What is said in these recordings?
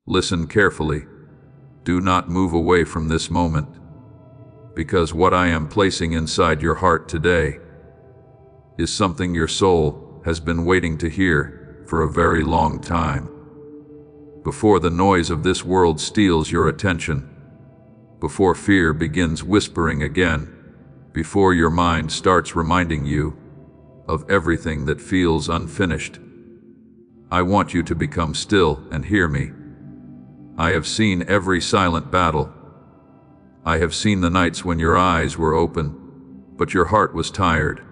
Listen carefully. Do not move away from this moment, because what I am placing inside your heart today is something your soul has been waiting to hear for a very long time. Before the noise of this world steals your attention, before fear begins whispering again, before your mind starts reminding you of everything that feels unfinished, I want you to become still and hear me. I have seen every silent battle. I have seen the nights when your eyes were open, but your heart was tired.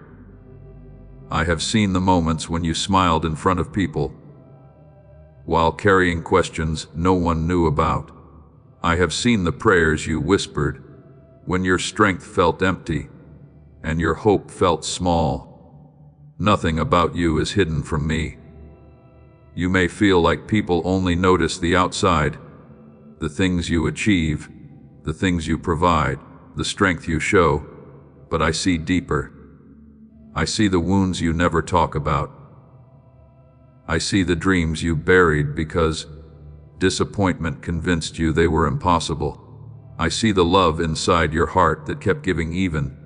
I have seen the moments when you smiled in front of people, while carrying questions no one knew about. I have seen the prayers you whispered when your strength felt empty and your hope felt small. Nothing about you is hidden from me. You may feel like people only notice the outside, the things you achieve, the things you provide, the strength you show, but I see deeper. I see the wounds you never talk about. I see the dreams you buried because disappointment convinced you they were impossible. I see the love inside your heart that kept giving even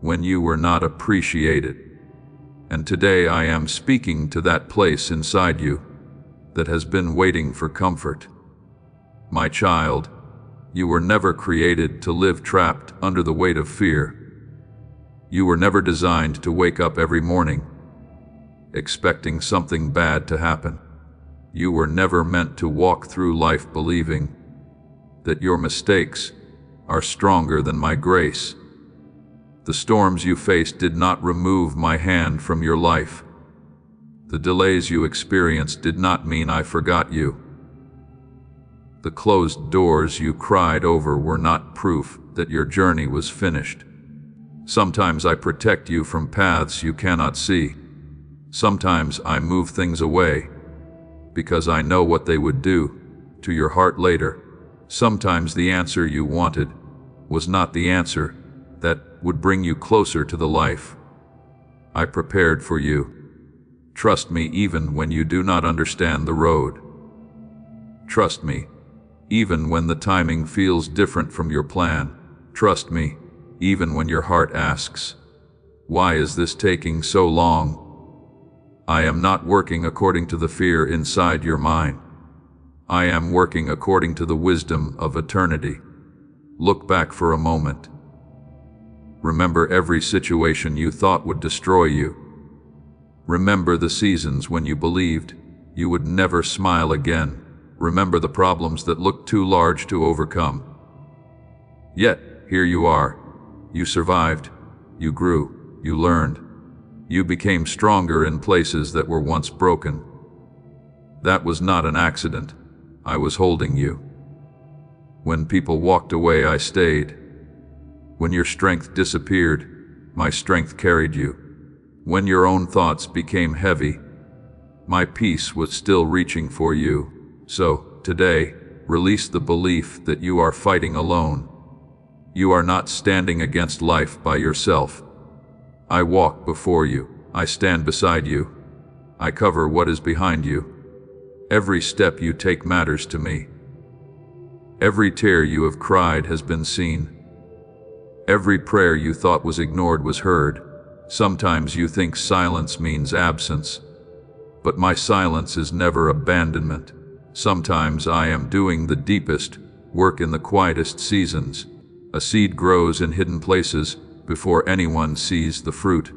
when you were not appreciated. And today I am speaking to that place inside you that has been waiting for comfort. My child, you were never created to live trapped under the weight of fear. You were never designed to wake up every morning expecting something bad to happen. You were never meant to walk through life believing that your mistakes are stronger than my grace. The storms you faced did not remove my hand from your life. The delays you experienced did not mean I forgot you. The closed doors you cried over were not proof that your journey was finished. Sometimes I protect you from paths you cannot see. Sometimes I move things away because I know what they would do to your heart later. Sometimes the answer you wanted was not the answer that would bring you closer to the life I prepared for you. Trust me even when you do not understand the road. Trust me even when the timing feels different from your plan. Trust me even when your heart asks, "Why is this taking so long?" I am not working according to the fear inside your mind. I am working according to the wisdom of eternity. Look back for a moment. Remember every situation you thought would destroy you. Remember the seasons when you believed you would never smile again. Remember the problems that looked too large to overcome. Yet, here you are. You survived. You grew. You learned. You became stronger in places that were once broken. That was not an accident. I was holding you. When people walked away, I stayed. When your strength disappeared, my strength carried you. When your own thoughts became heavy, my peace was still reaching for you. So, today, release the belief that you are fighting alone. You are not standing against life by yourself. I walk before you. I stand beside you. I cover what is behind you. Every step you take matters to me. Every tear you have cried has been seen. Every prayer you thought was ignored was heard. Sometimes you think silence means absence, but my silence is never abandonment. Sometimes I am doing the deepest work in the quietest seasons. A seed grows in hidden places before anyone sees the fruit.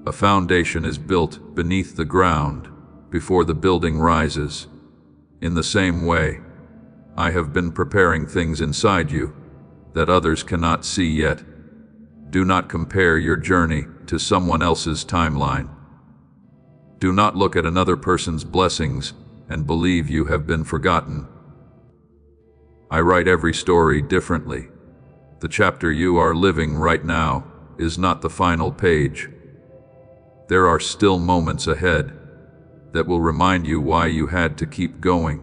A foundation is built beneath the ground before the building rises. In the same way, I have been preparing things inside you that others cannot see yet. Do not compare your journey to someone else's timeline. Do not look at another person's blessings and believe you have been forgotten. I write every story differently. The chapter you are living right now is not the final page. There are still moments ahead that will remind you why you had to keep going.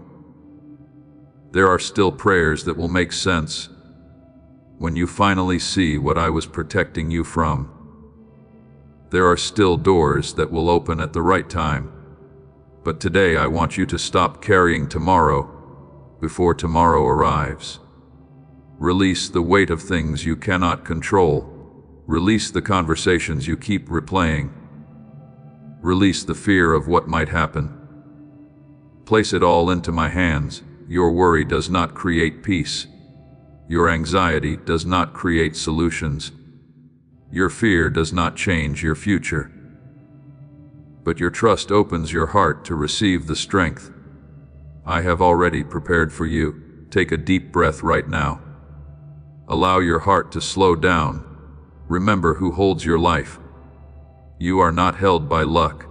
There are still prayers that will make sense when you finally see what I was protecting you from. There are still doors that will open at the right time. But today I want you to stop carrying tomorrow before tomorrow arrives. Release the weight of things you cannot control. Release the conversations you keep replaying. Release the fear of what might happen. Place it all into my hands. Your worry does not create peace. Your anxiety does not create solutions. Your fear does not change your future. But your trust opens your heart to receive the strength I have already prepared for you. Take a deep breath right now. Allow your heart to slow down. Remember who holds your life. You are not held by luck.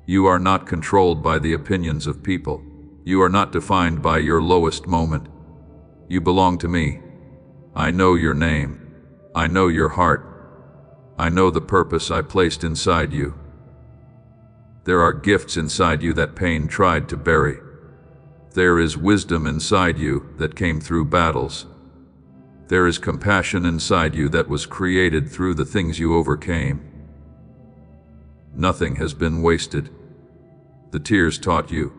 You are not controlled by the opinions of people. You are not defined by your lowest moment. You belong to me. I know your name. I know your heart. I know the purpose I placed inside you. There are gifts inside you that pain tried to bury. There is wisdom inside you that came through battles. There is compassion inside you that was created through the things you overcame. Nothing has been wasted. The tears taught you.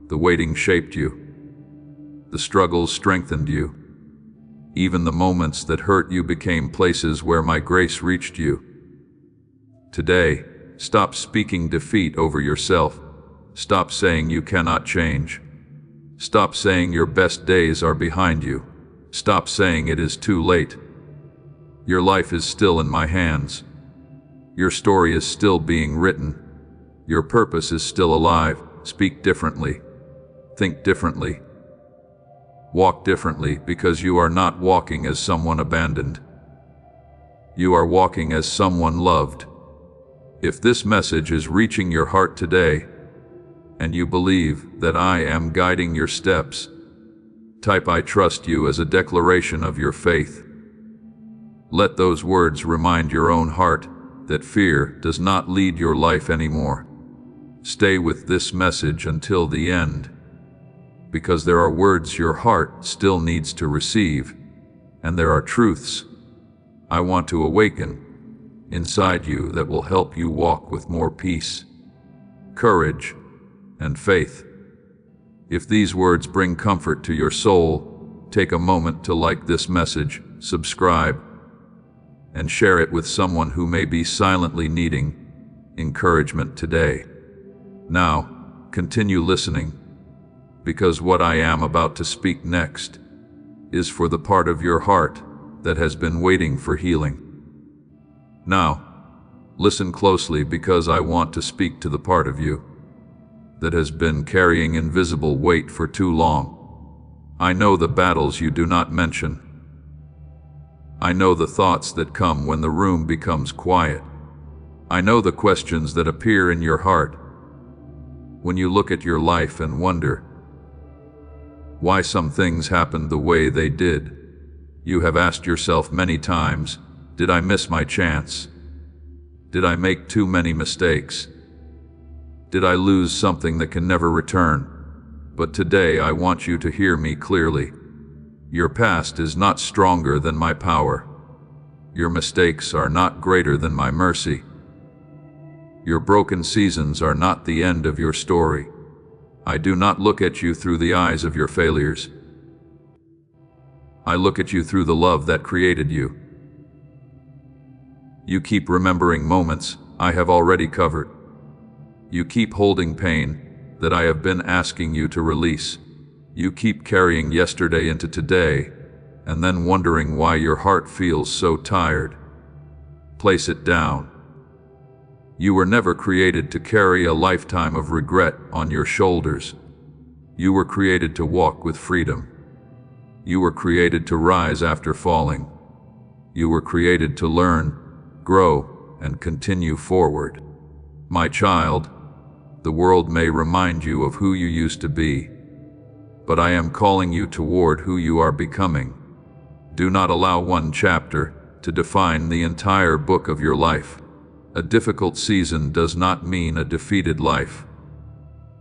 The waiting shaped you. The struggles strengthened you. Even the moments that hurt you became places where my grace reached you. Today, stop speaking defeat over yourself. Stop saying you cannot change. Stop saying your best days are behind you. Stop saying it is too late. Your life is still in my hands. Your story is still being written. Your purpose is still alive. Speak differently. Think differently. Walk differently, because you are not walking as someone abandoned. You are walking as someone loved. If this message is reaching your heart today, and you believe that I am guiding your steps, type "I trust you" as a declaration of your faith. Let those words remind your own heart that fear does not lead your life anymore. Stay with this message until the end, because there are words your heart still needs to receive, and there are truths I want to awaken inside you that will help you walk with more peace, courage, and faith. If these words bring comfort to your soul, take a moment to like this message, subscribe, and share it with someone who may be silently needing encouragement today. Now, continue listening, because what I am about to speak next is for the part of your heart that has been waiting for healing. Now, listen closely, because I want to speak to the part of you that has been carrying invisible weight for too long. I know the battles you do not mention. I know the thoughts that come when the room becomes quiet. I know the questions that appear in your heart when you look at your life and wonder why some things happened the way they did. You have asked yourself many times, did I miss my chance? Did I make too many mistakes? Did I lose something that can never return? But today I want you to hear me clearly. Your past is not stronger than my power. Your mistakes are not greater than my mercy. Your broken seasons are not the end of your story. I do not look at you through the eyes of your failures. I look at you through the love that created you. You keep remembering moments I have already covered. You keep holding pain that I have been asking you to release. You keep carrying yesterday into today, and then wondering why your heart feels so tired. Place it down. You were never created to carry a lifetime of regret on your shoulders. You were created to walk with freedom. You were created to rise after falling. You were created to learn, grow, and continue forward. My child, the world may remind you of who you used to be, but I am calling you toward who you are becoming. Do not allow one chapter to define the entire book of your life. A difficult season does not mean a defeated life.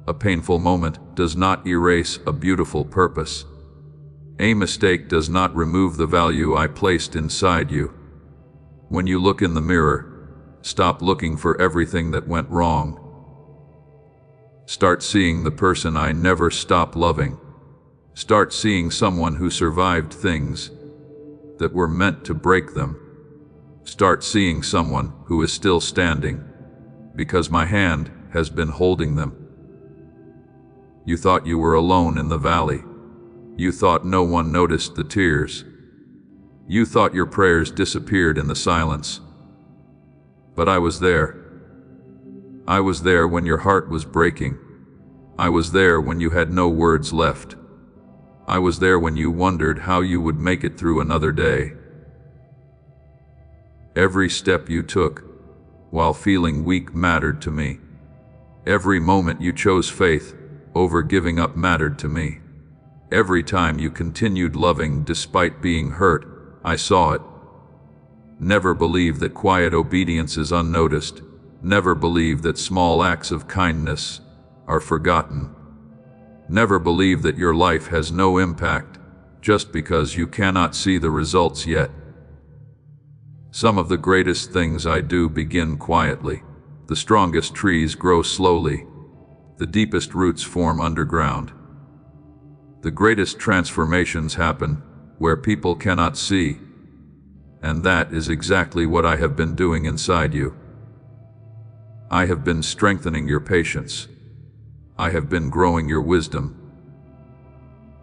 A painful moment does not erase a beautiful purpose. A mistake does not remove the value I placed inside you. When you look in the mirror, stop looking for everything that went wrong. Start seeing the person I never stop loving. Start seeing someone who survived things that were meant to break them. Start seeing someone who is still standing because my hand has been holding them. You thought you were alone in the valley. You thought no one noticed the tears. You thought your prayers disappeared in the silence. But I was there. I was there when your heart was breaking. I was there when you had no words left. I was there when you wondered how you would make it through another day. Every step you took while feeling weak mattered to me. Every moment you chose faith over giving up mattered to me. Every time you continued loving despite being hurt, I saw it. Never believe that quiet obedience is unnoticed. Never believe that small acts of kindness are forgotten. Never believe that your life has no impact just because you cannot see the results yet. Some of the greatest things I do begin quietly. The strongest trees grow slowly. The deepest roots form underground. The greatest transformations happen where people cannot see. And that is exactly what I have been doing inside you. I have been strengthening your patience. I have been growing your wisdom.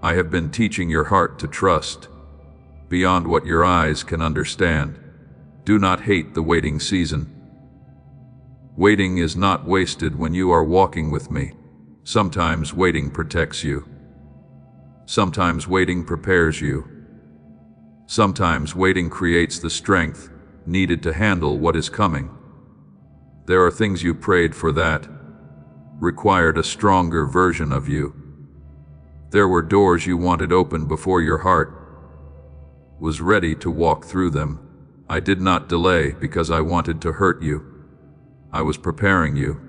I have been teaching your heart to trust beyond what your eyes can understand. Do not hate the waiting season. Waiting is not wasted when you are walking with me. Sometimes waiting protects you. Sometimes waiting prepares you. Sometimes waiting creates the strength needed to handle what is coming. There are things you prayed for that required a stronger version of you. There were doors you wanted open before your heart was ready to walk through them. I did not delay because I wanted to hurt you. I was preparing you.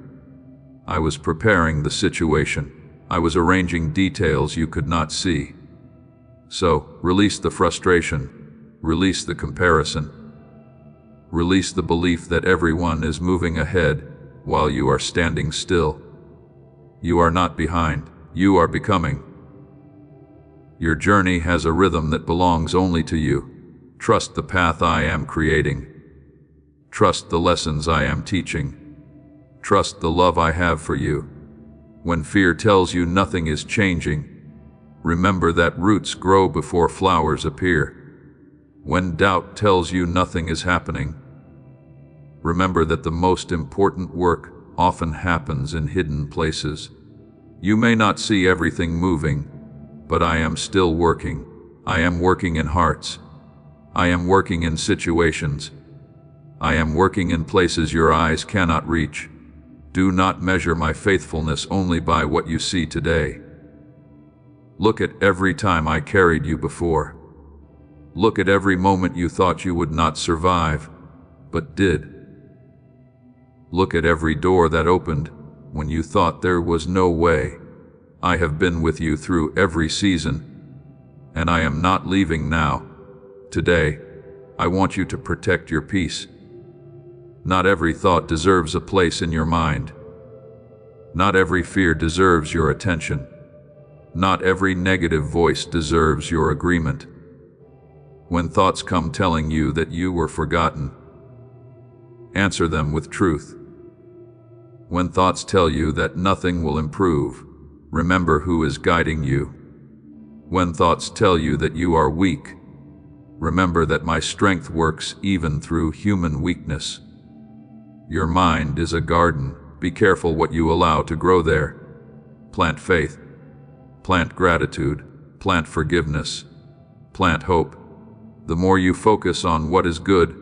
I was preparing the situation. I was arranging details you could not see. So, release the frustration. Release the comparison. Release the belief that everyone is moving ahead while you are standing still. You are not behind. You are becoming. Your journey has a rhythm that belongs only to you. Trust the path I am creating. Trust the lessons I am teaching. Trust the love I have for you. When fear tells you nothing is changing, remember that roots grow before flowers appear. When doubt tells you nothing is happening, remember that the most important work often happens in hidden places. You may not see everything moving, but I am still working. I am working in hearts. I am working in situations. I am working in places your eyes cannot reach. Do not measure my faithfulness only by what you see today. Look at every time I carried you before. Look at every moment you thought you would not survive, but did. Look at every door that opened when you thought there was no way. I have been with you through every season, and I am not leaving now. Today, I want you to protect your peace. Not every thought deserves a place in your mind. Not every fear deserves your attention. Not every negative voice deserves your agreement. When thoughts come telling you that you were forgotten, answer them with truth. When thoughts tell you that nothing will improve, remember who is guiding you. When thoughts tell you that you are weak, remember that my strength works even through human weakness. Your mind is a garden. Be careful what you allow to grow there. Plant faith. Plant gratitude. Plant forgiveness. Plant hope. The more you focus on what is good,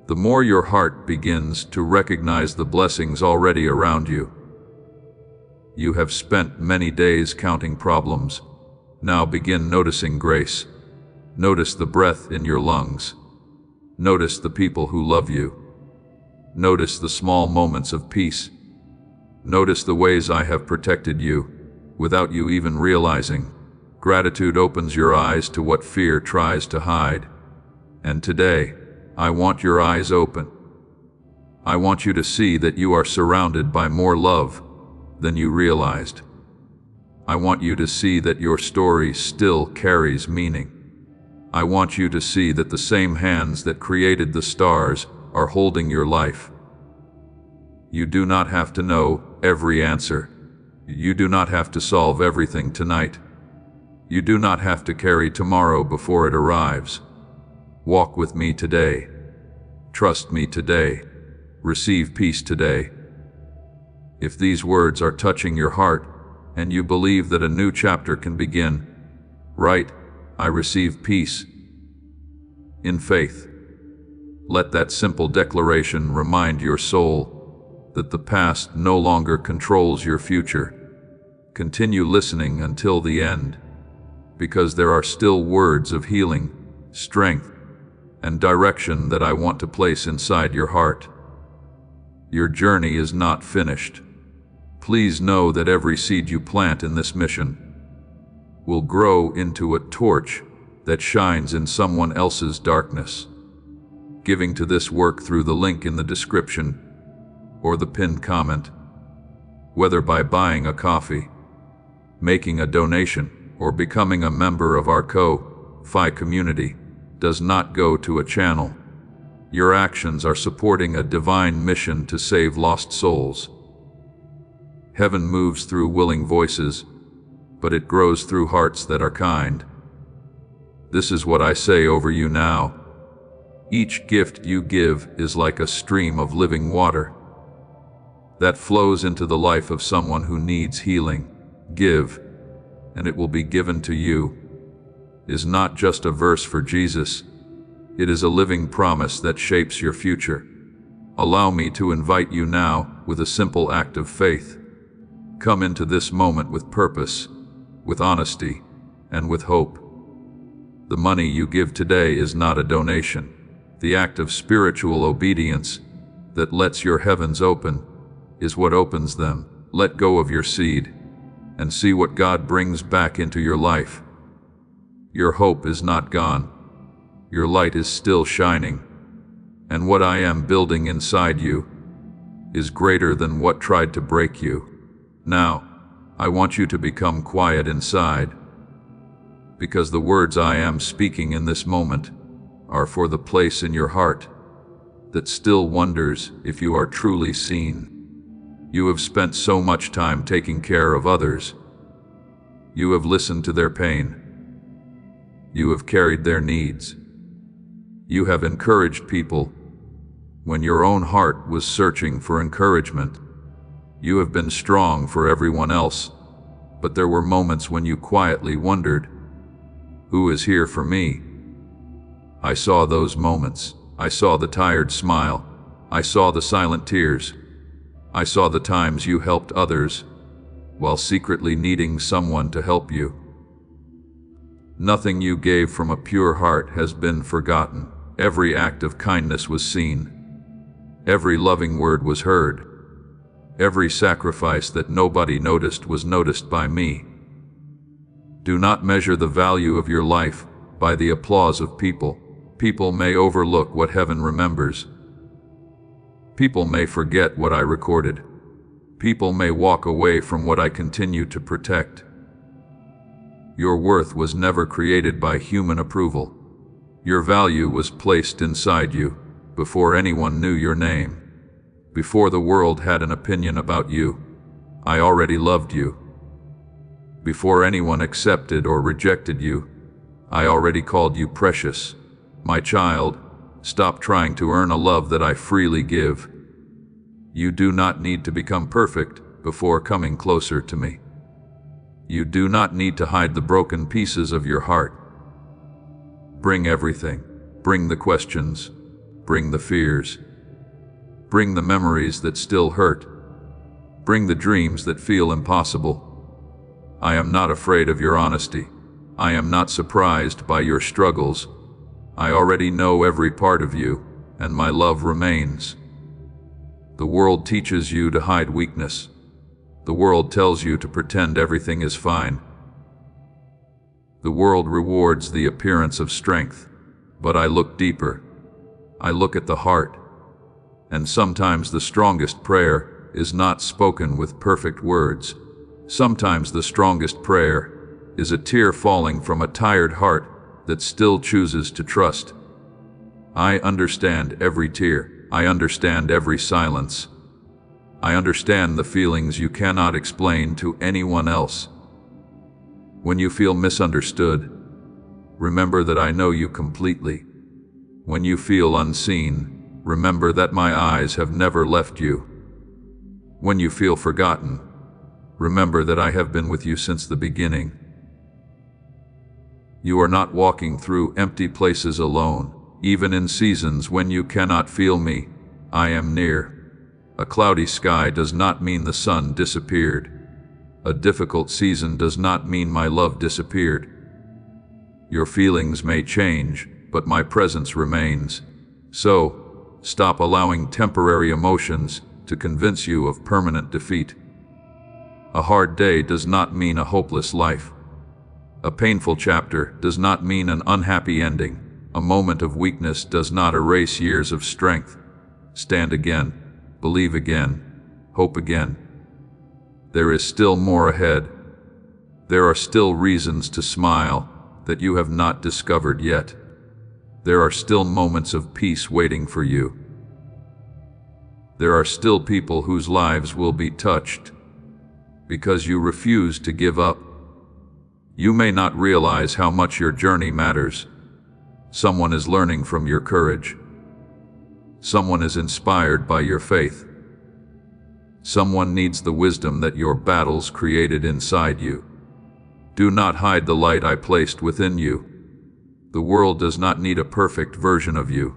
the more your heart begins to recognize the blessings already around you. You have spent many days counting problems. Now begin noticing grace. Notice the breath in your lungs. Notice the people who love you. Notice the small moments of peace. Notice the ways I have protected you, without you even realizing. Gratitude opens your eyes to what fear tries to hide. And today, I want your eyes open. I want you to see that you are surrounded by more love than you realized. I want you to see that your story still carries meaning. I want you to see that the same hands that created the stars are holding your life. You do not have to know every answer. You do not have to solve everything tonight. You do not have to carry tomorrow before it arrives. Walk with me today. Trust me today. Receive peace today. If these words are touching your heart, and you believe that a new chapter can begin, write, "I receive peace," in faith. Let that simple declaration remind your soul that the past no longer controls your future. Continue listening until the end, because there are still words of healing, strength, and direction that I want to place inside your heart. Your journey is not finished. Please know that every seed you plant in this mission will grow into a torch that shines in someone else's darkness. Giving to this work through the link in the description or the pinned comment, whether by buying a coffee, making a donation, or becoming a member of our Ko-Fi community, does not go to a channel. Your actions are supporting a divine mission to save lost souls. Heaven moves through willing voices, but it grows through hearts that are kind. This is what I say over you now. Each gift you give is like a stream of living water that flows into the life of someone who needs healing. Give, and it will be given to you is not just a verse for Jesus. It is a living promise that shapes your future. Allow me to invite you now with a simple act of faith. Come into this moment with purpose, with honesty, and with hope. The money you give today is not a donation. The act of spiritual obedience that lets your heavens open is what opens them. Let go of your seed and see what God brings back into your life. Your hope is not gone. Your light is still shining. And what I am building inside you is greater than what tried to break you. Now, I want you to become quiet inside, because the words I am speaking in this moment are for the place in your heart that still wonders if you are truly seen. You have spent so much time taking care of others. You have listened to their pain. You have carried their needs. You have encouraged people when your own heart was searching for encouragement. You have been strong for everyone else, but there were moments when you quietly wondered, who is here for me? I saw those moments. I saw the tired smile. I saw the silent tears. I saw the times you helped others while secretly needing someone to help you. Nothing you gave from a pure heart has been forgotten. Every act of kindness was seen. Every loving word was heard. Every sacrifice that nobody noticed was noticed by me. Do not measure the value of your life by the applause of people. People may overlook what heaven remembers. People may forget what I recorded. People may walk away from what I continue to protect. Your worth was never created by human approval. Your value was placed inside you before anyone knew your name. Before the world had an opinion about you, I already loved you. Before anyone accepted or rejected you, I already called you precious. My child, stop trying to earn a love that I freely give. You do not need to become perfect before coming closer to me. You do not need to hide the broken pieces of your heart. Bring everything. Bring the questions. Bring the fears. Bring the memories that still hurt. Bring the dreams that feel impossible. I am not afraid of your honesty. I am not surprised by your struggles. I already know every part of you, and my love remains. The world teaches you to hide weakness. The world tells you to pretend everything is fine. The world rewards the appearance of strength, but I look deeper. I look at the heart. And sometimes the strongest prayer is not spoken with perfect words. Sometimes the strongest prayer is a tear falling from a tired heart that still chooses to trust. I understand every tear. I understand every silence. I understand the feelings you cannot explain to anyone else. When you feel misunderstood, remember that I know you completely. When you feel unseen, remember that my eyes have never left you. When you feel forgotten, remember that I have been with you since the beginning. You are not walking through empty places alone. Even in seasons when you cannot feel me, I am near. A cloudy sky does not mean the sun disappeared. A difficult season does not mean my love disappeared. Your feelings may change, but my presence remains. So, stop allowing temporary emotions to convince you of permanent defeat. A hard day does not mean a hopeless life. A painful chapter does not mean an unhappy ending. A moment of weakness does not erase years of strength. Stand again, believe again, hope again. There is still more ahead. There are still reasons to smile that you have not discovered yet. There are still moments of peace waiting for you. There are still people whose lives will be touched because you refuse to give up. You may not realize how much your journey matters. Someone is learning from your courage. Someone is inspired by your faith. Someone needs the wisdom that your battles created inside you. Do not hide the light I placed within you. The world does not need a perfect version of you.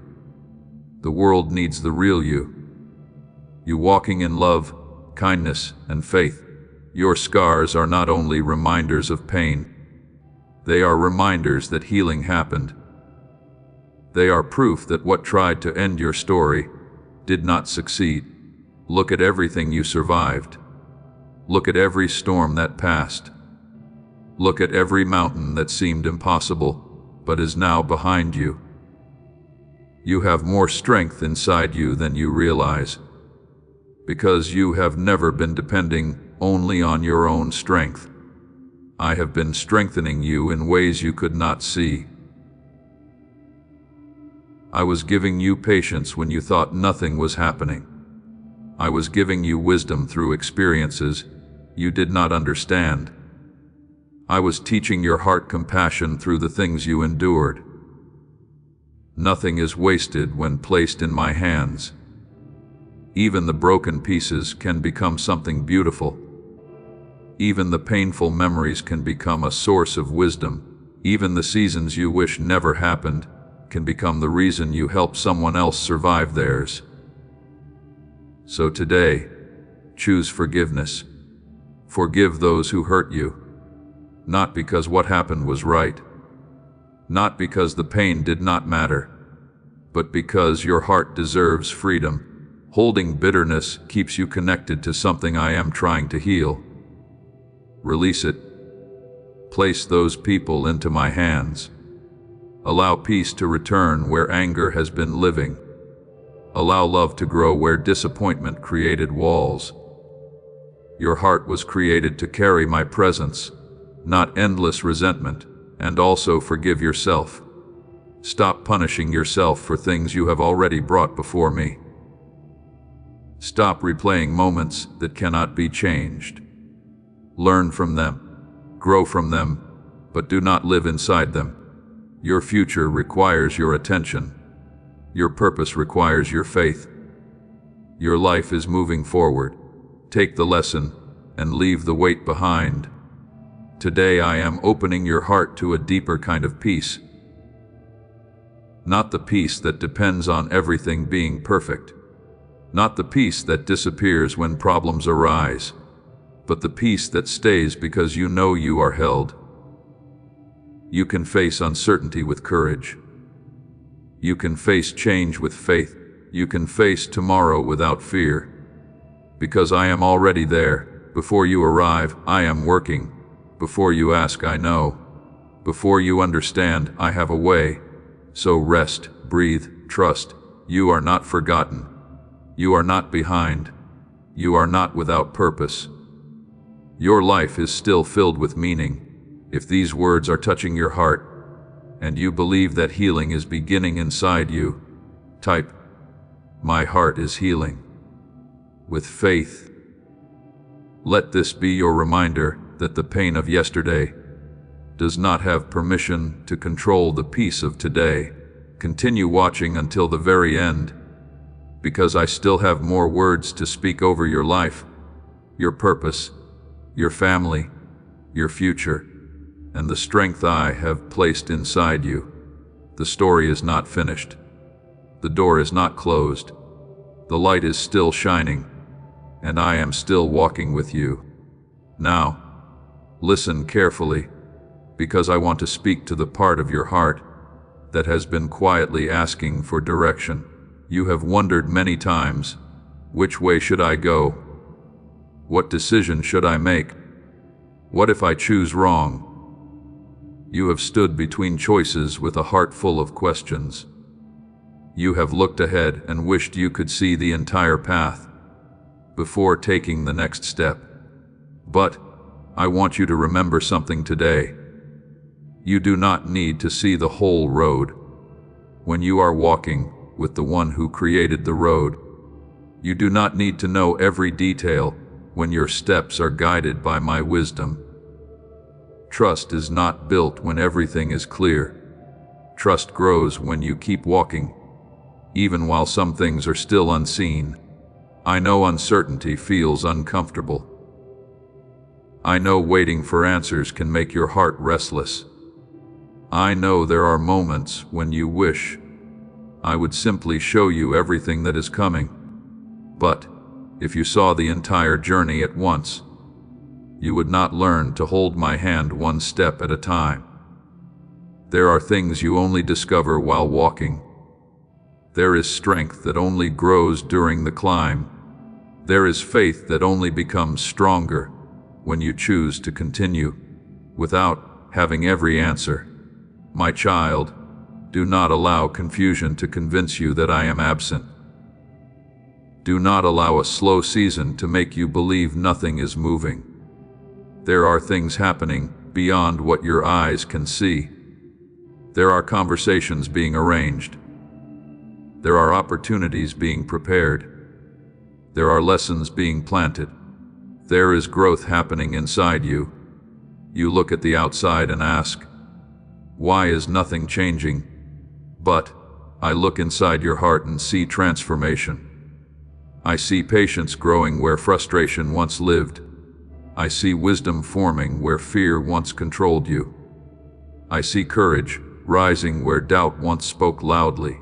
The world needs the real you. You walking in love, kindness, and faith. Your scars are not only reminders of pain. They are reminders that healing happened. They are proof that what tried to end your story did not succeed. Look at everything you survived. Look at every storm that passed. Look at every mountain that seemed impossible, but is now behind you. You have more strength inside you than you realize, because you have never been depending only on your own strength. I have been strengthening you in ways you could not see. I was giving you patience when you thought nothing was happening. I was giving you wisdom through experiences you did not understand. I was teaching your heart compassion through the things you endured. Nothing is wasted when placed in my hands. Even the broken pieces can become something beautiful. Even the painful memories can become a source of wisdom. Even the seasons you wish never happened can become the reason you help someone else survive theirs. So today, choose forgiveness. Forgive those who hurt you, not because what happened was right, not because the pain did not matter, but because your heart deserves freedom. Holding bitterness keeps you connected to something I am trying to heal. Release it. Place those people into my hands. Allow peace to return where anger has been living. Allow love to grow where disappointment created walls. Your heart was created to carry my presence, not endless resentment, and also forgive yourself. Stop punishing yourself for things you have already brought before me. Stop replaying moments that cannot be changed. Learn from them, grow from them, but do not live inside them. Your future requires your attention. Your purpose requires your faith. Your life is moving forward. Take the lesson and leave the weight behind. Today I am opening your heart to a deeper kind of peace. Not the peace that depends on everything being perfect. Not the peace that disappears when problems arise, but the peace that stays because you know you are held. You can face uncertainty with courage. You can face change with faith. You can face tomorrow without fear. Because I am already there. Before you arrive, I am working. Before you ask, I know. Before you understand, I have a way. So rest, breathe, trust. You are not forgotten. You are not behind. You are not without purpose. Your life is still filled with meaning. If these words are touching your heart, and you believe that healing is beginning inside you, type, "My heart is healing." With faith. Let this be your reminder that the pain of yesterday does not have permission to control the peace of today. Continue watching until the very end, because I still have more words to speak over your life, your purpose, your family, your future, and the strength I have placed inside you. The story is not finished. The door is not closed. The light is still shining, and I am still walking with you. Now, listen carefully, because I want to speak to the part of your heart that has been quietly asking for direction. You have wondered many times, which way should I go? What decision should I make? What if I choose wrong? You have stood between choices with a heart full of questions. You have looked ahead and wished you could see the entire path before taking the next step. But I want you to remember something today. You do not need to see the whole road. When you are walking with the one who created the road, you do not need to know every detail when your steps are guided by my wisdom. Trust is not built when everything is clear. Trust grows when you keep walking, even while some things are still unseen. I know uncertainty feels uncomfortable. I know waiting for answers can make your heart restless. I know there are moments when you wish I would simply show you everything that is coming. But if you saw the entire journey at once, you would not learn to hold my hand one step at a time. There are things you only discover while walking. There is strength that only grows during the climb. There is faith that only becomes stronger when you choose to continue without having every answer. My child, do not allow confusion to convince you that I am absent. Do not allow a slow season to make you believe nothing is moving. There are things happening beyond what your eyes can see. There are conversations being arranged. There are opportunities being prepared. There are lessons being planted. There is growth happening inside you. You look at the outside and ask, why is nothing changing? But I look inside your heart and see transformation. I see patience growing where frustration once lived. I see wisdom forming where fear once controlled you. I see courage rising where doubt once spoke loudly.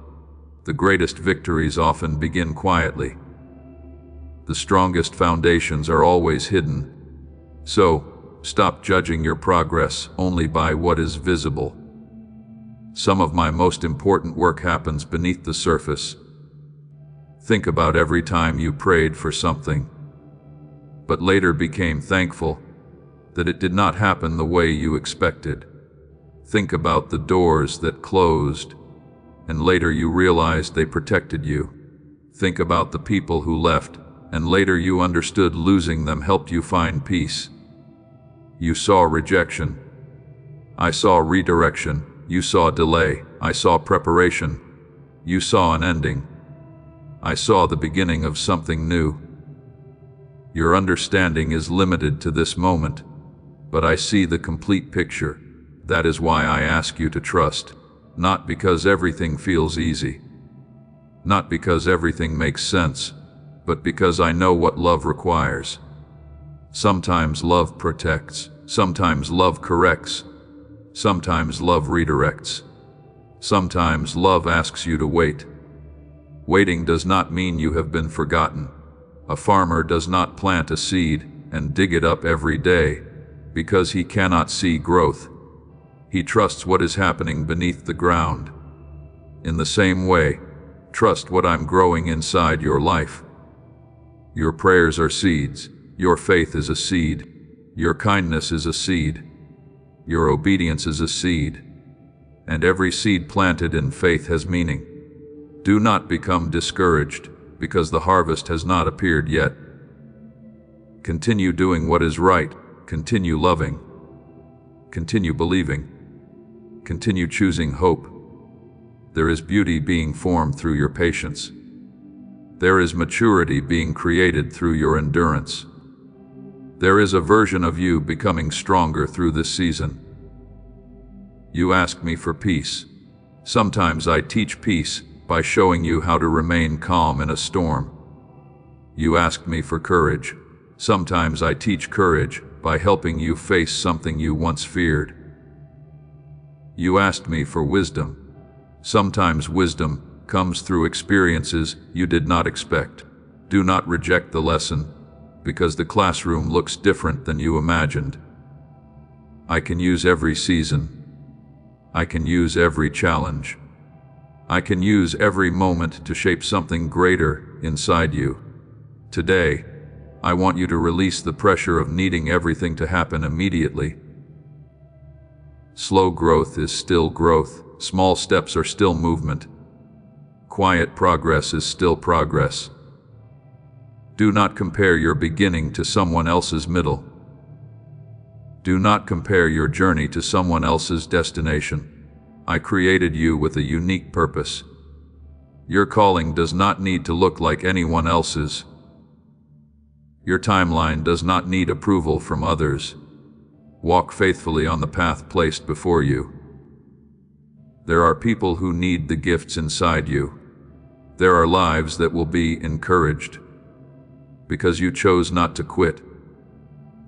The greatest victories often begin quietly. The strongest foundations are always hidden. So, stop judging your progress only by what is visible. Some of my most important work happens beneath the surface. Think about every time you prayed for something, but later became thankful that it did not happen the way you expected. Think about the doors that closed, and later you realized they protected you. Think about the people who left, and later you understood losing them helped you find peace. You saw rejection. I saw redirection. You saw delay. I saw preparation. You saw an ending. I saw the beginning of something new. Your understanding is limited to this moment, but I see the complete picture. That is why I ask you to trust, not because everything feels easy, not because everything makes sense, but because I know what love requires. Sometimes love protects, sometimes love corrects, sometimes love redirects, sometimes love asks you to wait. Waiting does not mean you have been forgotten. A farmer does not plant a seed and dig it up every day because he cannot see growth. He trusts what is happening beneath the ground. In the same way, trust what I'm growing inside your life. Your prayers are seeds. Your faith is a seed. Your kindness is a seed. Your obedience is a seed. And every seed planted in faith has meaning. Do not become discouraged because the harvest has not appeared yet. Continue doing what is right. Continue loving. Continue believing. Continue choosing hope. There is beauty being formed through your patience. There is maturity being created through your endurance. There is a version of you becoming stronger through this season. You ask me for peace. Sometimes I teach peace by showing you how to remain calm in a storm. You ask me for courage. Sometimes I teach courage by helping you face something you once feared. You asked me for wisdom. Sometimes wisdom comes through experiences you did not expect. Do not reject the lesson, because the classroom looks different than you imagined. I can use every season. I can use every challenge. I can use every moment to shape something greater inside you. Today, I want you to release the pressure of needing everything to happen immediately. Slow growth is still growth. Small steps are still movement. Quiet progress is still progress. Do not compare your beginning to someone else's middle. Do not compare your journey to someone else's destination. I created you with a unique purpose. Your calling does not need to look like anyone else's. Your timeline does not need approval from others. Walk faithfully on the path placed before you. There are people who need the gifts inside you. There are lives that will be encouraged because you chose not to quit.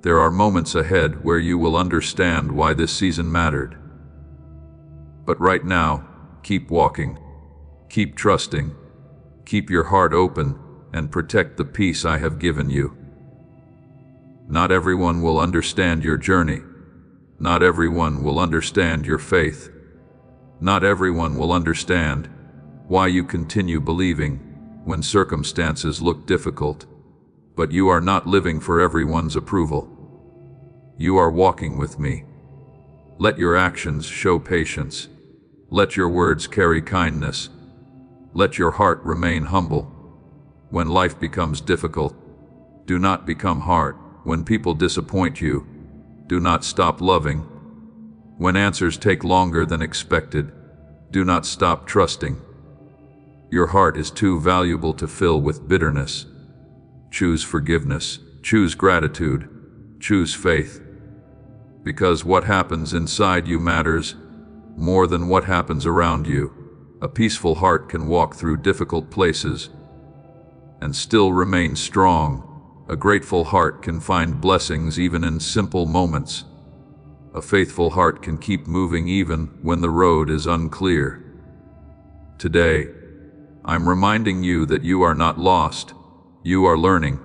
There are moments ahead where you will understand why this season mattered. But right now, keep walking, keep trusting, keep your heart open, and protect the peace I have given you. Not everyone will understand your journey. Not everyone will understand your faith. Not everyone will understand why you continue believing when circumstances look difficult. But you are not living for everyone's approval. You are walking with me. Let your actions show patience. Let your words carry kindness. Let your heart remain humble. When life becomes difficult, do not become hard. When people disappoint you, do not stop loving. When answers take longer than expected, do not stop trusting. Your heart is too valuable to fill with bitterness. Choose forgiveness. Choose gratitude. Choose faith. Because what happens inside you matters more than what happens around you. A peaceful heart can walk through difficult places and still remain strong. A grateful heart can find blessings even in simple moments. A faithful heart can keep moving even when the road is unclear. Today, I'm reminding you that you are not lost. You are learning.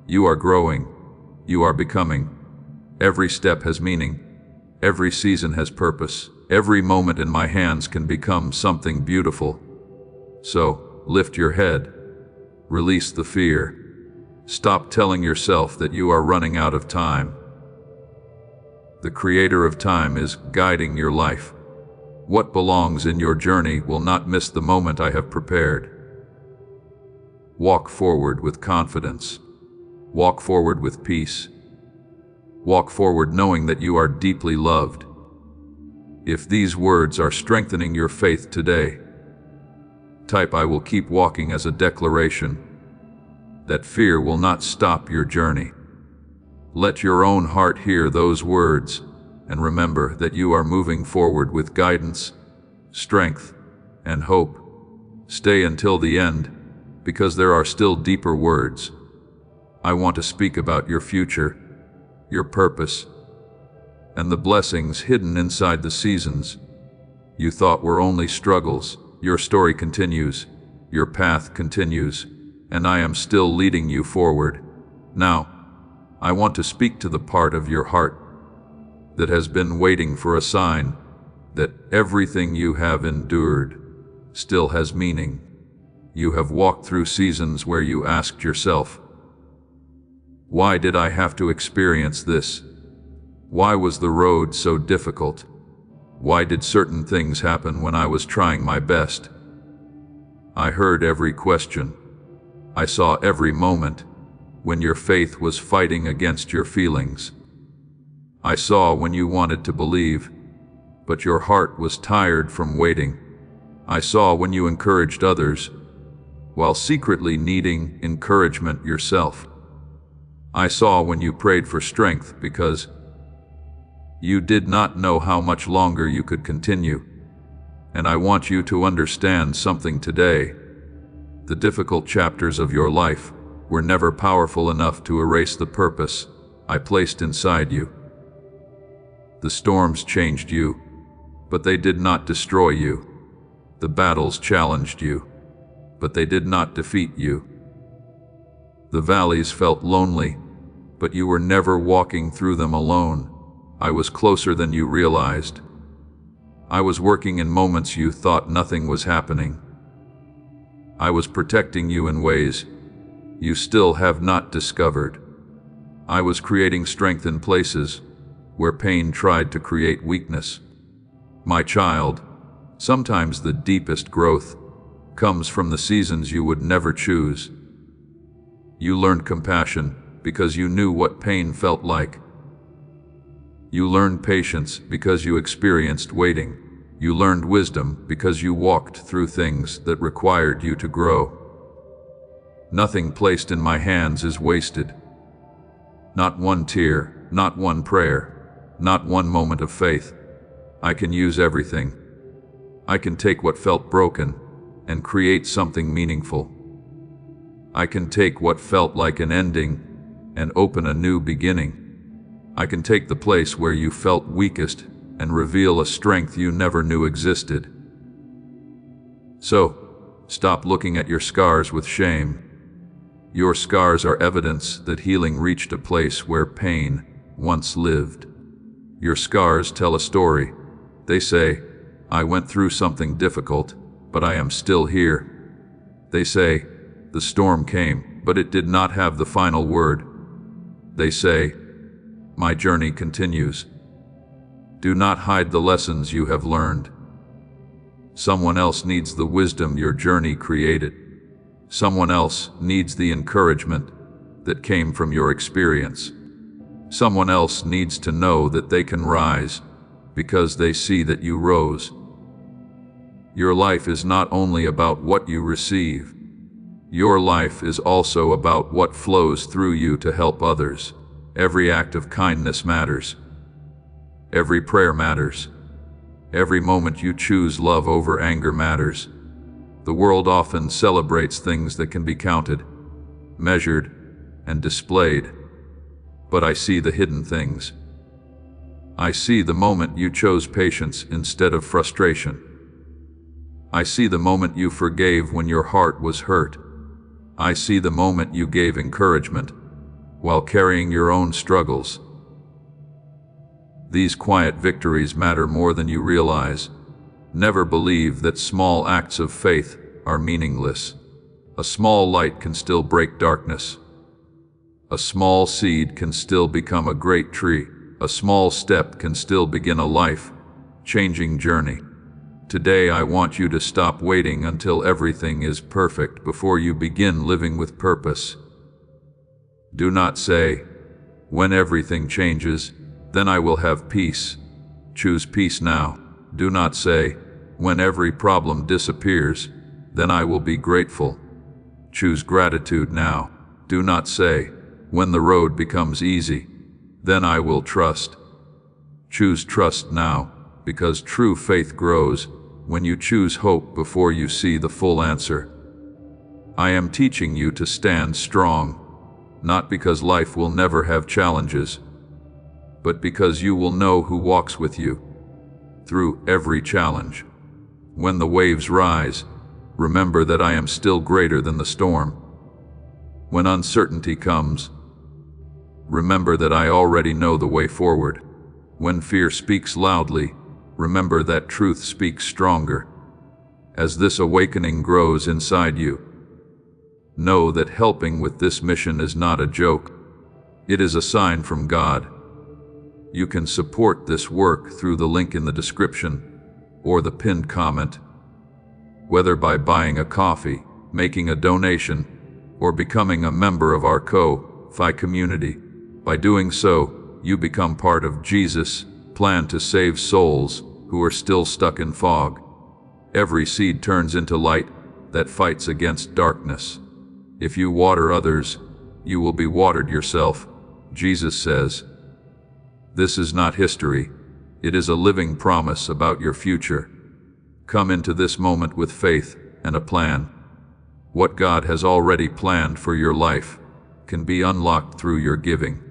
You are growing. You are becoming. Every step has meaning. Every season has purpose. Every moment in my hands can become something beautiful. So, lift your head. Release the fear. Stop telling yourself that you are running out of time. The Creator of time is guiding your life. What belongs in your journey will not miss the moment I have prepared. Walk forward with confidence. Walk forward with peace. Walk forward knowing that you are deeply loved. If these words are strengthening your faith today, type "I will keep walking" as a declaration that fear will not stop your journey. Let your own heart hear those words and remember that you are moving forward with guidance, strength, and hope. Stay until the end, because there are still deeper words. I want to speak about your future, your purpose, and the blessings hidden inside the seasons you thought were only struggles. Your story continues, your path continues, and I am still leading you forward. Now, I want to speak to the part of your heart that has been waiting for a sign that everything you have endured still has meaning. You have walked through seasons where you asked yourself, why did I have to experience this? Why was the road so difficult? Why did certain things happen when I was trying my best? I heard every question. I saw every moment. when your faith was fighting against your feelings. I saw when you wanted to believe, but your heart was tired from waiting. I saw when you encouraged others, while secretly needing encouragement yourself. I saw when you prayed for strength because you did not know how much longer you could continue. And I want you to understand something today. The difficult chapters of your life were never powerful enough to erase the purpose I placed inside you. The storms changed you, but they did not destroy you. The battles challenged you, but they did not defeat you. The valleys felt lonely, but you were never walking through them alone. I was closer than you realized. I was working in moments you thought nothing was happening. I was protecting you in ways you still have not discovered. I was creating strength in places where pain tried to create weakness. My child, sometimes the deepest growth comes from the seasons you would never choose. You learned compassion because you knew what pain felt like. You learned patience because you experienced waiting. You learned wisdom because you walked through things that required you to grow. Nothing placed in my hands is wasted. Not one tear, not one prayer, not one moment of faith. I can use everything. I can take what felt broken and create something meaningful. I can take what felt like an ending and open a new beginning. I can take the place where you felt weakest and reveal a strength you never knew existed. So, stop looking at your scars with shame. Your scars are evidence that healing reached a place where pain once lived. Your scars tell a story. They say, I went through something difficult, but I am still here. They say, the storm came, but it did not have the final word. They say, my journey continues. Do not hide the lessons you have learned. Someone else needs the wisdom your journey created. Someone else needs the encouragement that came from your experience. Someone else needs to know that they can rise because they see that you rose. Your life is not only about what you receive. Your life is also about what flows through you to help others. Every act of kindness matters. Every prayer matters. Every moment you choose love over anger matters. The world often celebrates things that can be counted, measured, and displayed. But I see the hidden things. I see the moment you chose patience instead of frustration. I see the moment you forgave when your heart was hurt. I see the moment you gave encouragement while carrying your own struggles. These quiet victories matter more than you realize. Never believe that small acts of faith are meaningless. A small light can still break darkness. A small seed can still become a great tree. A small step can still begin a life-changing journey. Today I want you to stop waiting until everything is perfect before you begin living with purpose. Do not say, when everything changes, then I will have peace. Choose peace now. Do not say, when every problem disappears, then I will be grateful. Choose gratitude now. Do not say, when the road becomes easy, then I will trust. Choose trust now, because true faith grows when you choose hope before you see the full answer. I am teaching you to stand strong, not because life will never have challenges, but because you will know who walks with you through every challenge. When the waves rise, remember that I am still greater than the storm. When uncertainty comes, remember that I already know the way forward. When fear speaks loudly, remember that truth speaks stronger. As this awakening grows inside you, know that helping with this mission is not a joke. It is a sign from God. You can support this work through the link in the description or the pinned comment, whether by buying a coffee, making a donation, or becoming a member of our Fi community. By doing so, you become part of Jesus' plan to save souls who are still stuck in fog. Every seed turns into light that fights against darkness. If you water others, you will be watered yourself, Jesus says. This is not history. It is a living promise about your future. Come into this moment with faith and a plan. What God has already planned for your life can be unlocked through your giving.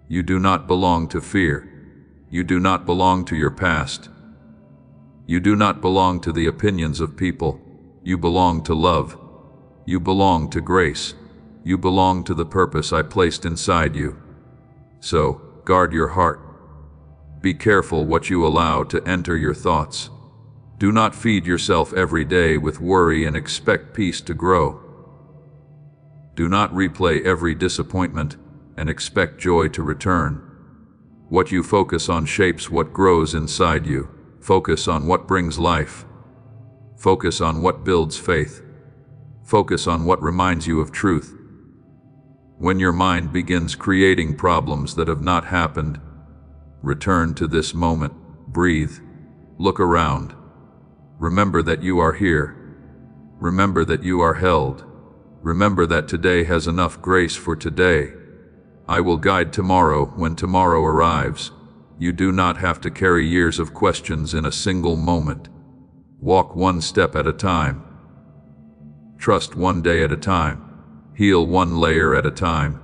You do not belong to fear. You do not belong to your past. You do not belong to the opinions of people. You belong to love. You belong to grace. You belong to the purpose I placed inside you. So, guard your heart. Be careful what you allow to enter your thoughts. Do not feed yourself every day with worry and expect peace to grow. Do not replay every disappointment and expect joy to return. What you focus on shapes what grows inside you. Focus on what brings life. Focus on what builds faith. Focus on what reminds you of truth. When your mind begins creating problems that have not happened, return to this moment. Breathe. Look around. Remember that you are here. Remember that you are held. Remember that today has enough grace for today. I will guide tomorrow when tomorrow arrives. You do not have to carry years of questions in a single moment. Walk one step at a time. Trust one day at a time. Heal one layer at a time.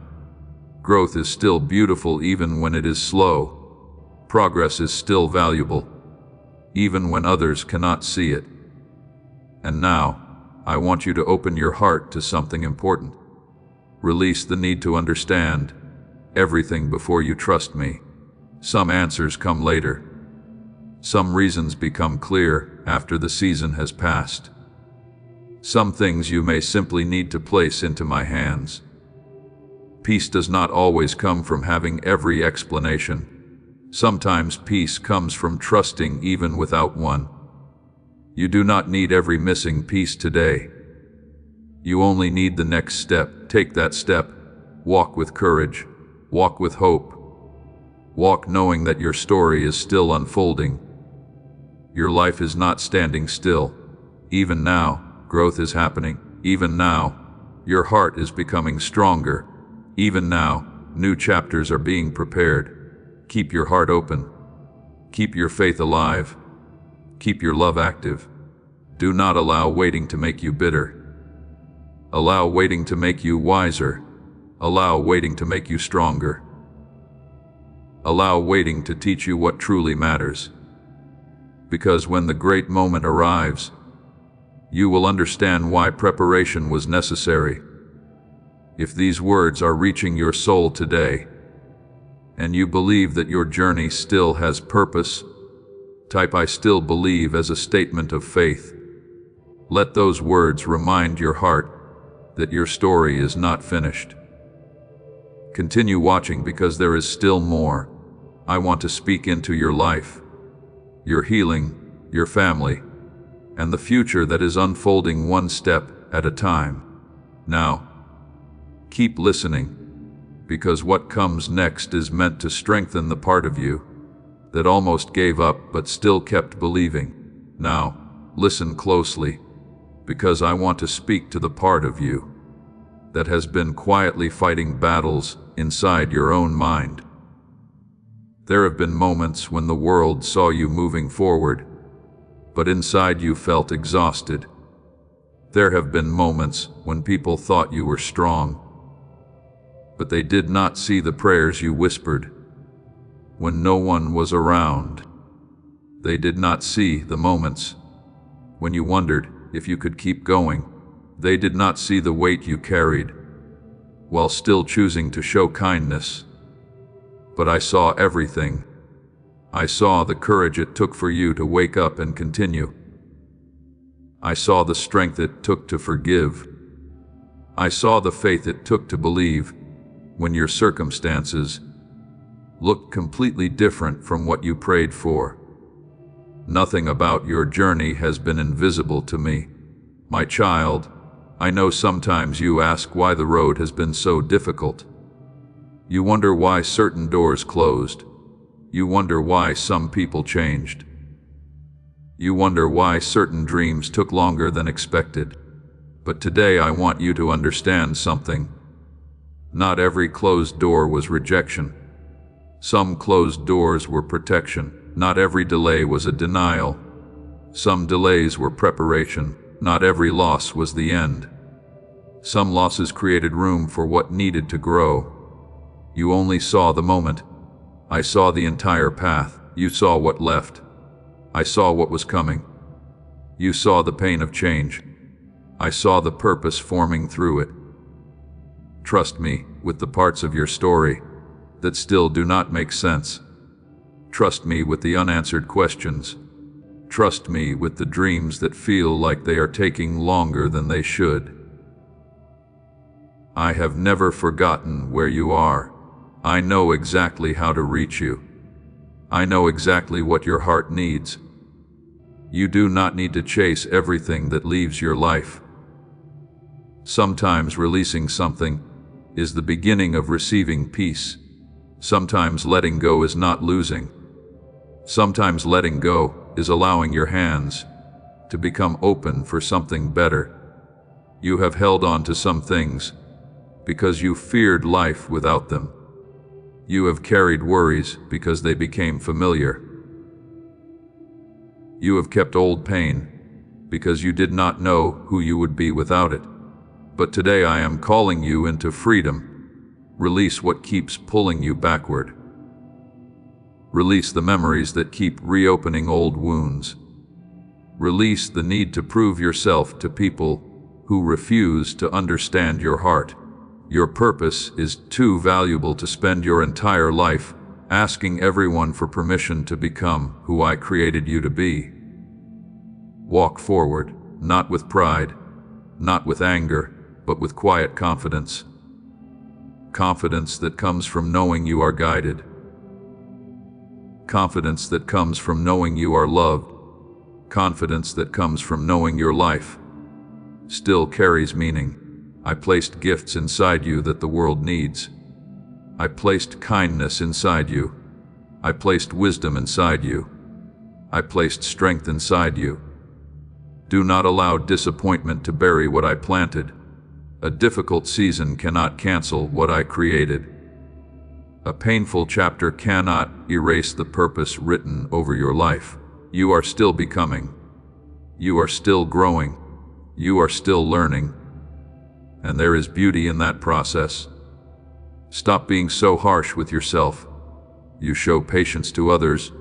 Growth is still beautiful even when it is slow. Progress is still valuable, even when others cannot see it. And now, I want you to open your heart to something important. Release the need to understand everything before you trust me. Some answers come later. Some reasons become clear after the season has passed. Some things you may simply need to place into my hands. Peace does not always come from having every explanation. Sometimes peace comes from trusting even without one. You do not need every missing piece today. You only need the next step. Take that step. Walk with courage. Walk with hope. Walk knowing that your story is still unfolding. Your life is not standing still. Even now, growth is happening. Even now, your heart is becoming stronger. Even now, new chapters are being prepared. Keep your heart open. Keep your faith alive. Keep your love active. Do not allow waiting to make you bitter. Allow waiting to make you wiser. Allow waiting to make you stronger. Allow waiting to teach you what truly matters. Because when the great moment arrives, you will understand why preparation was necessary. If these words are reaching your soul today, and you believe that your journey still has purpose, type "I still believe" as a statement of faith. Let those words remind your heart that your story is not finished. Continue watching because there is still more. I want to speak into your life, your healing, your family, and the future that is unfolding one step at a time. Now, keep listening, because what comes next is meant to strengthen the part of you that almost gave up but still kept believing. Now, listen closely, because I want to speak to the part of you that has been quietly fighting battles inside your own mind. There have been moments when the world saw you moving forward, but inside you felt exhausted. There have been moments when people thought you were strong, but they did not see the prayers you whispered when no one was around. They did not see the moments when you wondered if you could keep going. They did not see the weight you carried while still choosing to show kindness. But I saw everything. I saw the courage it took for you to wake up and continue. I saw the strength it took to forgive. I saw the faith it took to believe when your circumstances looked completely different from what you prayed for. Nothing about your journey has been invisible to me. My child, I know sometimes you ask why the road has been so difficult. You wonder why certain doors closed. You wonder why some people changed. You wonder why certain dreams took longer than expected. But today I want you to understand something. Not every closed door was rejection. Some closed doors were protection. Not every delay was a denial. Some delays were preparation. Not every loss was the end. Some losses created room for what needed to grow. You only saw the moment. I saw the entire path. You saw what left. I saw what was coming. You saw the pain of change. I saw the purpose forming through it. Trust me with the parts of your story that still do not make sense. Trust me with the unanswered questions. Trust me with the dreams that feel like they are taking longer than they should. I have never forgotten where you are. I know exactly how to reach you. I know exactly what your heart needs. You do not need to chase everything that leaves your life. Sometimes releasing something is the beginning of receiving peace. Sometimes letting go is not losing. Sometimes letting go is allowing your hands to become open for something better. You have held on to some things because you feared life without them. You have carried worries because they became familiar. You have kept old pain because you did not know who you would be without it. But today I am calling you into freedom. Release what keeps pulling you backward. Release the memories that keep reopening old wounds. Release the need to prove yourself to people who refuse to understand your heart. Your purpose is too valuable to spend your entire life asking everyone for permission to become who I created you to be. Walk forward, not with pride, not with anger, but with quiet confidence. Confidence that comes from knowing you are guided. Confidence that comes from knowing you are loved. Confidence that comes from knowing your life still carries meaning. I placed gifts inside you that the world needs. I placed kindness inside you. I placed wisdom inside you. I placed strength inside you. Do not allow disappointment to bury what I planted. A difficult season cannot cancel what I created. A painful chapter cannot erase the purpose written over your life. You are still becoming. You are still growing. You are still learning. And there is beauty in that process. Stop being so harsh with yourself. You show patience to others,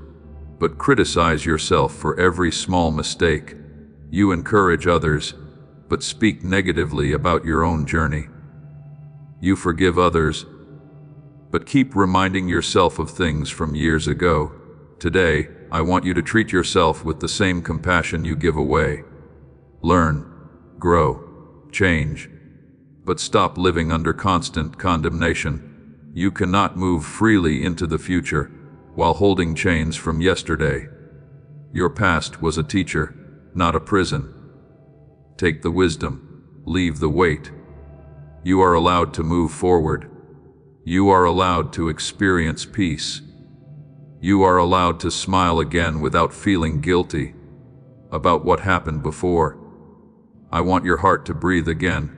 but criticize yourself for every small mistake. You encourage others, but speak negatively about your own journey. You forgive others, but keep reminding yourself of things from years ago. Today, I want you to treat yourself with the same compassion you give away. Learn, grow, change, but stop living under constant condemnation. You cannot move freely into the future while holding chains from yesterday. Your past was a teacher, not a prison. Take the wisdom, leave the weight. You are allowed to move forward. You are allowed to experience peace. You are allowed to smile again without feeling guilty about what happened before. I want your heart to breathe again.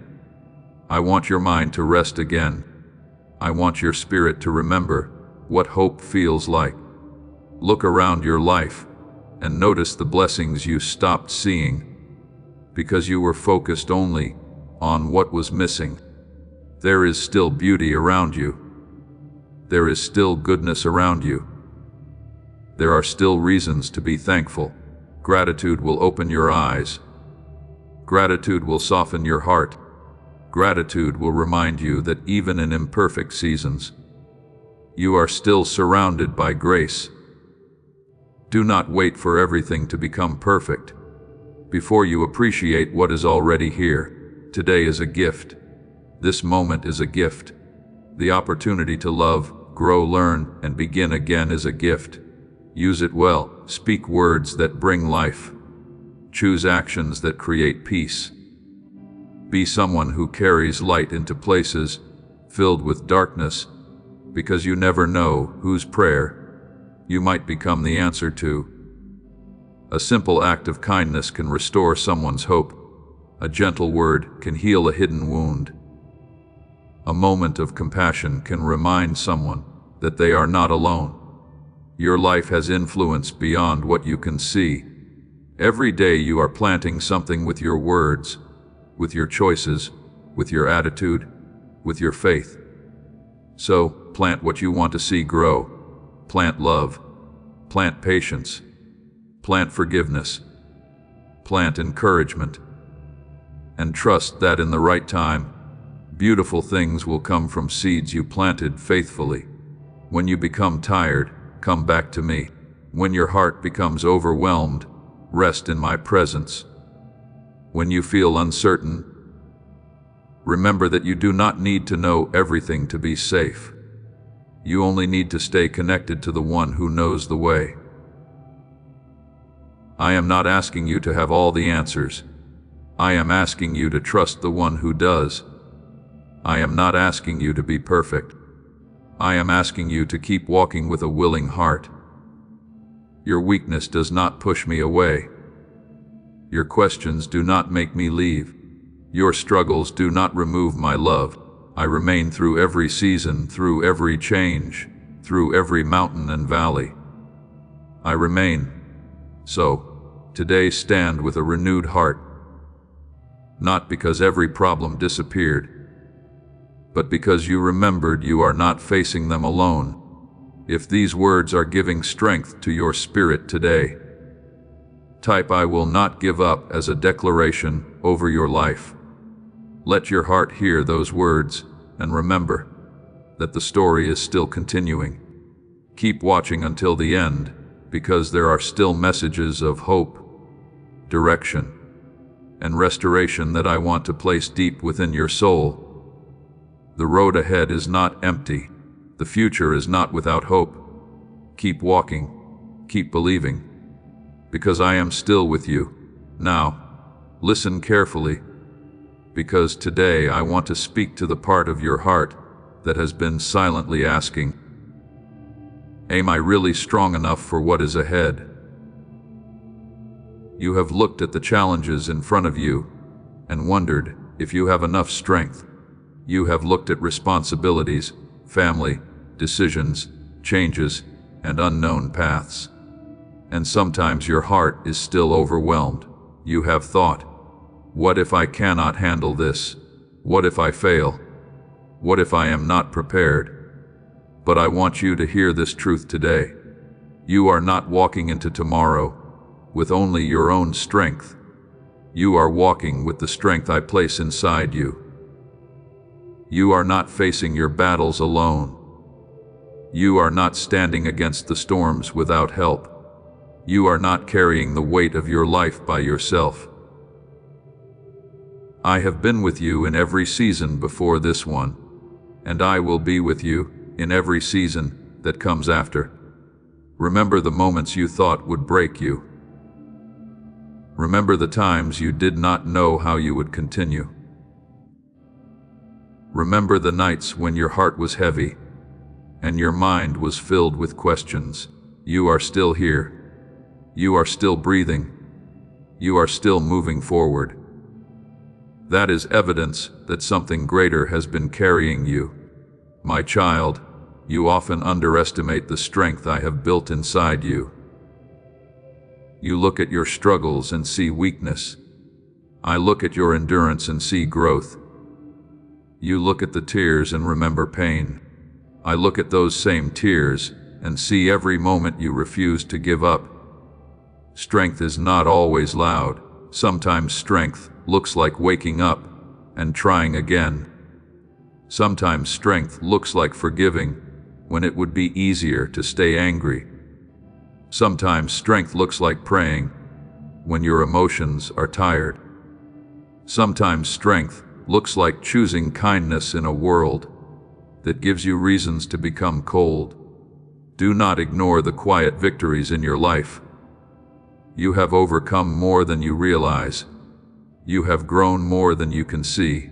I want your mind to rest again. I want your spirit to remember what hope feels like. Look around your life and notice the blessings you stopped seeing because you were focused only on what was missing. There is still beauty around you. There is still goodness around you. There are still reasons to be thankful. Gratitude will open your eyes. Gratitude will soften your heart. Gratitude will remind you that even in imperfect seasons, you are still surrounded by grace. Do not wait for everything to become perfect before you appreciate what is already here. Today is a gift. This moment is a gift. The opportunity to love, grow, learn, and begin again is a gift. Use it well. Speak words that bring life. Choose actions that create peace. Be someone who carries light into places filled with darkness, because you never know whose prayer you might become the answer to. A simple act of kindness can restore someone's hope. A gentle word can heal a hidden wound. A moment of compassion can remind someone that they are not alone. Your life has influence beyond what you can see. Every day you are planting something with your words, with your choices, with your attitude, with your faith. So, plant what you want to see grow. Plant love. Plant patience. Plant forgiveness. Plant encouragement. And trust that in the right time, beautiful things will come from seeds you planted faithfully. When you become tired, come back to me. When your heart becomes overwhelmed, rest in my presence. When you feel uncertain, remember that you do not need to know everything to be safe. You only need to stay connected to the one who knows the way. I am not asking you to have all the answers. I am asking you to trust the one who does. I am not asking you to be perfect. I am asking you to keep walking with a willing heart. Your weakness does not push me away. Your questions do not make me leave. Your struggles do not remove my love. I remain through every season, through every change, through every mountain and valley. I remain. So, today stand with a renewed heart. Not because every problem disappeared, but because you remembered you are not facing them alone. If these words are giving strength to your spirit today, type "I will not give up" as a declaration over your life. Let your heart hear those words, and remember that the story is still continuing. Keep watching until the end, because there are still messages of hope, direction, and restoration that I want to place deep within your soul. The road ahead is not empty. The future is not without hope. Keep walking, keep believing, because I am still with you. Now, listen carefully, because today I want to speak to the part of your heart that has been silently asking, am I really strong enough for what is ahead? You have looked at the challenges in front of you and wondered if you have enough strength. You have looked at responsibilities, family, decisions, changes, and unknown paths. And sometimes your heart is still overwhelmed. You have thought, what if I cannot handle this? What if I fail? What if I am not prepared? But I want you to hear this truth today. You are not walking into tomorrow with only your own strength. You are walking with the strength I place inside you. You are not facing your battles alone. You are not standing against the storms without help. You are not carrying the weight of your life by yourself. I have been with you in every season before this one, and I will be with you in every season that comes after. Remember the moments you thought would break you. Remember the times you did not know how you would continue. Remember the nights when your heart was heavy and your mind was filled with questions. You are still here. You are still breathing. You are still moving forward. That is evidence that something greater has been carrying you. My child, you often underestimate the strength I have built inside you. You look at your struggles and see weakness. I look at your endurance and see growth. You look at the tears and remember pain. I look at those same tears and see every moment you refuse to give up. Strength is not always loud. Sometimes strength looks like waking up and trying again. Sometimes strength looks like forgiving when it would be easier to stay angry. Sometimes strength looks like praying when your emotions are tired. Sometimes strength looks like choosing kindness in a world that gives you reasons to become cold. Do not ignore the quiet victories in your life. You have overcome more than you realize. You have grown more than you can see.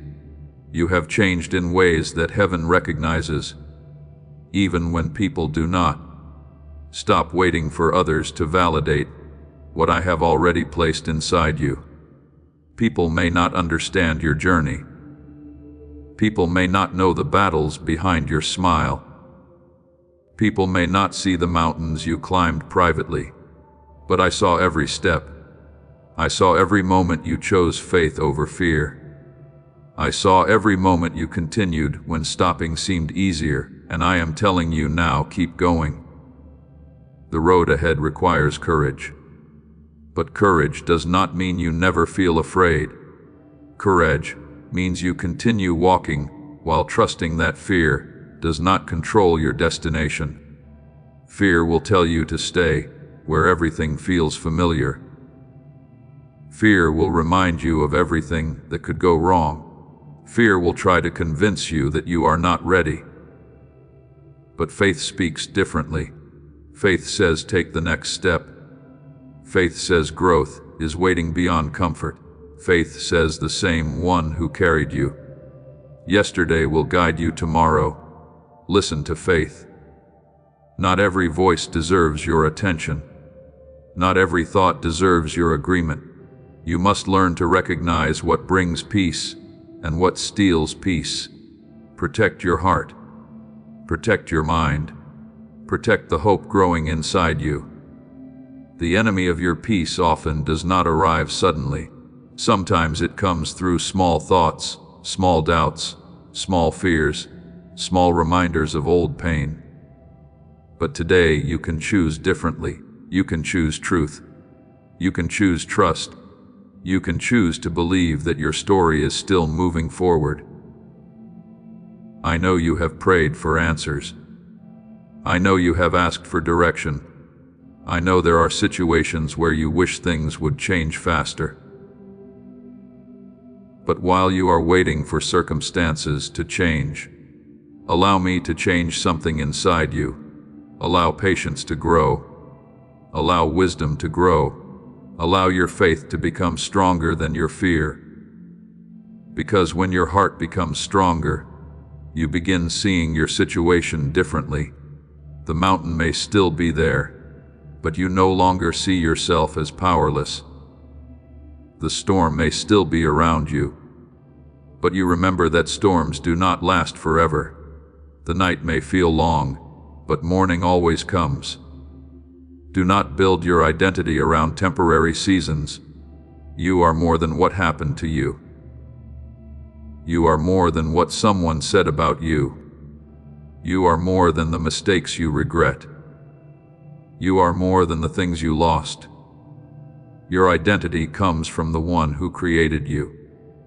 You have changed in ways that heaven recognizes, even when people do not. Stop waiting for others to validate what I have already placed inside you. People may not understand your journey. People may not know the battles behind your smile. People may not see the mountains you climbed privately, but I saw every step. I saw every moment you chose faith over fear. I saw every moment you continued when stopping seemed easier, and I am telling you now, keep going. The road ahead requires courage. But courage does not mean you never feel afraid. Courage means you continue walking while trusting that fear does not control your destination. Fear will tell you to stay where everything feels familiar. Fear will remind you of everything that could go wrong. Fear will try to convince you that you are not ready. But faith speaks differently. Faith says take the next step. Faith says growth is waiting beyond comfort. Faith says the same one who carried you yesterday will guide you tomorrow. Listen to faith. Not every voice deserves your attention. Not every thought deserves your agreement. You must learn to recognize what brings peace and what steals peace. Protect your heart. Protect your mind. Protect the hope growing inside you. The enemy of your peace often does not arrive suddenly. Sometimes it comes through small thoughts, small doubts, small fears, small reminders of old pain. But today you can choose differently. You can choose truth. You can choose trust. You can choose to believe that your story is still moving forward. I know you have prayed for answers. I know you have asked for direction. I know there are situations where you wish things would change faster. But while you are waiting for circumstances to change, allow me to change something inside you. Allow patience to grow. Allow wisdom to grow. Allow your faith to become stronger than your fear. Because when your heart becomes stronger, you begin seeing your situation differently. The mountain may still be there, but you no longer see yourself as powerless. The storm may still be around you, but you remember that storms do not last forever. The night may feel long, but morning always comes. Do not build your identity around temporary seasons. You are more than what happened to you. You are more than what someone said about you. You are more than the mistakes you regret. You are more than the things you lost. Your identity comes from the one who created you,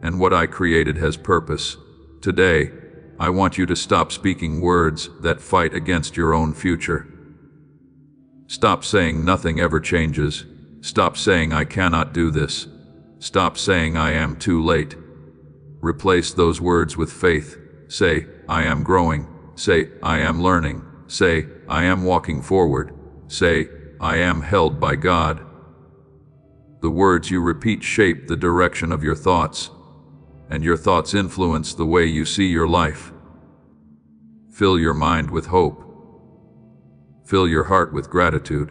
and what I created has purpose. Today, I want you to stop speaking words that fight against your own future. Stop saying nothing ever changes. Stop saying I cannot do this. Stop saying I am too late. Replace those words with faith. Say, I am growing. Say, I am learning. Say, I am walking forward. Say, I am held by God. The words you repeat shape the direction of your thoughts, and your thoughts influence the way you see your life. Fill your mind with hope. Fill your heart with gratitude.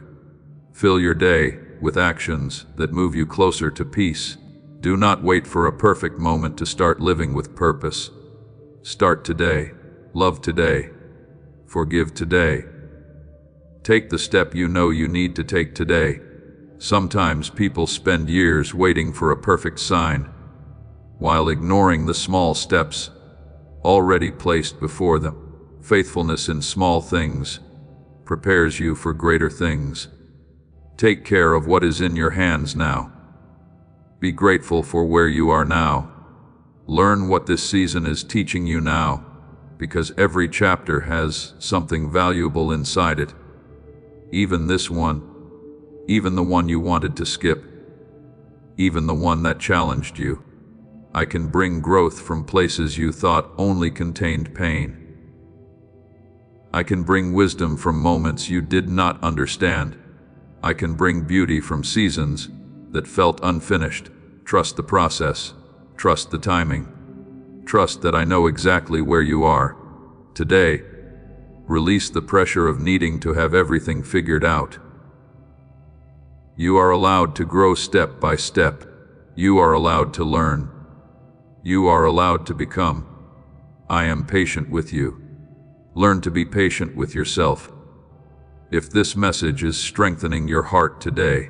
Fill your day with actions that move you closer to peace. Do not wait for a perfect moment to start living with purpose. Start today. Love today. Forgive today. Take the step you know you need to take today. Sometimes people spend years waiting for a perfect sign, while ignoring the small steps already placed before them. Faithfulness in small things prepares you for greater things. Take care of what is in your hands now. Be grateful for where you are now. Learn what this season is teaching you now, because every chapter has something valuable inside it. Even this one, even the one you wanted to skip, even the one that challenged you. I can bring growth from places you thought only contained pain. I can bring wisdom from moments you did not understand. I can bring beauty from seasons that felt unfinished. Trust the process. Trust the timing. Trust that I know exactly where you are. Today, release the pressure of needing to have everything figured out. You are allowed to grow step by step. You are allowed to learn. You are allowed to become. I am patient with you. Learn to be patient with yourself. If this message is strengthening your heart today,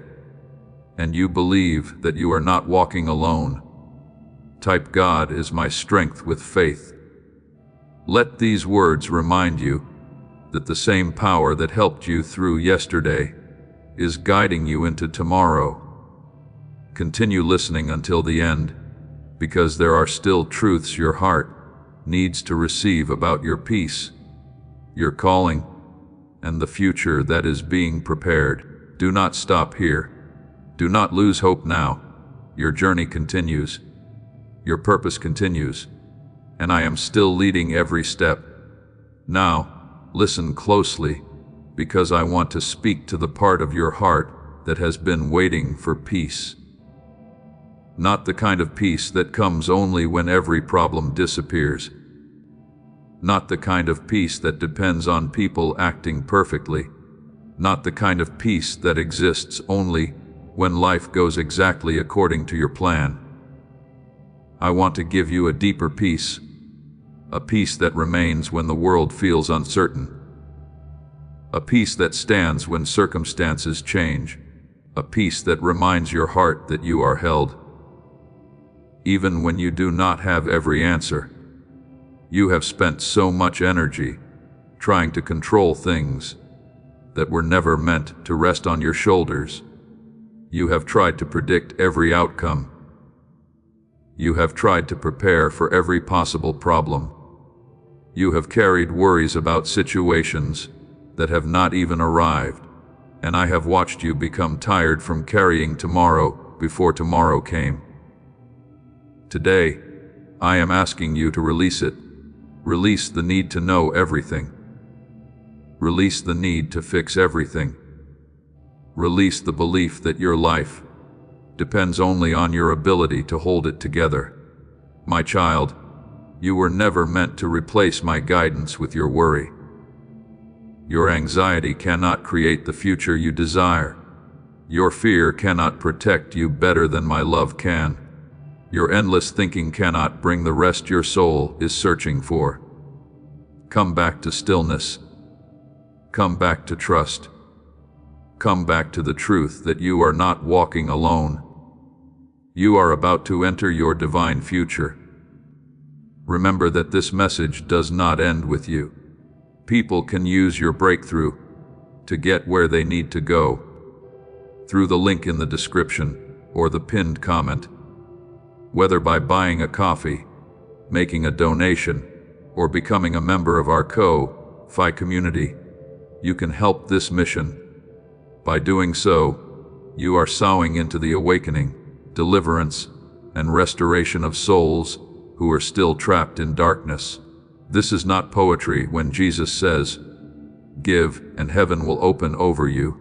and you believe that you are not walking alone, type "God is my strength" with faith. Let these words remind you that the same power that helped you through yesterday is guiding you into tomorrow. Continue listening until the end, because there are still truths your heart needs to receive about your peace, your calling, and the future that is being prepared. Do not stop here. Do not lose hope now. Your journey continues. Your purpose continues. And I am still leading every step. Now, listen closely, because I want to speak to the part of your heart that has been waiting for peace. Not the kind of peace that comes only when every problem disappears. Not the kind of peace that depends on people acting perfectly. Not the kind of peace that exists only when life goes exactly according to your plan. I want to give you a deeper peace, a peace that remains when the world feels uncertain, a peace that stands when circumstances change, a peace that reminds your heart that you are held. Even when you do not have every answer, you have spent so much energy trying to control things that were never meant to rest on your shoulders. You have tried to predict every outcome. You have tried to prepare for every possible problem. You have carried worries about situations that have not even arrived, and I have watched you become tired from carrying tomorrow before tomorrow came. Today, I am asking you to release it. Release the need to know everything. Release the need to fix everything. Release the belief that your life depends only on your ability to hold it together. My child, you were never meant to replace my guidance with your worry. Your anxiety cannot create the future you desire. Your fear cannot protect you better than my love can. Your endless thinking cannot bring the rest your soul is searching for. Come back to stillness. Come back to trust. Come back to the truth that you are not walking alone. You are about to enter your divine future. Remember that this message does not end with you. People can use your breakthrough to get where they need to go through the link in the description or the pinned comment. Whether by buying a coffee, making a donation, or becoming a member of our Ko-Fi community, you can help this mission. By doing so, you are sowing into the awakening, deliverance, and restoration of souls who are still trapped in darkness. This is not poetry when Jesus says, "Give, and heaven will open over you."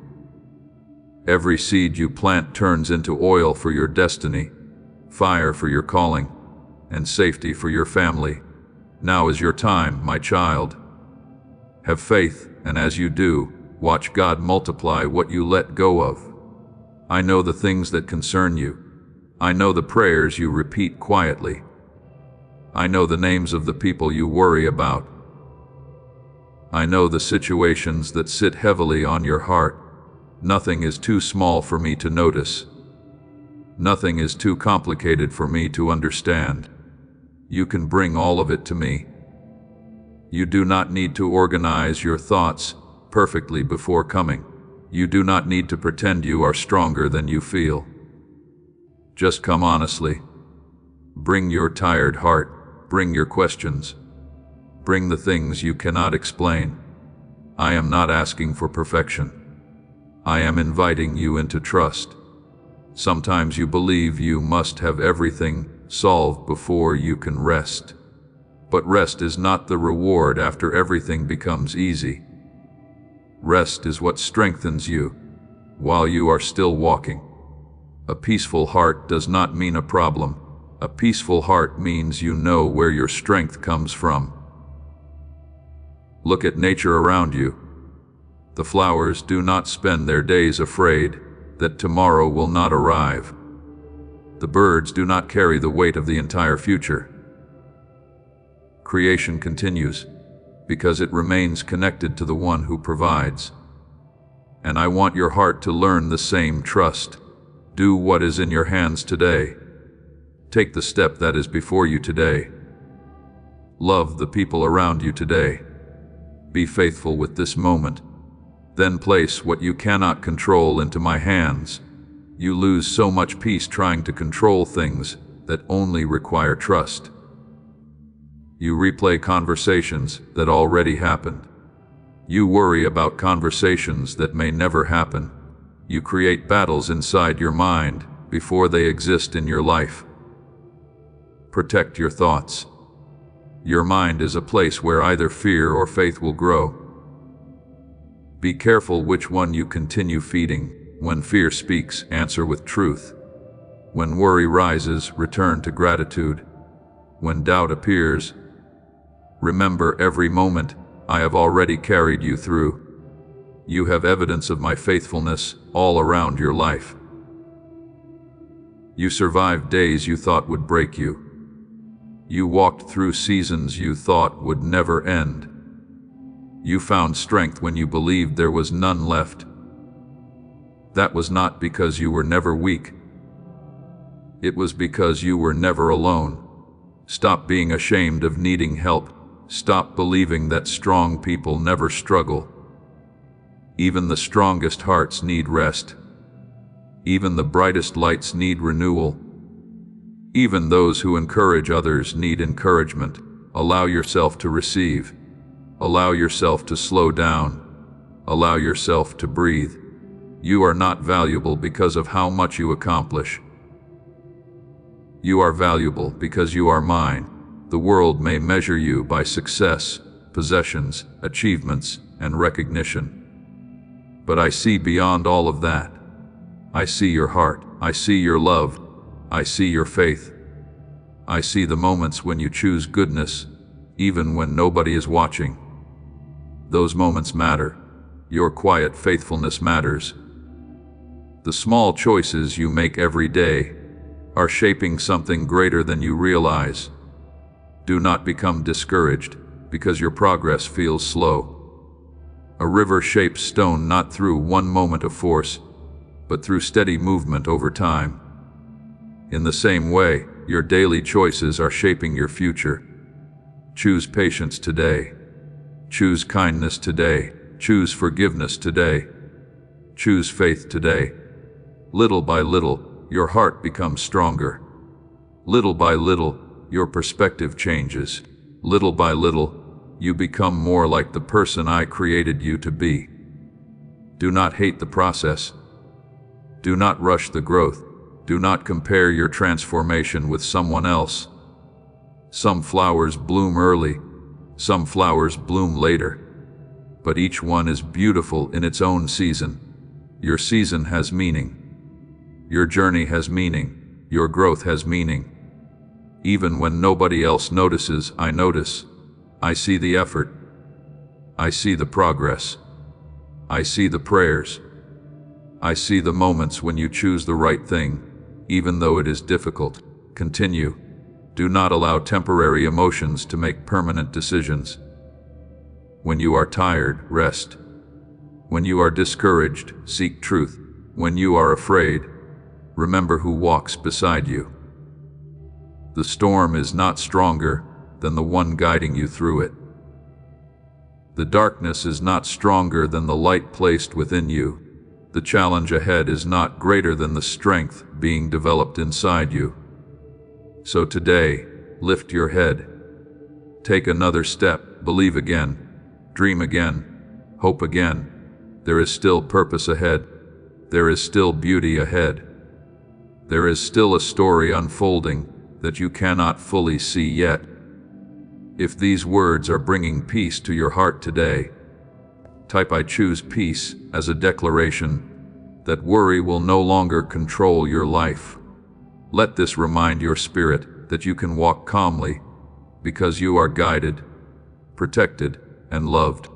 Every seed you plant turns into oil for your destiny, fire for your calling, and safety for your family. Now is your time, my child. Have faith, and as you do, watch God multiply what you let go of. I know the things that concern you. I know the prayers you repeat quietly. I know the names of the people you worry about. I know the situations that sit heavily on your heart. Nothing is too small for me to notice. Nothing is too complicated for me to understand. You can bring all of it to me. You do not need to organize your thoughts perfectly before coming. You do not need to pretend you are stronger than you feel. Just come honestly. Bring your tired heart. Bring your questions. Bring the things you cannot explain. I am not asking for perfection. I am inviting you into trust. Sometimes you believe you must have everything solved before you can rest. But rest is not the reward after everything becomes easy. Rest is what strengthens you while you are still walking. A peaceful heart does not mean a problem. A peaceful heart means you know where your strength comes from. Look at nature around you. The flowers do not spend their days afraid that tomorrow will not arrive. The birds do not carry the weight of the entire future. Creation continues because it remains connected to the one who provides. And I want your heart to learn the same trust. Do what is in your hands today. Take the step that is before you today. Love the people around you today. Be faithful with this moment. Then place what you cannot control into my hands. You lose so much peace trying to control things that only require trust. You replay conversations that already happened. You worry about conversations that may never happen. You create battles inside your mind before they exist in your life. Protect your thoughts. Your mind is a place where either fear or faith will grow. Be careful which one you continue feeding. When fear speaks, answer with truth. When worry rises, return to gratitude. When doubt appears, remember every moment I have already carried you through. You have evidence of my faithfulness all around your life. You survived days you thought would break you. You walked through seasons you thought would never end. You found strength when you believed there was none left. That was not because you were never weak. It was because you were never alone. Stop being ashamed of needing help. Stop believing that strong people never struggle. Even the strongest hearts need rest. Even the brightest lights need renewal. Even those who encourage others need encouragement. Allow yourself to receive. Allow yourself to slow down. Allow yourself to breathe. You are not valuable because of how much you accomplish. You are valuable because you are mine. The world may measure you by success, possessions, achievements, and recognition. But I see beyond all of that. I see your heart. I see your love. I see your faith. I see the moments when you choose goodness, even when nobody is watching. Those moments matter. Your quiet faithfulness matters. The small choices you make every day are shaping something greater than you realize. Do not become discouraged because your progress feels slow. A river shapes stone not through one moment of force, but through steady movement over time. In the same way, your daily choices are shaping your future. Choose patience today. Choose kindness today. Choose forgiveness today. Choose faith today. Little by little, your heart becomes stronger. Little by little, your perspective changes. Little by little, you become more like the person I created you to be. Do not hate the process. Do not rush the growth. Do not compare your transformation with someone else. Some flowers bloom early, some flowers bloom later, but each one is beautiful in its own season. Your season has meaning. Your journey has meaning. Your growth has meaning. Even when nobody else notices, I notice. I see the effort. I see the progress. I see the prayers. I see the moments when you choose the right thing, even though it is difficult. Continue. Do not allow temporary emotions to make permanent decisions. When you are tired, rest. When you are discouraged, seek truth. When you are afraid, remember who walks beside you. The storm is not stronger than the one guiding you through it. The darkness is not stronger than the light placed within you. The challenge ahead is not greater than the strength being developed inside you. So today, lift your head. Take another step, believe again, dream again, hope again. There is still purpose ahead. There is still beauty ahead. There is still a story unfolding that you cannot fully see yet. If these words are bringing peace to your heart today, type "I choose peace" as a declaration. that worry will no longer control your life. Let this remind your spirit that you can walk calmly because you are guided, protected, and loved.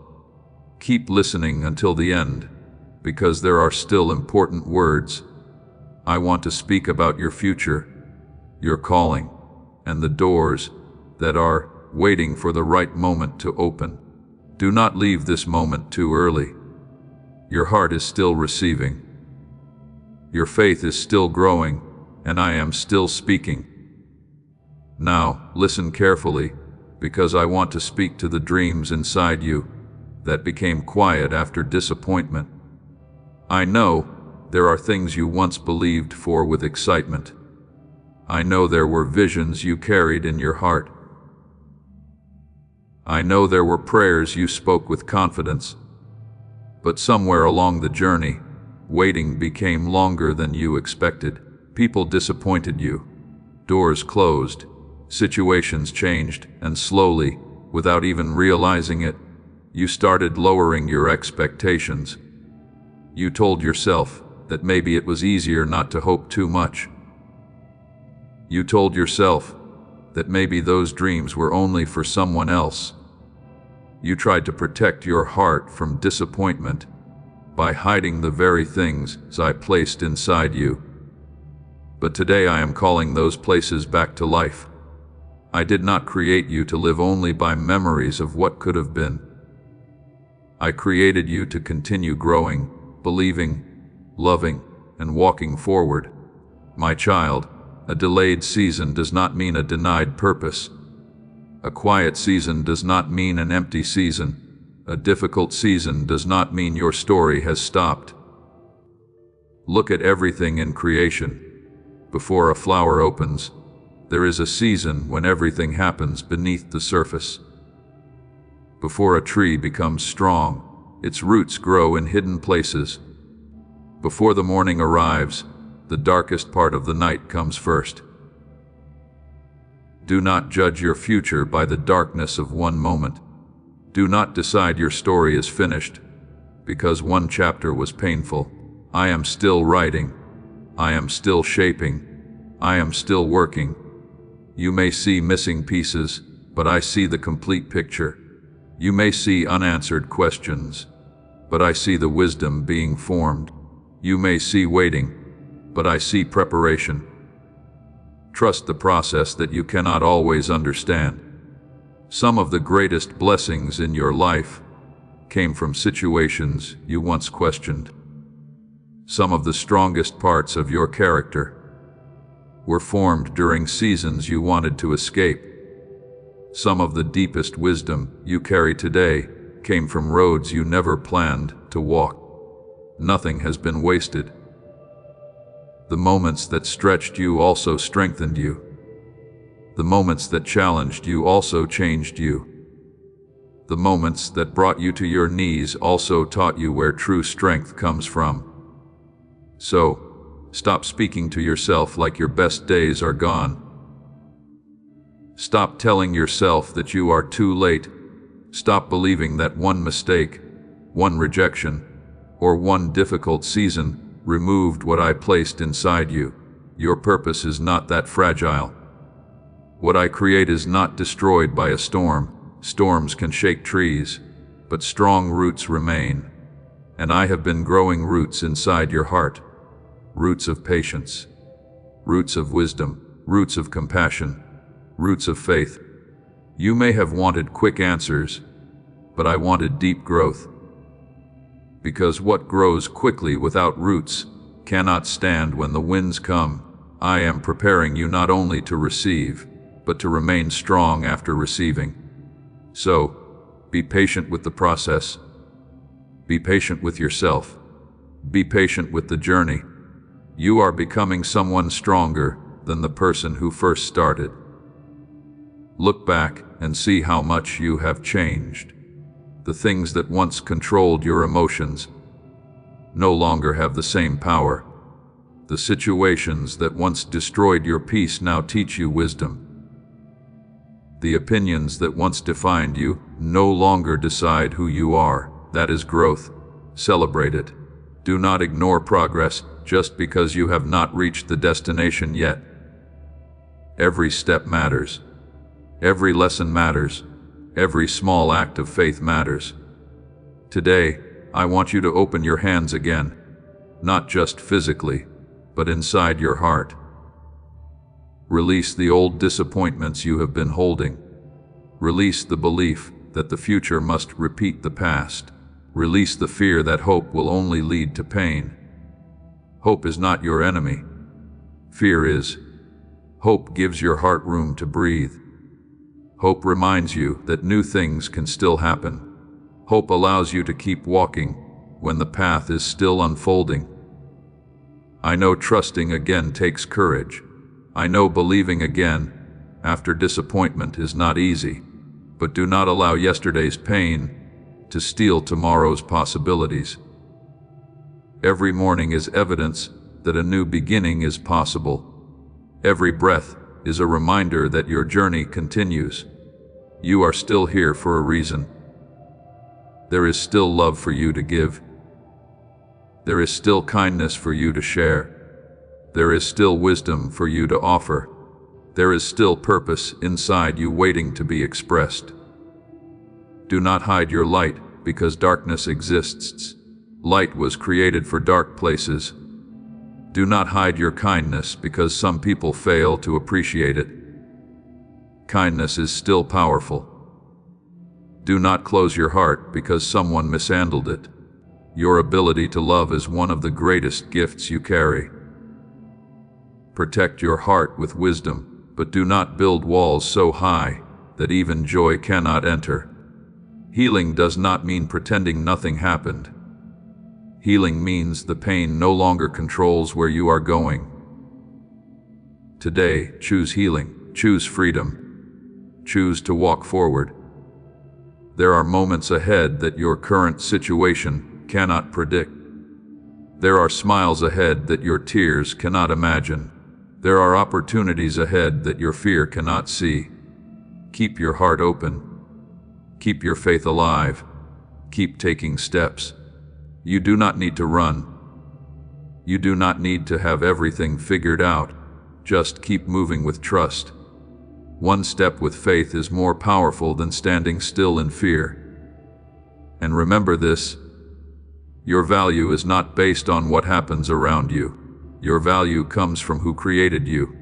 Keep listening until the end, because there are still important words. I want to speak about your future, your calling, and the doors that are waiting for the right moment to open. Do not leave this moment too early. Your heart is still receiving. Your faith is still growing, and I am still speaking. Now, listen carefully, because I want to speak to the dreams inside you that became quiet after disappointment. I know there are things you once believed for with excitement. I know there were visions you carried in your heart. I know there were prayers you spoke with confidence. But somewhere along the journey, waiting became longer than you expected. People disappointed you. Doors closed. Situations changed, and slowly, without even realizing it, you started lowering your expectations. You told yourself that maybe it was easier not to hope too much. You told yourself that maybe those dreams were only for someone else. You tried to protect your heart from disappointment by hiding the very things I placed inside you. But today I am calling those places back to life. I did not create you to live only by memories of what could have been. I created you to continue growing, believing, loving, and walking forward. My child, a delayed season does not mean a denied purpose. A quiet season does not mean an empty season. A difficult season does not mean your story has stopped. Look at everything in creation. Before a flower opens, there is a season when everything happens beneath the surface. Before a tree becomes strong, its roots grow in hidden places. Before the morning arrives, the darkest part of the night comes first. Do not judge your future by the darkness of one moment. Do not decide your story is finished because one chapter was painful. I am still writing. I am still shaping. I am still working. You may see missing pieces, but I see the complete picture. You may see unanswered questions, but I see the wisdom being formed. You may see waiting, but I see preparation. Trust the process that you cannot always understand. Some of the greatest blessings in your life came from situations you once questioned. Some of the strongest parts of your character were formed during seasons you wanted to escape. Some of the deepest wisdom you carry today came from roads you never planned to walk. Nothing has been wasted. The moments that stretched you also strengthened you. The moments that challenged you also changed you. The moments that brought you to your knees also taught you where true strength comes from. So, stop speaking to yourself like your best days are gone. Stop telling yourself that you are too late. Stop believing that one mistake, one rejection, or one difficult season removed what I placed inside you. Your purpose is not that fragile. What I create is not destroyed by a storm. Storms can shake trees, but strong roots remain. And I have been growing roots inside your heart. Roots of patience, roots of wisdom, roots of compassion, roots of faith. You may have wanted quick answers, but I wanted deep growth. Because what grows quickly without roots cannot stand when the winds come. I am preparing you not only to receive, but to remain strong after receiving. So, be patient with the process. Be patient with yourself. Be patient with the journey. You are becoming someone stronger than the person who first started. Look back and see how much you have changed. The things that once controlled your emotions no longer have the same power. The situations that once destroyed your peace now teach you wisdom. The opinions that once defined you no longer decide who you are. That is growth. Celebrate it. Do not ignore progress just because you have not reached the destination yet. Every step matters. Every lesson matters. Every small act of faith matters. Today, I want you to open your hands again, not just physically, but inside your heart. Release the old disappointments you have been holding. Release the belief that the future must repeat the past. Release the fear that hope will only lead to pain. Hope is not your enemy. Fear is. Hope gives your heart room to breathe. Hope reminds you that new things can still happen. Hope allows you to keep walking when the path is still unfolding. I know trusting again takes courage. I know believing again after disappointment is not easy, but do not allow yesterday's pain to steal tomorrow's possibilities. Every morning is evidence that a new beginning is possible. Every breath is a reminder that your journey continues. You are still here for a reason. There is still love for you to give. There is still kindness for you to share. There is still wisdom for you to offer. There is still purpose inside you waiting to be expressed. Do not hide your light because darkness exists. Light was created for dark places. Do not hide your kindness because some people fail to appreciate it. Kindness is still powerful. Do not close your heart because someone mishandled it. Your ability to love is one of the greatest gifts you carry. Protect your heart with wisdom, but do not build walls so high that even joy cannot enter. Healing does not mean pretending nothing happened. Healing means the pain no longer controls where you are going. Today, choose healing, choose freedom, choose to walk forward. There are moments ahead that your current situation cannot predict. There are smiles ahead that your tears cannot imagine. There are opportunities ahead that your fear cannot see. Keep your heart open. Keep your faith alive. Keep taking steps. You do not need to run. You do not need to have everything figured out. Just keep moving with trust. One step with faith is more powerful than standing still in fear. And remember this: your value is not based on what happens around you. Your value comes from who created you.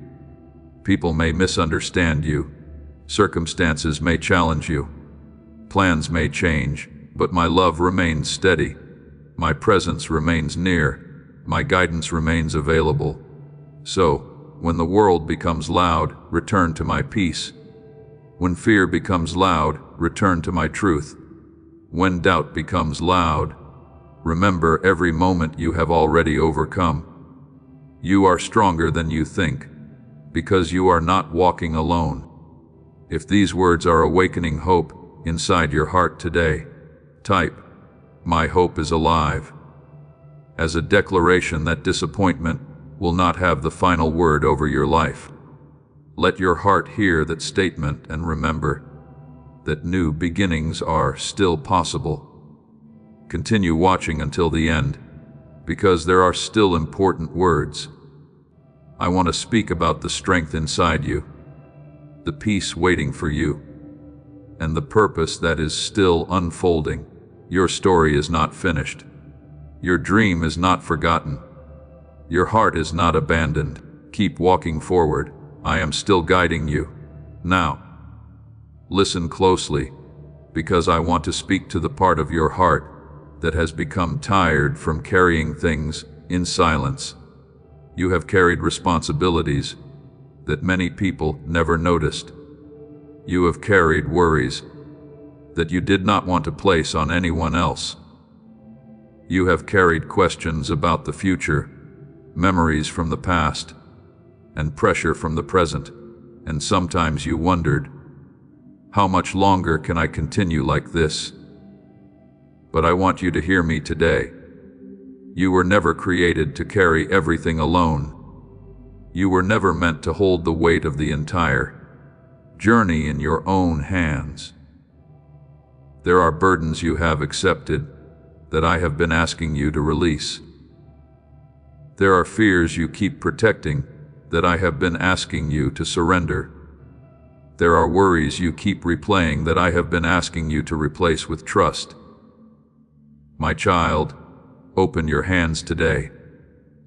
People may misunderstand you. Circumstances may challenge you. Plans may change, but my love remains steady. My presence remains near. My guidance remains available. So, when the world becomes loud, return to my peace. When fear becomes loud, return to my truth. When doubt becomes loud, remember every moment you have already overcome. You are stronger than you think, because you are not walking alone. If these words are awakening hope inside your heart today, type, "My hope is alive," as a declaration that disappointment will not have the final word over your life. Let your heart hear that statement and remember that new beginnings are still possible. Continue watching until the end, because there are still important words. I want to speak about the strength inside you, the peace waiting for you, and the purpose that is still unfolding. Your story is not finished. Your dream is not forgotten. Your heart is not abandoned. Keep walking forward. I am still guiding you. Now, listen closely, because I want to speak to the part of your heart that has become tired from carrying things in silence. You have carried responsibilities that many people never noticed. You have carried worries that you did not want to place on anyone else. You have carried questions about the future, memories from the past, and pressure from the present, and sometimes you wondered, how much longer can I continue like this? But I want you to hear me today. You were never created to carry everything alone. You were never meant to hold the weight of the entire journey in your own hands. There are burdens you have accepted that I have been asking you to release. There are fears you keep protecting that I have been asking you to surrender. There are worries you keep replaying that I have been asking you to replace with trust. My child, open your hands today.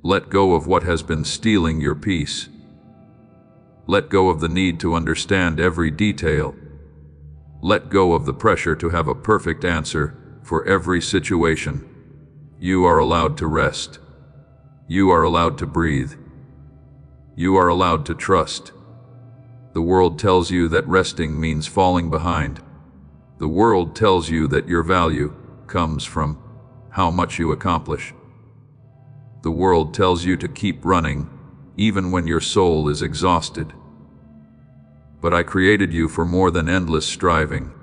Let go of what has been stealing your peace. Let go of the need to understand every detail. Let go of the pressure to have a perfect answer for every situation. You are allowed to rest. You are allowed to breathe. You are allowed to trust. The world tells you that resting means falling behind. The world tells you that your value comes from how much you accomplish. The world tells you to keep running, even when your soul is exhausted. But I created you for more than endless striving.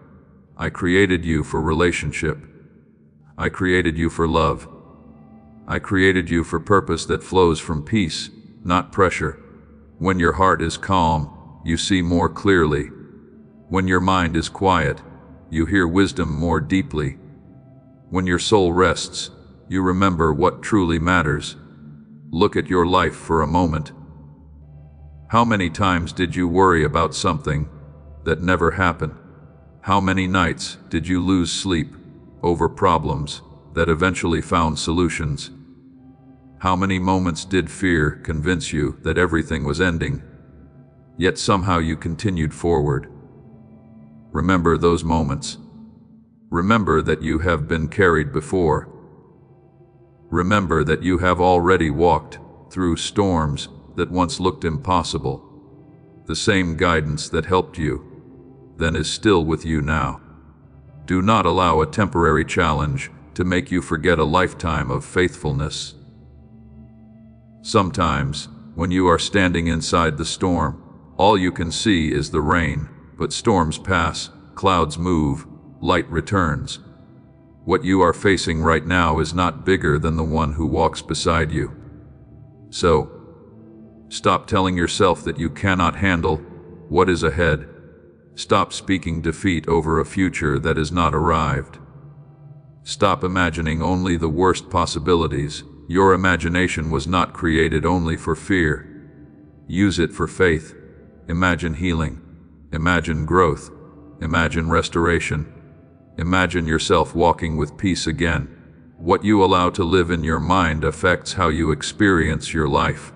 I created you for relationship. I created you for love. I created you for purpose that flows from peace, not pressure. When your heart is calm, you see more clearly. When your mind is quiet, you hear wisdom more deeply. When your soul rests, you remember what truly matters. Look at your life for a moment. How many times did you worry about something that never happened? How many nights did you lose sleep over problems that eventually found solutions? How many moments did fear convince you that everything was ending, yet somehow you continued forward? Remember those moments. Remember that you have been carried before. Remember that you have already walked through storms that once looked impossible. The same guidance that helped you then is still with you now. Do not allow a temporary challenge to make you forget a lifetime of faithfulness. Sometimes, when you are standing inside the storm, all you can see is the rain, but storms pass, clouds move, light returns. What you are facing right now is not bigger than the one who walks beside you. So, stop telling yourself that you cannot handle what is ahead. Stop speaking defeat over a future that has not arrived. Stop imagining only the worst possibilities. Your imagination was not created only for fear. Use it for faith. Imagine healing. Imagine growth. Imagine restoration. Imagine yourself walking with peace again. What you allow to live in your mind affects how you experience your life.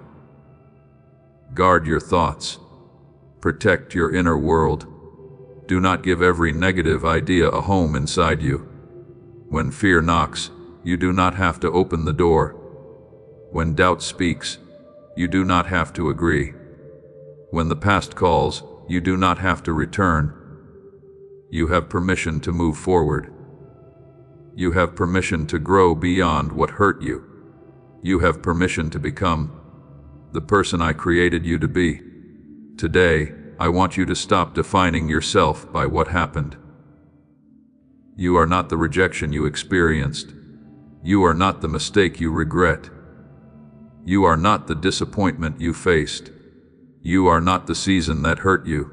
Guard your thoughts. Protect your inner world. Do not give every negative idea a home inside you. When fear knocks, you do not have to open the door. When doubt speaks, you do not have to agree. When the past calls, you do not have to return. You have permission to move forward. You have permission to grow beyond what hurt you. You have permission to become the person I created you to be. Today, I want you to stop defining yourself by what happened. You are not the rejection you experienced. You are not the mistake you regret. You are not the disappointment you faced. You are not the season that hurt you.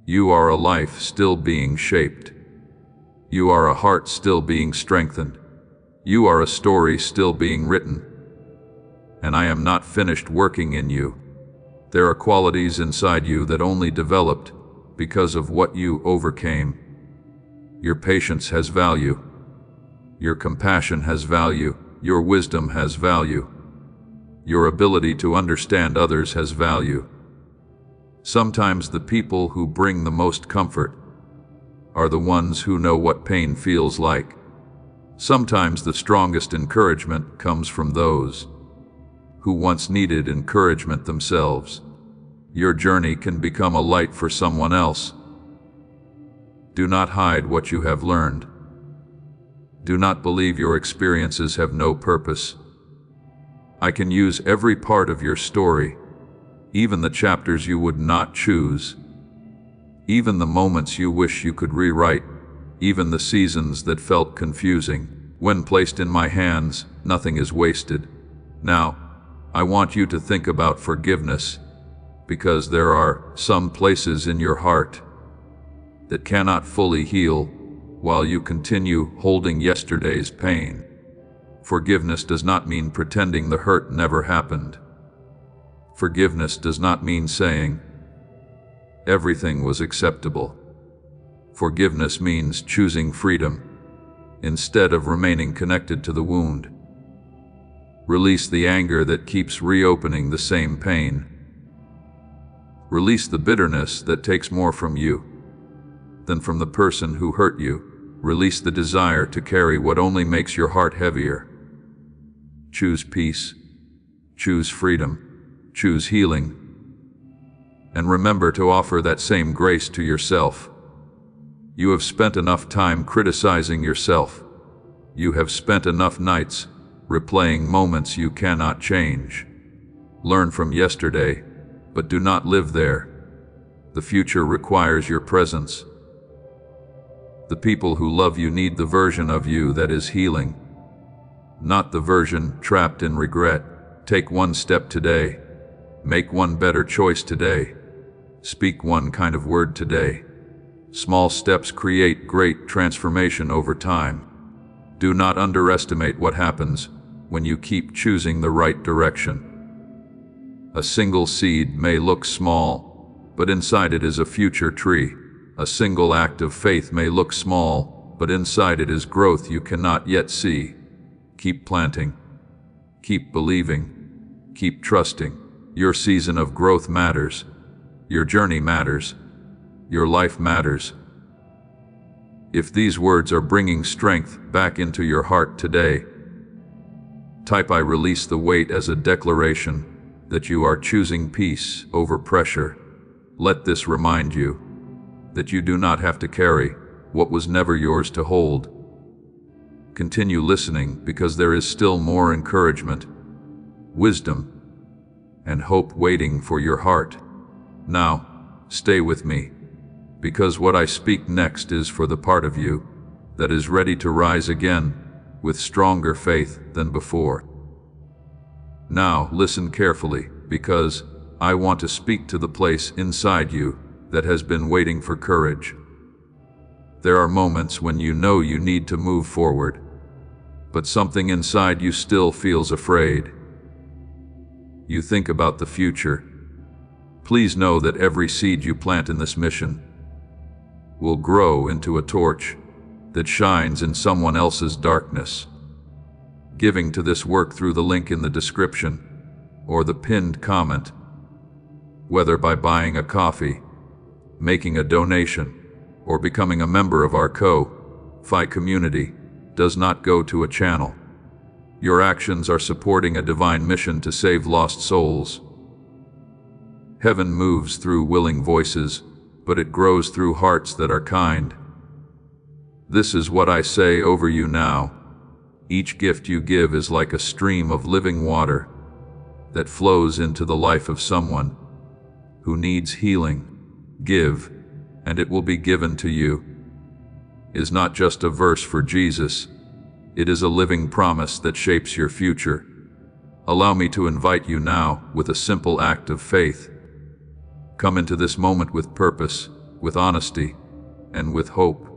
You are a life still being shaped. You are a heart still being strengthened. You are a story still being written. And I am not finished working in you. There are qualities inside you that only developed because of what you overcame. Your patience has value. Your compassion has value. Your wisdom has value. Your ability to understand others has value. Sometimes the people who bring the most comfort are the ones who know what pain feels like. Sometimes the strongest encouragement comes from those who once needed encouragement themselves. Your journey can become a light for someone else. Do not hide what you have learned. Do not believe your experiences have no purpose. I can use every part of your story, even the chapters you would not choose, even the moments you wish you could rewrite, even the seasons that felt confusing. When placed in my hands, nothing is wasted. Now, I want you to think about forgiveness, because there are some places in your heart that cannot fully heal while you continue holding yesterday's pain. Forgiveness does not mean pretending the hurt never happened. Forgiveness does not mean saying, everything was acceptable. Forgiveness means choosing freedom instead of remaining connected to the wound. Release the anger that keeps reopening the same pain. Release the bitterness that takes more from you than from the person who hurt you. Release the desire to carry what only makes your heart heavier. Choose peace. Choose freedom. Choose healing. And remember to offer that same grace to yourself. You have spent enough time criticizing yourself. You have spent enough nights replaying moments you cannot change. Learn from yesterday, but do not live there. The future requires your presence. The people who love you need the version of you that is healing, not the version trapped in regret. Take one step today. Make one better choice today. Speak one kind of word today. Small steps create great transformation over time. Do not underestimate what happens when you keep choosing the right direction. A single seed may look small, but inside it is a future tree. A single act of faith may look small, but inside it is growth you cannot yet see. Keep planting. Keep believing. Keep trusting. Your season of growth matters. Your journey matters. Your life matters. If these words are bringing strength back into your heart today, type "I release the weight" as a declaration that you are choosing peace over pressure. Let this remind you that you do not have to carry what was never yours to hold. Continue listening because there is still more encouragement, wisdom, and hope waiting for your heart. Now, stay with me, because what I speak next is for the part of you that is ready to rise again with stronger faith than before. Now, listen carefully, because I want to speak to the place inside you that has been waiting for courage. There are moments when you know you need to move forward, but something inside you still feels afraid. You think about the future. Please know that every seed you plant in this mission will grow into a torch that shines in someone else's darkness. Giving to this work through the link in the description or the pinned comment, whether by buying a coffee, making a donation, or becoming a member of our Ko-Fi community, does not go to a channel. Your actions are supporting a divine mission to save lost souls. Heaven moves through willing voices, but it grows through hearts that are kind. This is what I say over you now. Each gift you give is like a stream of living water that flows into the life of someone who needs healing. Give, and it will be given to you is not just a verse for Jesus. It is a living promise that shapes your future. Allow me to invite you now with a simple act of faith. Come into this moment with purpose, with honesty, and with hope.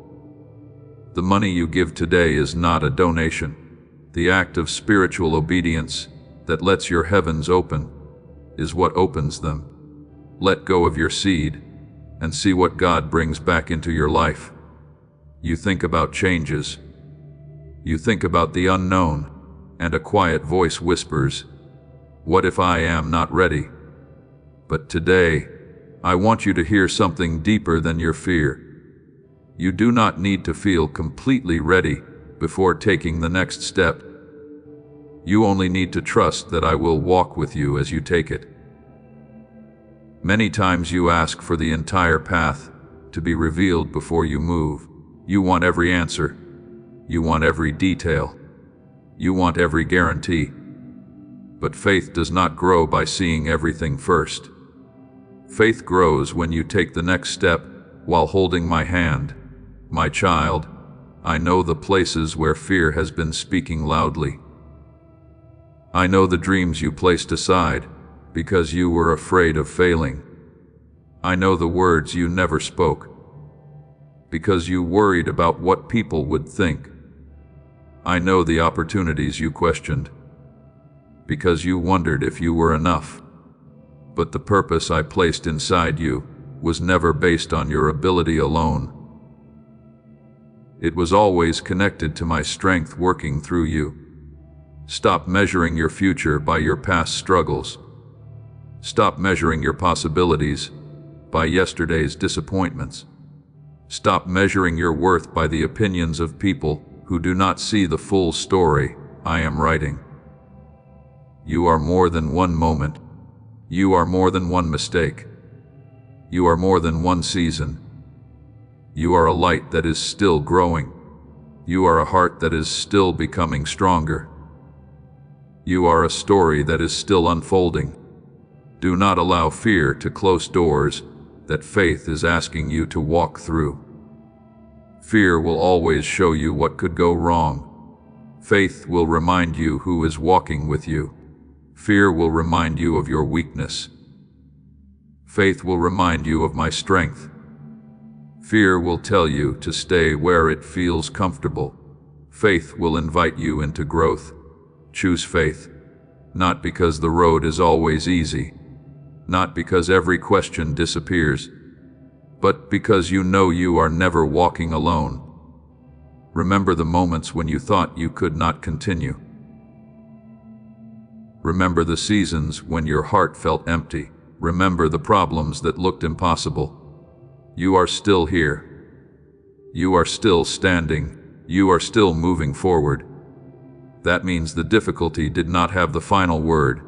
The money you give today is not a donation. The act of spiritual obedience that lets your heavens open is what opens them. Let go of your seed and see what God brings back into your life. You think about changes. You think about the unknown, and a quiet voice whispers, "What if I am not ready?" But today, I want you to hear something deeper than your fear. You do not need to feel completely ready before taking the next step. You only need to trust that I will walk with you as you take it. Many times you ask for the entire path to be revealed before you move. You want every answer. You want every detail. You want every guarantee. But faith does not grow by seeing everything first. Faith grows when you take the next step while holding my hand. My child, I know the places where fear has been speaking loudly. I know the dreams you placed aside because you were afraid of failing. I know the words you never spoke because you worried about what people would think. I know the opportunities you questioned, because you wondered if you were enough. But the purpose I placed inside you was never based on your ability alone. It was always connected to my strength working through you. Stop measuring your future by your past struggles. Stop measuring your possibilities by yesterday's disappointments. Stop measuring your worth by the opinions of people who do not see the full story I am writing. You are more than one moment. You are more than one mistake. You are more than one season. You are a light that is still growing. You are a heart that is still becoming stronger. You are a story that is still unfolding. Do not allow fear to close doors that faith is asking you to walk through. Fear will always show you what could go wrong. Faith will remind you who is walking with you. Fear will remind you of your weakness. Faith will remind you of my strength. Fear will tell you to stay where it feels comfortable. Faith will invite you into growth. Choose faith, not because the road is always easy, not because every question disappears, but because you know you are never walking alone. Remember the moments when you thought you could not continue. Remember the seasons when your heart felt empty. Remember the problems that looked impossible. You are still here. You are still standing. You are still moving forward. That means the difficulty did not have the final word.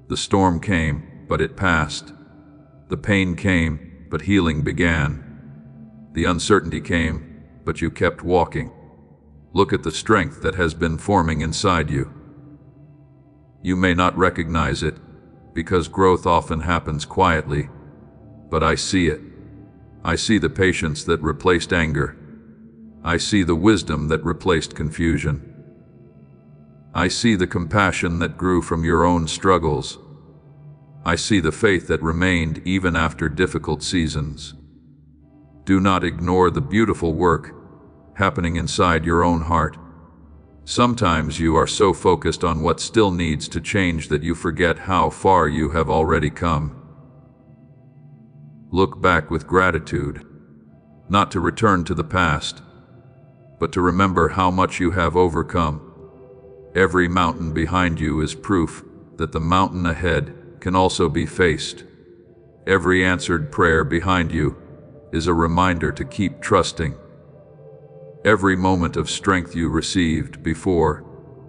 The storm came, but it passed. The pain came, but healing began. The uncertainty came, but you kept walking. Look at the strength that has been forming inside you. You may not recognize it, because growth often happens quietly, but I see it. I see the patience that replaced anger. I see the wisdom that replaced confusion. I see the compassion that grew from your own struggles. I see the faith that remained even after difficult seasons. Do not ignore the beautiful work happening inside your own heart. Sometimes you are so focused on what still needs to change that you forget how far you have already come. Look back with gratitude, not to return to the past, but to remember how much you have overcome. Every mountain behind you is proof that the mountain ahead can also be faced. Every answered prayer behind you is a reminder to keep trusting. Every moment of strength you received before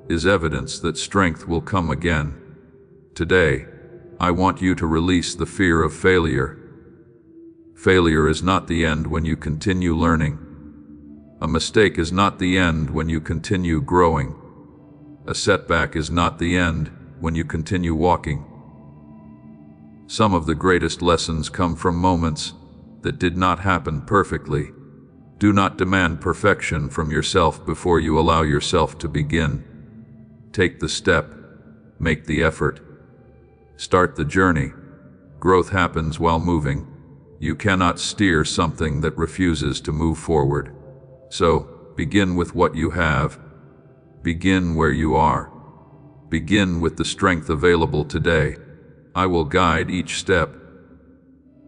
is evidence that strength will come again. Today, I want you to release the fear of failure. Failure is not the end when you continue learning. A mistake is not the end when you continue growing. A setback is not the end when you continue walking. Some of the greatest lessons come from moments that did not happen perfectly. Do not demand perfection from yourself before you allow yourself to begin. Take the step, make the effort. Start the journey. Growth happens while moving. You cannot steer something that refuses to move forward. So, begin with what you have. Begin where you are. Begin with the strength available today. I will guide each step.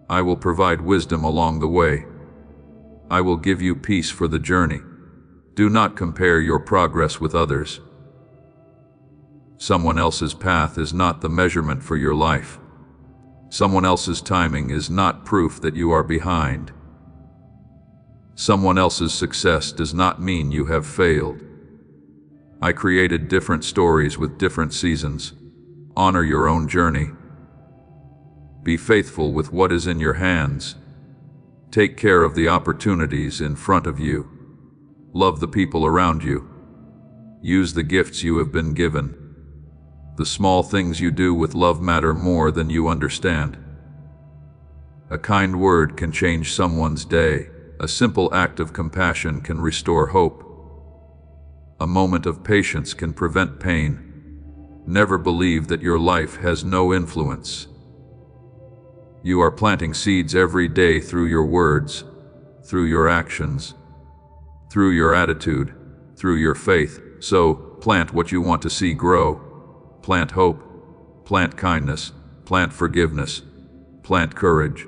I will provide wisdom along the way. I will give you peace for the journey. Do not compare your progress with others. Someone else's path is not the measurement for your life. Someone else's timing is not proof that you are behind. Someone else's success does not mean you have failed. I created different stories with different seasons. Honor your own journey. Be faithful with what is in your hands. Take care of the opportunities in front of you. Love the people around you. Use the gifts you have been given. The small things you do with love matter more than you understand. A kind word can change someone's day. A simple act of compassion can restore hope. A moment of patience can prevent pain. Never believe that your life has no influence. You are planting seeds every day through your words, through your actions, through your attitude, through your faith. So, plant what you want to see grow. Plant hope, plant kindness, plant forgiveness, plant courage.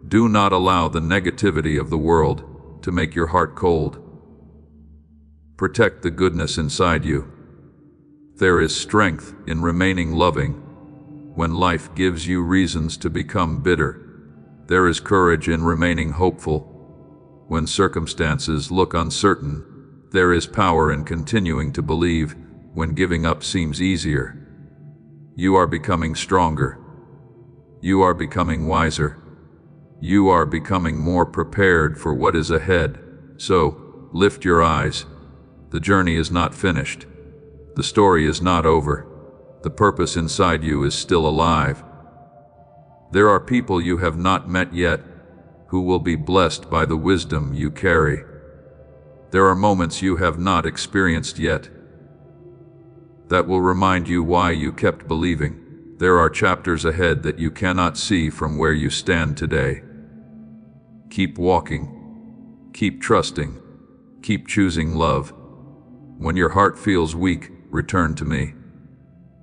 Do not allow the negativity of the world to make your heart cold. Protect the goodness inside you. There is strength in remaining loving when life gives you reasons to become bitter. There is courage in remaining hopeful when circumstances look uncertain. There is power in continuing to believe when giving up seems easier. You are becoming stronger. You are becoming wiser. You are becoming more prepared for what is ahead. So, lift your eyes. The journey is not finished. The story is not over. The purpose inside you is still alive. There are people you have not met yet who will be blessed by the wisdom you carry. There are moments you have not experienced yet that will remind you why you kept believing. There are chapters ahead that you cannot see from where you stand today. Keep walking. Keep trusting. Keep choosing love. When your heart feels weak, return to me.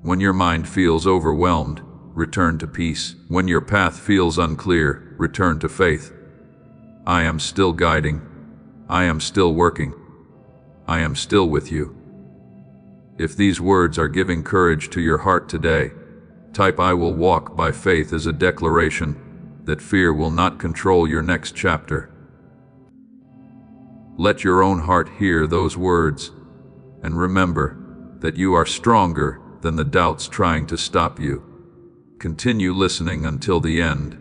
When your mind feels overwhelmed, return to peace. When your path feels unclear, return to faith. I am still guiding. I am still working. I am still with you. If these words are giving courage to your heart today, type "I will walk by faith" as a declaration that fear will not control your next chapter. Let your own heart hear those words, and remember that you are stronger than the doubts trying to stop you. Continue listening until the end,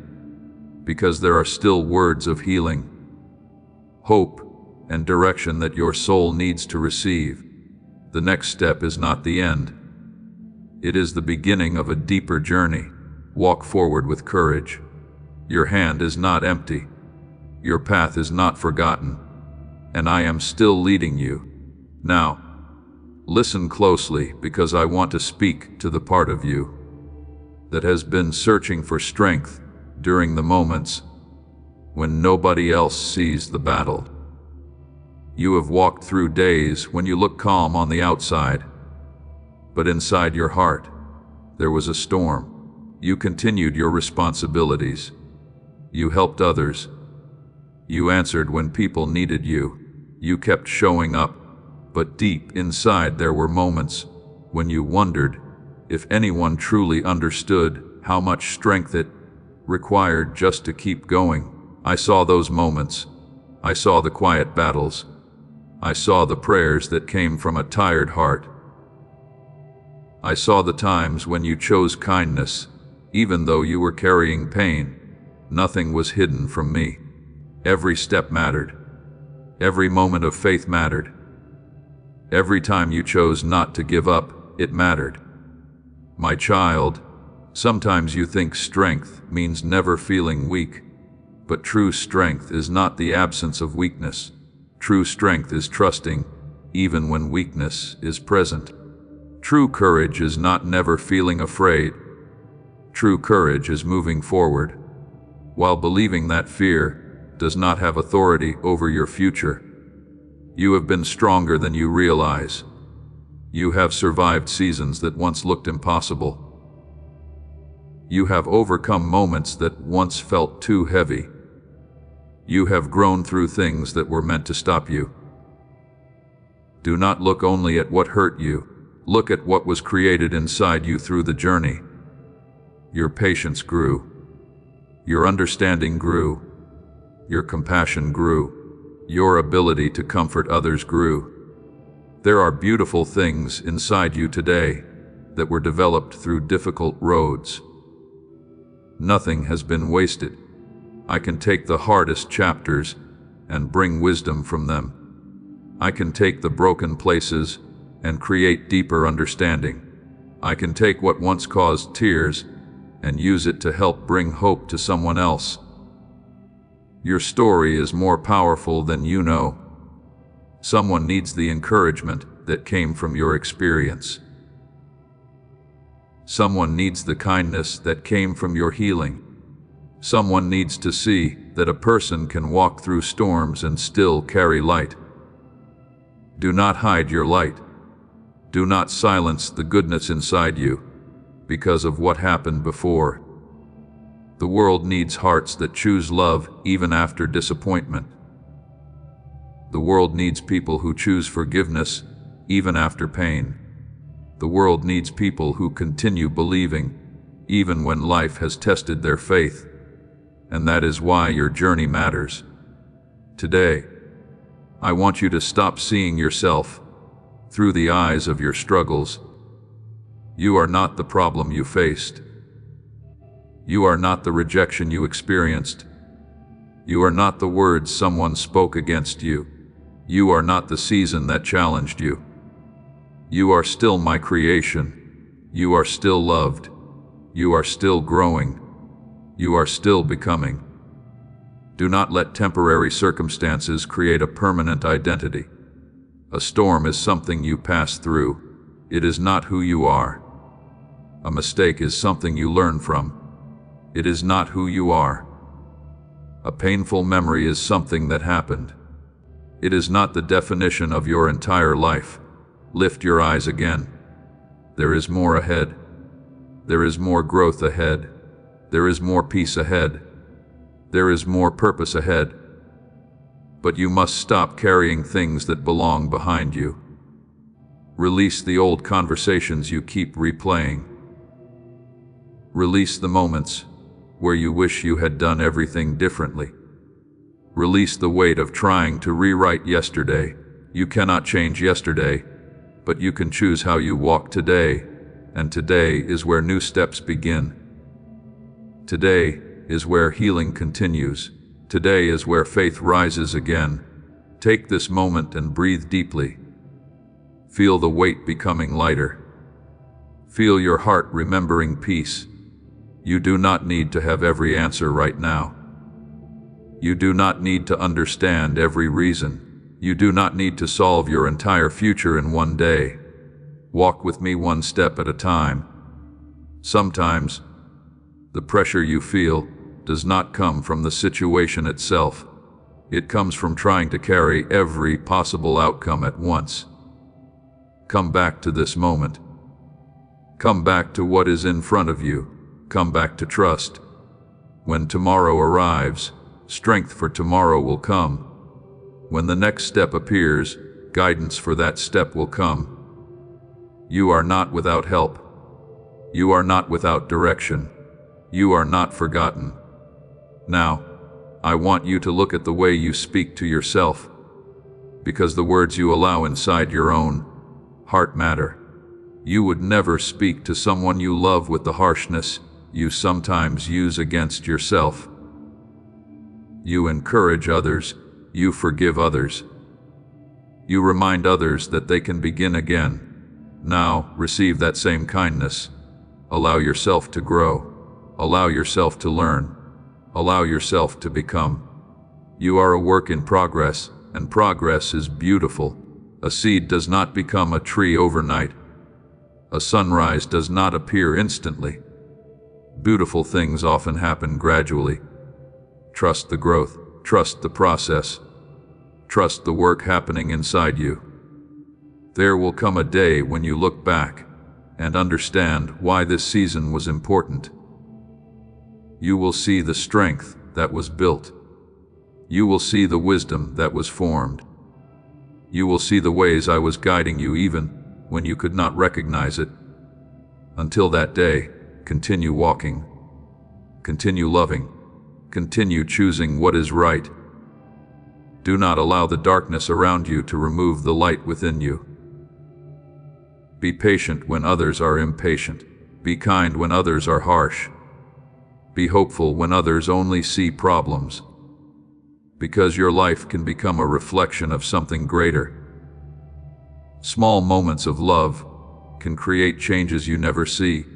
because there are still words of healing, hope, and direction that your soul needs to receive. The next step is not the end. It is the beginning of a deeper journey. Walk forward with courage. Your hand is not empty. Your path is not forgotten. And I am still leading you. Now, listen closely, because I want to speak to the part of you that has been searching for strength during the moments when nobody else sees the battle. You have walked through days when you look calm on the outside, but inside your heart, there was a storm. You continued your responsibilities. You helped others. You answered when people needed you. You kept showing up, but deep inside there were moments when you wondered if anyone truly understood how much strength it required just to keep going. I saw those moments. I saw the quiet battles. I saw the prayers that came from a tired heart. I saw the times when you chose kindness, even though you were carrying pain. Nothing was hidden from me. Every step mattered. Every moment of faith mattered. Every time you chose not to give up, it mattered. My child, sometimes you think strength means never feeling weak, but true strength is not the absence of weakness. True strength is trusting, even when weakness is present. True courage is not never feeling afraid. True courage is moving forward, while believing that fear does not have authority over your future. You have been stronger than you realize. You have survived seasons that once looked impossible. You have overcome moments that once felt too heavy. You have grown through things that were meant to stop you. Do not look only at what hurt you. Look at what was created inside you through the journey. Your patience grew. Your understanding grew. Your compassion grew. Your ability to comfort others grew. There are beautiful things inside you today that were developed through difficult roads. Nothing has been wasted. I can take the hardest chapters and bring wisdom from them. I can take the broken places and create deeper understanding. I can take what once caused tears and use it to help bring hope to someone else. Your story is more powerful than you know. Someone needs the encouragement that came from your experience. Someone needs the kindness that came from your healing. Someone needs to see that a person can walk through storms and still carry light. Do not hide your light. Do not silence the goodness inside you because of what happened before. The world needs hearts that choose love even after disappointment. The world needs people who choose forgiveness even after pain. The world needs people who continue believing even when life has tested their faith. And that is why your journey matters. Today, I want you to stop seeing yourself through the eyes of your struggles. You are not the problem you faced. You are not the rejection you experienced. You are not the words someone spoke against you. You are not the season that challenged you. You are still my creation. You are still loved. You are still growing. You are still becoming. Do not let temporary circumstances create a permanent identity. A storm is something you pass through. It is not who you are. A mistake is something you learn from. It is not who you are. A painful memory is something that happened. It is not the definition of your entire life. Lift your eyes again. There is more ahead. There is more growth ahead. There is more peace ahead. There is more purpose ahead. But you must stop carrying things that belong behind you. Release the old conversations you keep replaying. Release the moments where you wish you had done everything differently. Release the weight of trying to rewrite yesterday. You cannot change yesterday, but you can choose how you walk today, and today is where new steps begin. Today is where healing continues. Today is where faith rises again. Take this moment and breathe deeply. Feel the weight becoming lighter. Feel your heart remembering peace. You do not need to have every answer right now. You do not need to understand every reason. You do not need to solve your entire future in one day. Walk with me one step at a time. Sometimes, the pressure you feel does not come from the situation itself. It comes from trying to carry every possible outcome at once. Come back to this moment. Come back to what is in front of you. Come back to trust. When tomorrow arrives, strength for tomorrow will come. When the next step appears, guidance for that step will come. You are not without help. You are not without direction. You are not forgotten. Now, I want you to look at the way you speak to yourself, because the words you allow inside your own heart matter. You would never speak to someone you love with the harshness you sometimes use against yourself. You encourage others. You forgive others. You remind others that they can begin again. Now, receive that same kindness. Allow yourself to grow. Allow yourself to learn. Allow yourself to become. You are a work in progress, and progress is beautiful. A seed does not become a tree overnight. A sunrise does not appear instantly. Beautiful things often happen gradually. Trust the growth. Trust the process. Trust the work happening inside you. There will come a day when you look back and understand why this season was important. You will see the strength that was built. You will see the wisdom that was formed. You will see the ways I was guiding you even when you could not recognize it. Until that day, continue walking. Continue loving. Continue choosing what is right. Do not allow the darkness around you to remove the light within you. Be patient when others are impatient. Be kind when others are harsh. Be hopeful when others only see problems. Because your life can become a reflection of something greater. Small moments of love can create changes you never see.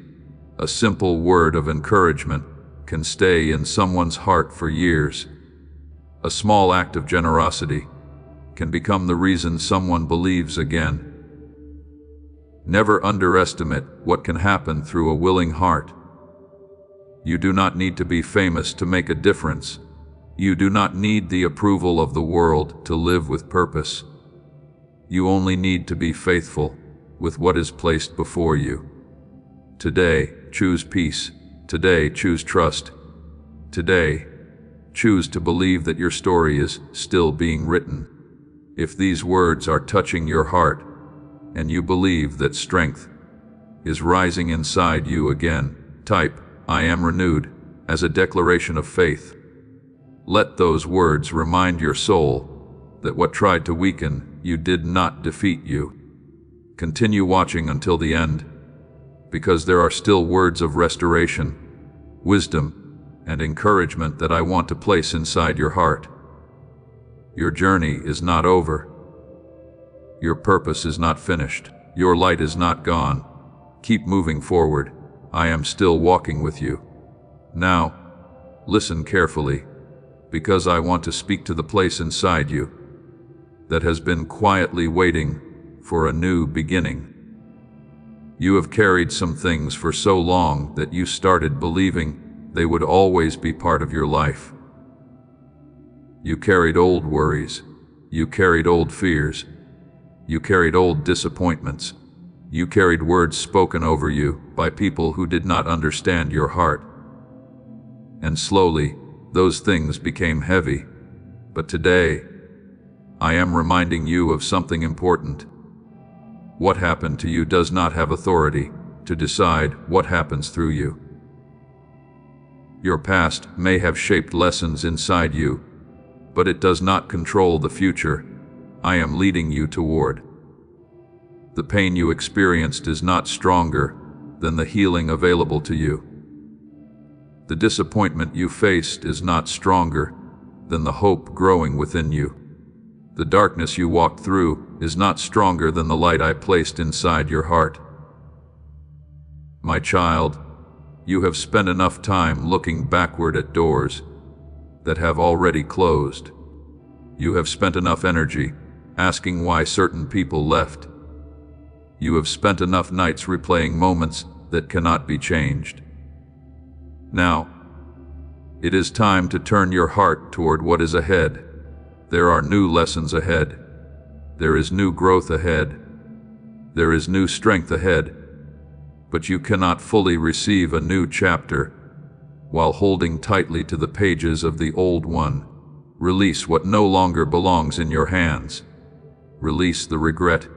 A simple word of encouragement can stay in someone's heart for years. A small act of generosity can become the reason someone believes again. Never underestimate what can happen through a willing heart. You do not need to be famous to make a difference. You do not need the approval of the world to live with purpose. You only need to be faithful. with what is placed before you. Today, choose peace. Today, choose trust. Today, choose to believe that your story is still being written. If these words are touching your heart, and you believe that strength is rising inside you again, type, "I am renewed," as a declaration of faith. Let those words remind your soul that what tried to weaken you did not defeat you. Continue watching until the end, because there are still words of restoration, wisdom, and encouragement that I want to place inside your heart. Your journey is not over. Your purpose is not finished. Your light is not gone. Keep moving forward. I am still walking with you. Now, listen carefully, because I want to speak to the place inside you that has been quietly waiting for a new beginning. You have carried some things for so long that you started believing they would always be part of your life. You carried old worries. You carried old fears. You carried old disappointments. You carried words spoken over you by people who did not understand your heart. And slowly, those things became heavy. But today, I am reminding you of something important. What happened to you does not have authority to decide what happens through you. Your past may have shaped lessons inside you, but it does not control the future I am leading you toward. The pain you experienced is not stronger than the healing available to you. The disappointment you faced is not stronger than the hope growing within you. The darkness you walked through is not stronger than the light I placed inside your heart. My child, you have spent enough time looking backward at doors that have already closed. You have spent enough energy asking why certain people left. You have spent enough nights replaying moments that cannot be changed. Now, it is time to turn your heart toward what is ahead. There are new lessons ahead. There is new growth ahead. There is new strength ahead. But you cannot fully receive a new chapter while holding tightly to the pages of the old one. Release what no longer belongs in your hands. Release the regret.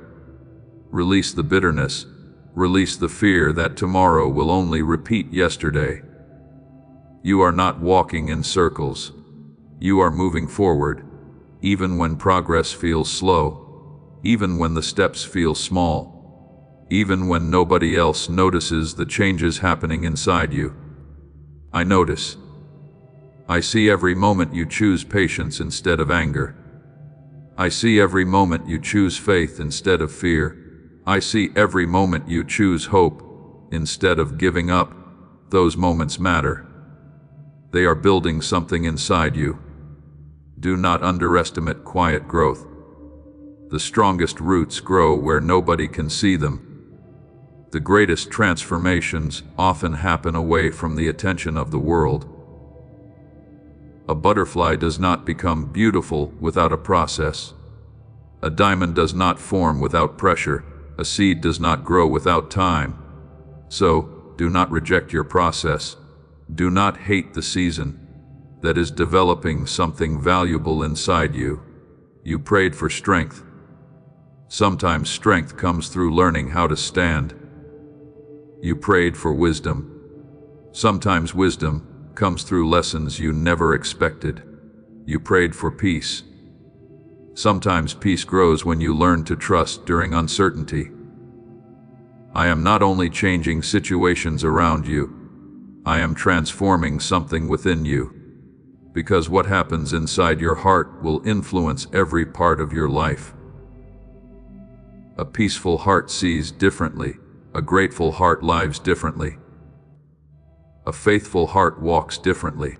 Release the bitterness. Release the fear that tomorrow will only repeat yesterday. You are not walking in circles. You are moving forward, even when progress feels slow, even when the steps feel small, even when nobody else notices the changes happening inside you. I notice. I see every moment you choose patience instead of anger. I see every moment you choose faith instead of fear. I see every moment you choose hope instead of giving up. Those moments matter. They are building something inside you. Do not underestimate quiet growth. The strongest roots grow where nobody can see them. The greatest transformations often happen away from the attention of the world. A butterfly does not become beautiful without a process. A diamond does not form without pressure. A seed does not grow without time. So, do not reject your process. Do not hate the season that is developing something valuable inside you. You prayed for strength. Sometimes strength comes through learning how to stand. You prayed for wisdom. Sometimes wisdom comes through lessons you never expected. You prayed for peace. Sometimes peace grows when you learn to trust during uncertainty. I am not only changing situations around you, I am transforming something within you. Because what happens inside your heart will influence every part of your life. A peaceful heart sees differently. A grateful heart lives differently. A faithful heart walks differently.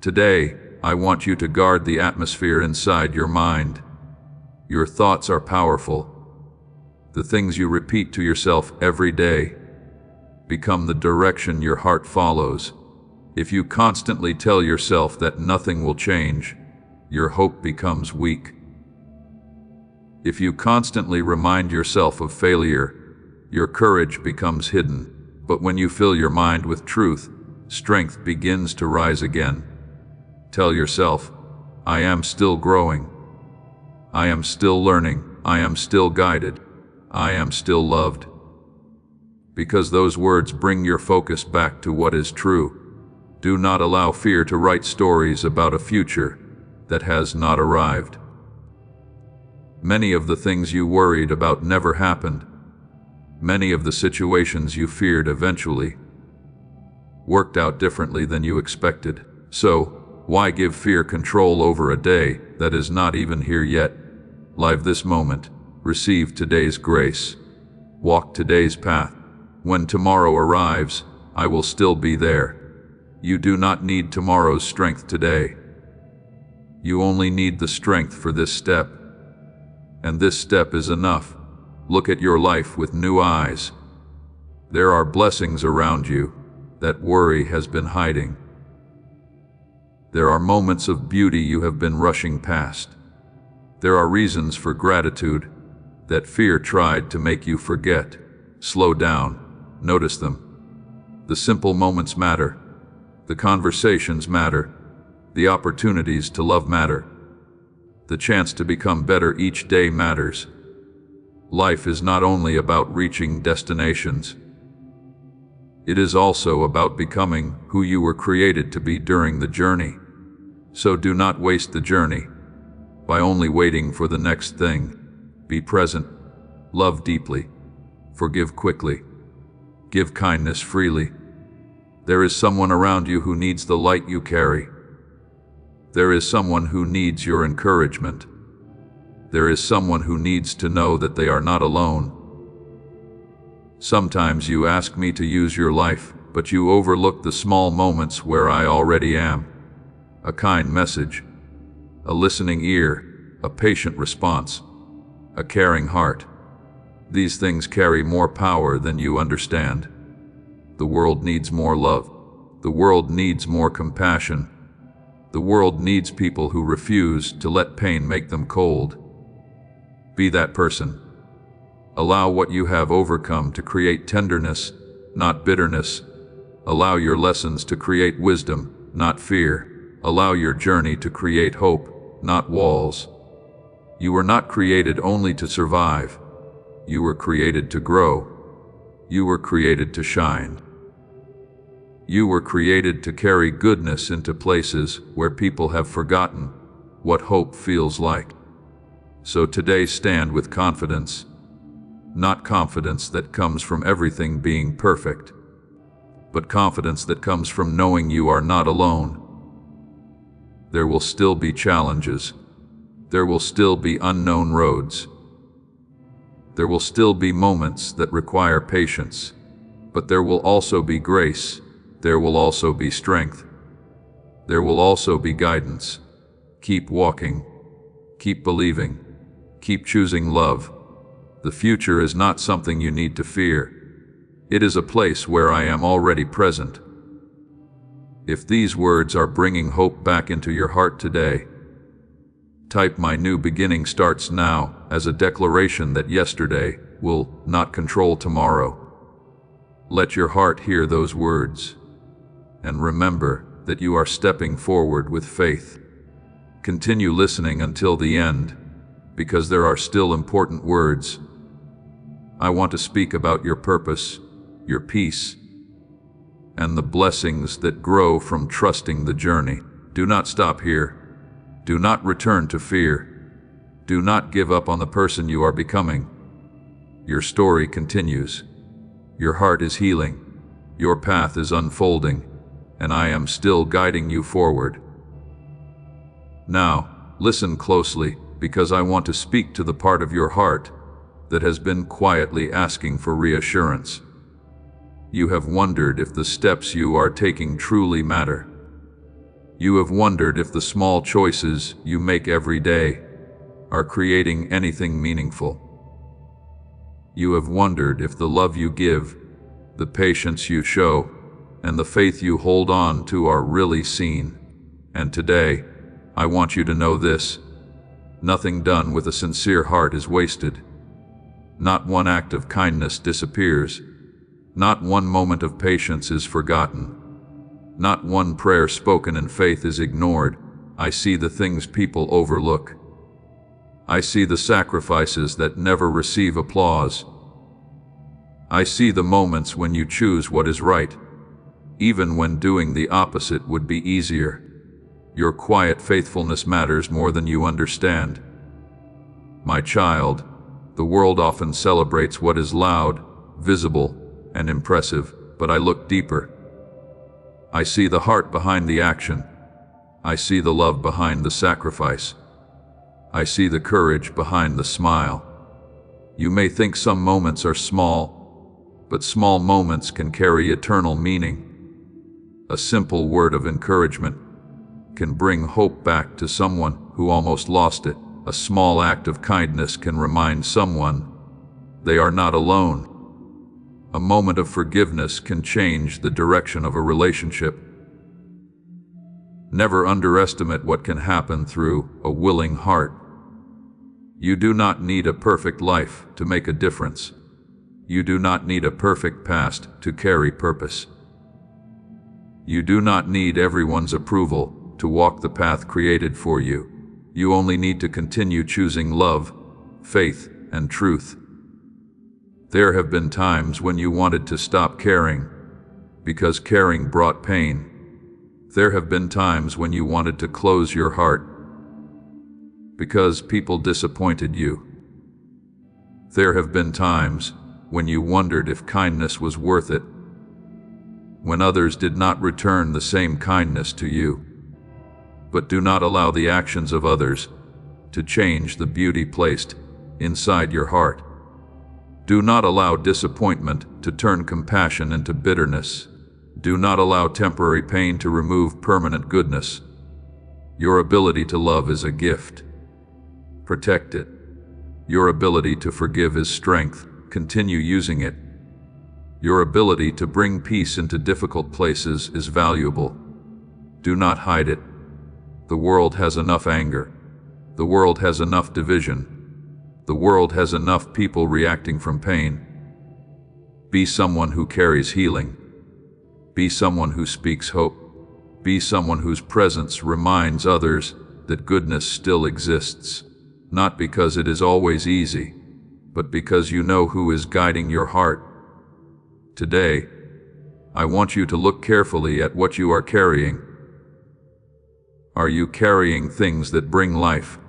Today, I want you to guard the atmosphere inside your mind. Your thoughts are powerful. The things you repeat to yourself every day become the direction your heart follows. If you constantly tell yourself that nothing will change, your hope becomes weak. If you constantly remind yourself of failure, your courage becomes hidden. But when you fill your mind with truth, strength begins to rise again. Tell yourself, I am still growing. I am still learning. I am still guided. I am still loved. Because those words bring your focus back to what is true. Do not allow fear to write stories about a future that has not arrived. Many of the things you worried about never happened. Many of the situations you feared eventually worked out differently than you expected. So, why give fear control over a day that is not even here yet? Live this moment. Receive today's grace. Walk today's path. When tomorrow arrives, I will still be there. You do not need tomorrow's strength today. You only need the strength for this step. And this step is enough. Look at your life with new eyes. There are blessings around you that worry has been hiding. There are moments of beauty you have been rushing past. There are reasons for gratitude that fear tried to make you forget. Slow down. Notice them. The simple moments matter. The conversations matter. The opportunities to love matter. The chance to become better each day matters. Life is not only about reaching destinations. It is also about becoming who you were created to be during the journey. So do not waste the journey by only waiting for the next thing. Be present. Love deeply. Forgive quickly. Give kindness freely. There is someone around you who needs the light you carry. There is someone who needs your encouragement. There is someone who needs to know that they are not alone. Sometimes you ask me to use your life, but you overlook the small moments where I already am. A kind message, a listening ear, a patient response, a caring heart. These things carry more power than you understand. The world needs more love. The world needs more compassion. The world needs people who refuse to let pain make them cold. Be that person. Allow what you have overcome to create tenderness, not bitterness. Allow your lessons to create wisdom, not fear. Allow your journey to create hope, not walls. You were not created only to survive. You were created to grow. You were created to shine. You were created to carry goodness into places where people have forgotten what hope feels like. So today stand with confidence, not confidence that comes from everything being perfect, but confidence that comes from knowing you are not alone. There will still be challenges. There will still be unknown roads. There will still be moments that require patience, but there will also be grace. There will also be strength. There will also be guidance. Keep walking. Keep believing. Keep choosing love. The future is not something you need to fear. It is a place where I am already present. If these words are bringing hope back into your heart today, type "My new beginning starts now" as a declaration that yesterday will not control tomorrow. Let your heart hear those words. And remember that you are stepping forward with faith. Continue listening until the end, because there are still important words. I want to speak about your purpose, your peace, and the blessings that grow from trusting the journey. Do not stop here. Do not return to fear. Do not give up on the person you are becoming. Your story continues. Your heart is healing. Your path is unfolding, and I am still guiding you forward. Now, listen closely, because I want to speak to the part of your heart that has been quietly asking for reassurance. You have wondered if the steps you are taking truly matter. You have wondered if the small choices you make every day are creating anything meaningful. You have wondered if the love you give, the patience you show, and the faith you hold on to are really seen. And today, I want you to know this. Nothing done with a sincere heart is wasted. Not one act of kindness disappears. Not one moment of patience is forgotten. Not one prayer spoken in faith is ignored. I see the things people overlook. I see the sacrifices that never receive applause. I see the moments when you choose what is right, even when doing the opposite would be easier. Your quiet faithfulness matters more than you understand. My child, the world often celebrates what is loud, visible, and impressive, but I look deeper. I see the heart behind the action. I see the love behind the sacrifice. I see the courage behind the smile. You may think some moments are small, but small moments can carry eternal meaning. A simple word of encouragement can bring hope back to someone who almost lost it. A small act of kindness can remind someone they are not alone. A moment of forgiveness can change the direction of a relationship. Never underestimate what can happen through a willing heart. You do not need a perfect life to make a difference. You do not need a perfect past to carry purpose. You do not need everyone's approval to walk the path created for you. You only need to continue choosing love, faith, and truth. There have been times when you wanted to stop caring, because caring brought pain. There have been times when you wanted to close your heart, because people disappointed you. There have been times when you wondered if kindness was worth it, when others did not return the same kindness to you. But do not allow the actions of others to change the beauty placed inside your heart. Do not allow disappointment to turn compassion into bitterness. Do not allow temporary pain to remove permanent goodness. Your ability to love is a gift. Protect it. Your ability to forgive is strength. Continue using it. Your ability to bring peace into difficult places is valuable. Do not hide it. The world has enough anger. The world has enough division. The world has enough people reacting from pain. Be someone who carries healing. Be someone who speaks hope. Be someone whose presence reminds others that goodness still exists. Not because it is always easy, but because you know who is guiding your heart. Today, I want you to look carefully at what you are carrying. Are you carrying things that bring life?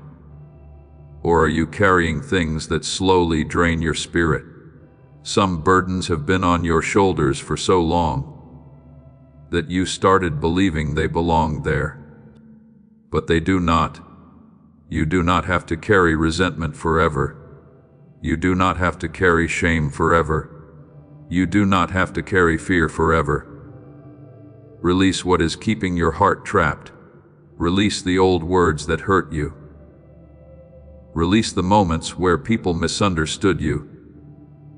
Or are you carrying things that slowly drain your spirit? Some burdens have been on your shoulders for so long that you started believing they belonged there. But they do not. You do not have to carry resentment forever. You do not have to carry shame forever. You do not have to carry fear forever. Release what is keeping your heart trapped. Release the old words that hurt you. Release the moments where people misunderstood you.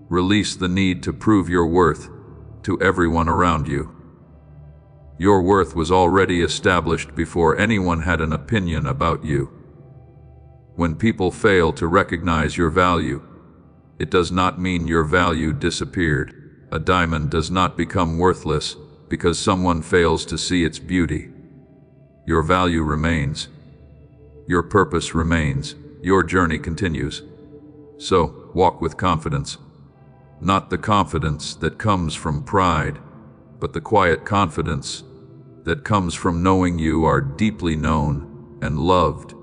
Release the need to prove your worth to everyone around you. Your worth was already established before anyone had an opinion about you. When people fail to recognize your value, it does not mean your value disappeared. A diamond does not become worthless because someone fails to see its beauty. Your value remains. Your purpose remains. Your journey continues. So, walk with confidence. Not the confidence that comes from pride, but the quiet confidence that comes from knowing you are deeply known and loved.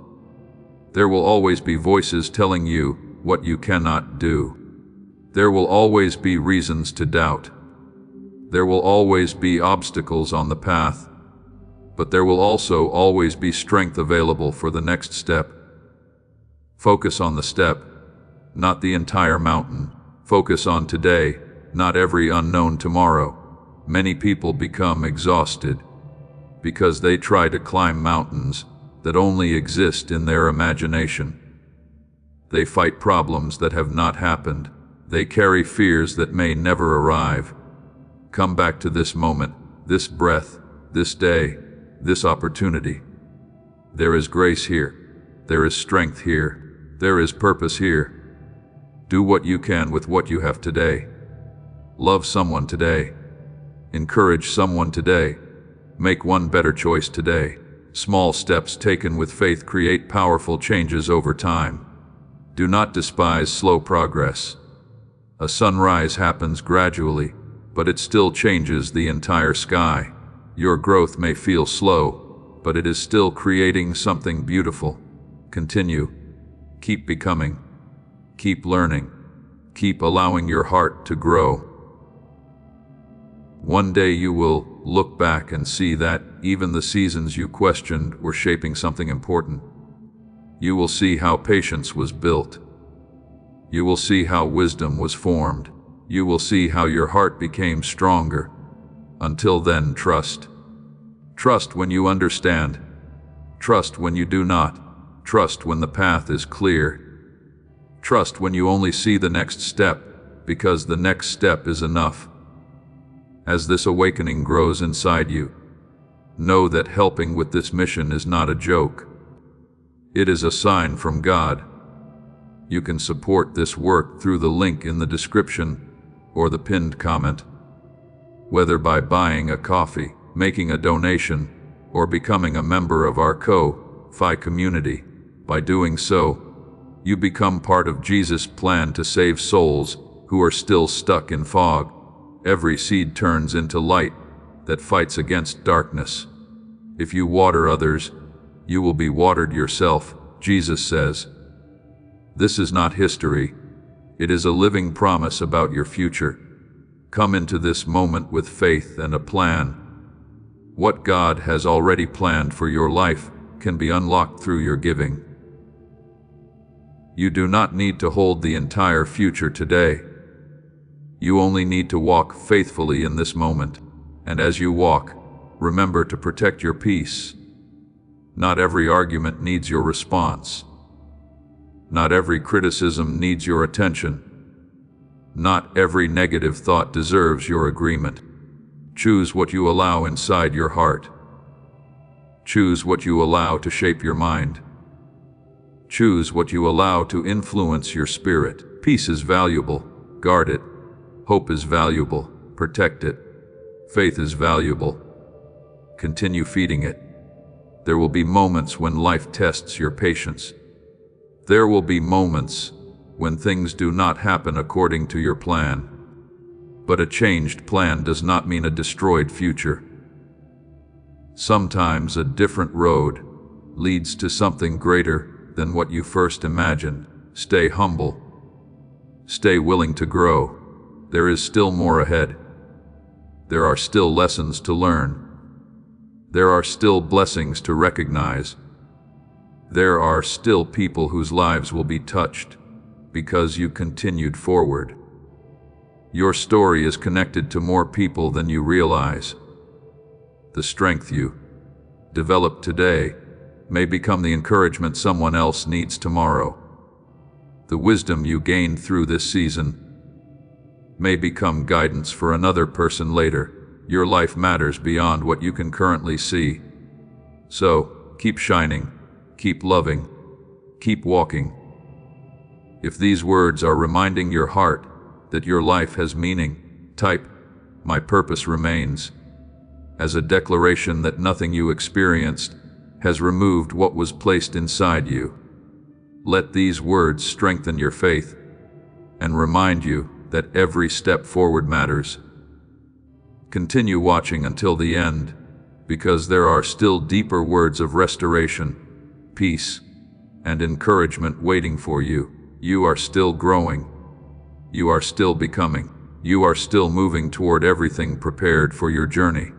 There will always be voices telling you what you cannot do. There will always be reasons to doubt. There will always be obstacles on the path, but there will also always be strength available for the next step. Focus on the step, not the entire mountain. Focus on today, not every unknown tomorrow. Many people become exhausted because they try to climb mountains that only exist in their imagination. They fight problems that have not happened. They carry fears that may never arrive. Come back to this moment, this breath, this day, this opportunity. There is grace here. There is strength here. There is purpose here. Do what you can with what you have today. Love someone today. Encourage someone today. Make one better choice today. Small steps taken with faith create powerful changes over time. Do not despise slow progress. A sunrise happens gradually, but it still changes the entire sky. Your growth may feel slow, but it is still creating something beautiful. Continue. Keep becoming. Keep learning. Keep allowing your heart to grow. One day you will look back and see that even the seasons you questioned were shaping something important. You will see how patience was built. You will see how wisdom was formed. You will see how your heart became stronger. Until then, trust. Trust when you understand. Trust when you do not. Trust when the path is clear. Trust when you only see the next step, because the next step is enough. As this awakening grows inside you, know that helping with this mission is not a joke. It is a sign from God. You can support this work through the link in the description or the pinned comment. Whether by buying a coffee, making a donation, or becoming a member of our Ko-Fi community, by doing so, you become part of Jesus' plan to save souls who are still stuck in fog. Every seed turns into light that fights against darkness. If you water others, you will be watered yourself, Jesus says. This is not history. It is a living promise about your future. Come into this moment with faith and a plan. What God has already planned for your life can be unlocked through your giving. You do not need to hold the entire future today. You only need to walk faithfully in this moment, and as you walk, remember to protect your peace. Not every argument needs your response. Not every criticism needs your attention. Not every negative thought deserves your agreement. Choose what you allow inside your heart. Choose what you allow to shape your mind. Choose what you allow to influence your spirit. Peace is valuable. Guard it. Hope is valuable. Protect it. Faith is valuable. Continue feeding it. There will be moments when life tests your patience. There will be moments when things do not happen according to your plan. But a changed plan does not mean a destroyed future. Sometimes a different road leads to something greater than what you first imagined. Stay humble. Stay willing to grow. There is still more ahead. There are still lessons to learn. There are still blessings to recognize. There are still people whose lives will be touched because you continued forward. Your story is connected to more people than you realize. The strength you develop today may become the encouragement someone else needs tomorrow. The wisdom you gained through this season may become guidance for another person later. Your life matters beyond what you can currently see. So, keep shining, keep loving, keep walking. If these words are reminding your heart that your life has meaning, type, "My purpose remains," as a declaration that nothing you experienced has removed what was placed inside you. Let these words strengthen your faith and remind you that every step forward matters. Continue watching until the end, because there are still deeper words of restoration, peace, and encouragement waiting for you. You are still growing. You are still becoming. You are still moving toward everything prepared for your journey.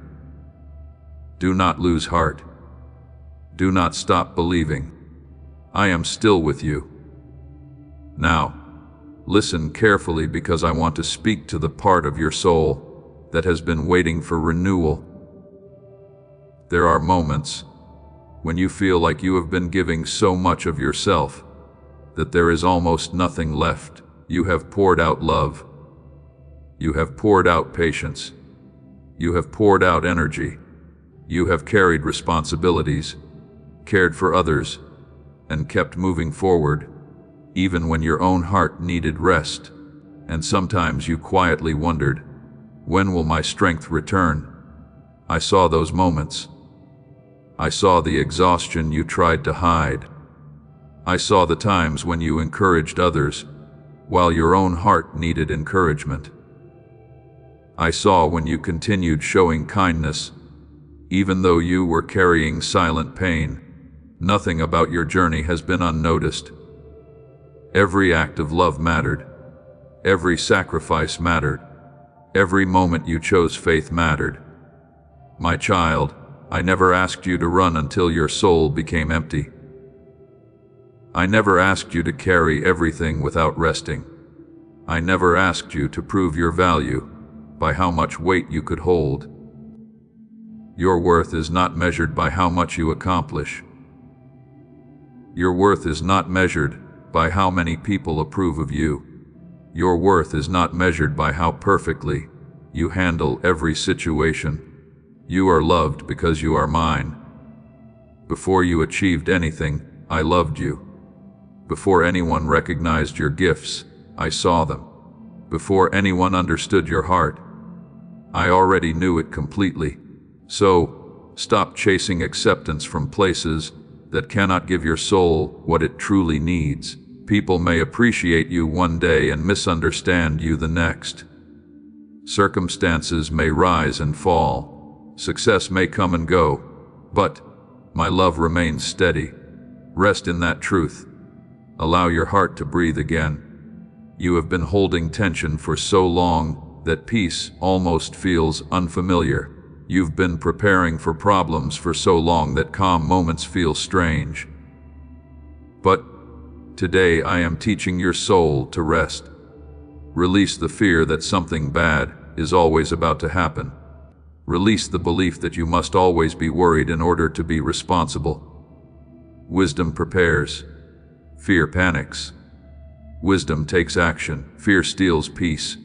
Do not lose heart. Do not stop believing. I am still with you. Now, listen carefully, because I want to speak to the part of your soul that has been waiting for renewal. There are moments when you feel like you have been giving so much of yourself that there is almost nothing left. You have poured out love. You have poured out patience. You have poured out energy. You have carried responsibilities, cared for others, and kept moving forward, even when your own heart needed rest. And sometimes you quietly wondered, when will my strength return? I saw those moments. I saw the exhaustion you tried to hide. I saw the times when you encouraged others, while your own heart needed encouragement. I saw when you continued showing kindness, even though you were carrying silent pain. Nothing about your journey has been unnoticed. Every act of love mattered. Every sacrifice mattered. Every moment you chose faith mattered. My child, I never asked you to run until your soul became empty. I never asked you to carry everything without resting. I never asked you to prove your value by how much weight you could hold. Your worth is not measured by how much you accomplish. Your worth is not measured by how many people approve of you. Your worth is not measured by how perfectly you handle every situation. You are loved because you are mine. Before you achieved anything, I loved you. Before anyone recognized your gifts, I saw them. Before anyone understood your heart, I already knew it completely. So, stop chasing acceptance from places that cannot give your soul what it truly needs. People may appreciate you one day and misunderstand you the next. Circumstances may rise and fall. Success may come and go. But my love remains steady. Rest in that truth. Allow your heart to breathe again. You have been holding tension for so long that peace almost feels unfamiliar. You've been preparing for problems for so long that calm moments feel strange. But today I am teaching your soul to rest. Release the fear that something bad is always about to happen. Release the belief that you must always be worried in order to be responsible. Wisdom prepares. Fear panics. Wisdom takes action. Fear steals peace.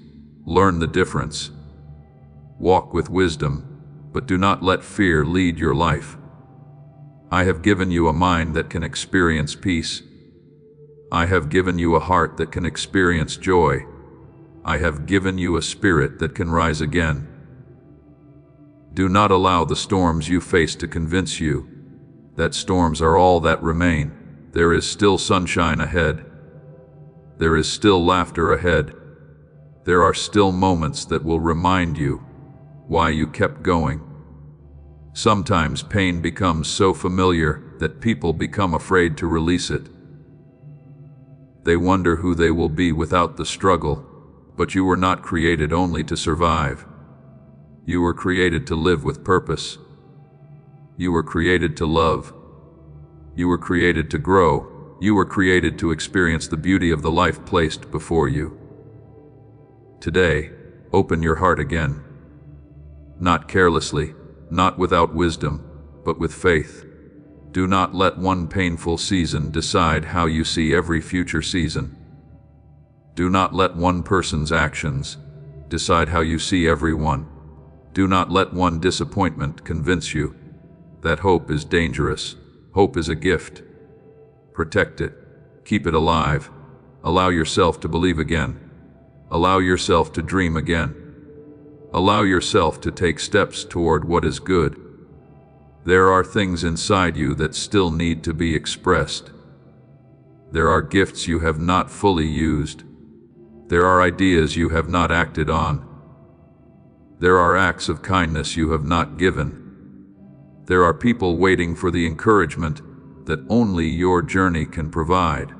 Learn the difference. Walk with wisdom, but do not let fear lead your life. I have given you a mind that can experience peace. I have given you a heart that can experience joy. I have given you a spirit that can rise again. Do not allow the storms you face to convince you that storms are all that remain. There is still sunshine ahead. There is still laughter ahead. There are still moments that will remind you why you kept going. Sometimes pain becomes so familiar that people become afraid to release it. They wonder who they will be without the struggle, but you were not created only to survive. You were created to live with purpose. You were created to love. You were created to grow. You were created to experience the beauty of the life placed before you. Today, open your heart again. Not carelessly, not without wisdom, but with faith. Do not let one painful season decide how you see every future season. Do not let one person's actions decide how you see everyone. Do not let one disappointment convince you that hope is dangerous. Hope is a gift. Protect it. Keep it alive. Allow yourself to believe again. Allow yourself to dream again. Allow yourself to take steps toward what is good. There are things inside you that still need to be expressed. There are gifts you have not fully used. There are ideas you have not acted on. There are acts of kindness you have not given. There are people waiting for the encouragement that only your journey can provide.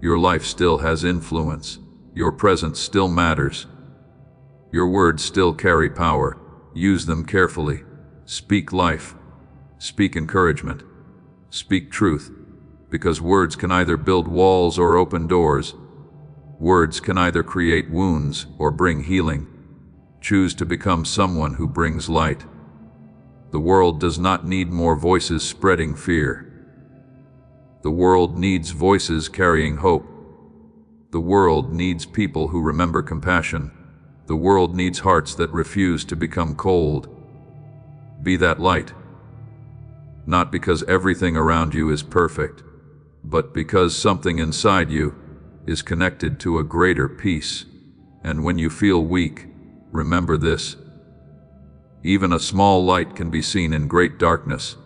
Your life still has influence. Your presence still matters. Your words still carry power. Use them carefully. Speak life. Speak encouragement. Speak truth, because words can either build walls or open doors. Words can either create wounds or bring healing. Choose to become someone who brings light. The world does not need more voices spreading fear. The world needs voices carrying hope. The world needs people who remember compassion. The world needs hearts that refuse to become cold. Be that light. Not because everything around you is perfect, but because something inside you is connected to a greater peace. And when you feel weak, remember this. Even a small light can be seen in great darkness.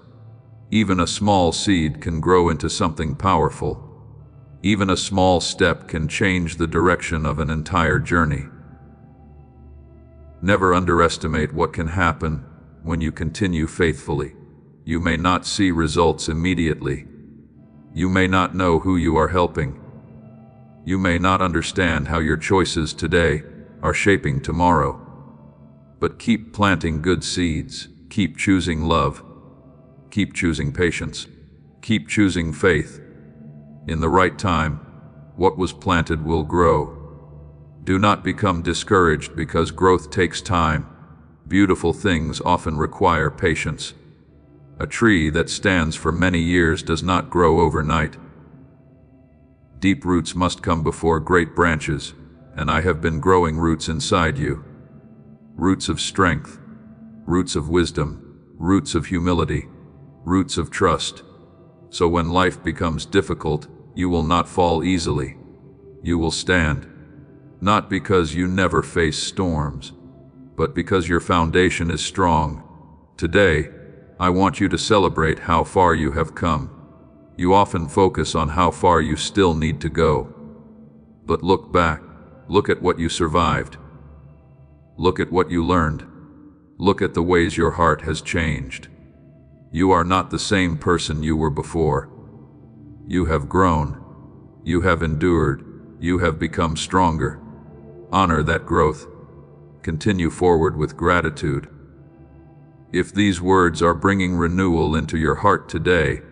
Even a small seed can grow into something powerful. Even a small step can change the direction of an entire journey. Never underestimate what can happen when you continue faithfully. You may not see results immediately. You may not know who you are helping. You may not understand how your choices today are shaping tomorrow. But keep planting good seeds. Keep choosing love. Keep choosing patience. Keep choosing faith. In the right time, what was planted will grow. Do not become discouraged because growth takes time. Beautiful things often require patience. A tree that stands for many years does not grow overnight. Deep roots must come before great branches, and I have been growing roots inside you. Roots of strength, roots of wisdom, roots of humility, roots of trust. So when life becomes difficult, you will not fall easily. You will stand. Not because you never face storms, but because your foundation is strong. Today, I want you to celebrate how far you have come. You often focus on how far you still need to go. But look back. Look at what you survived. Look at what you learned. Look at the ways your heart has changed. You are not the same person you were before. You have grown. You have endured. You have become stronger. Honor that growth. Continue forward with gratitude. If these words are bringing renewal into your heart today,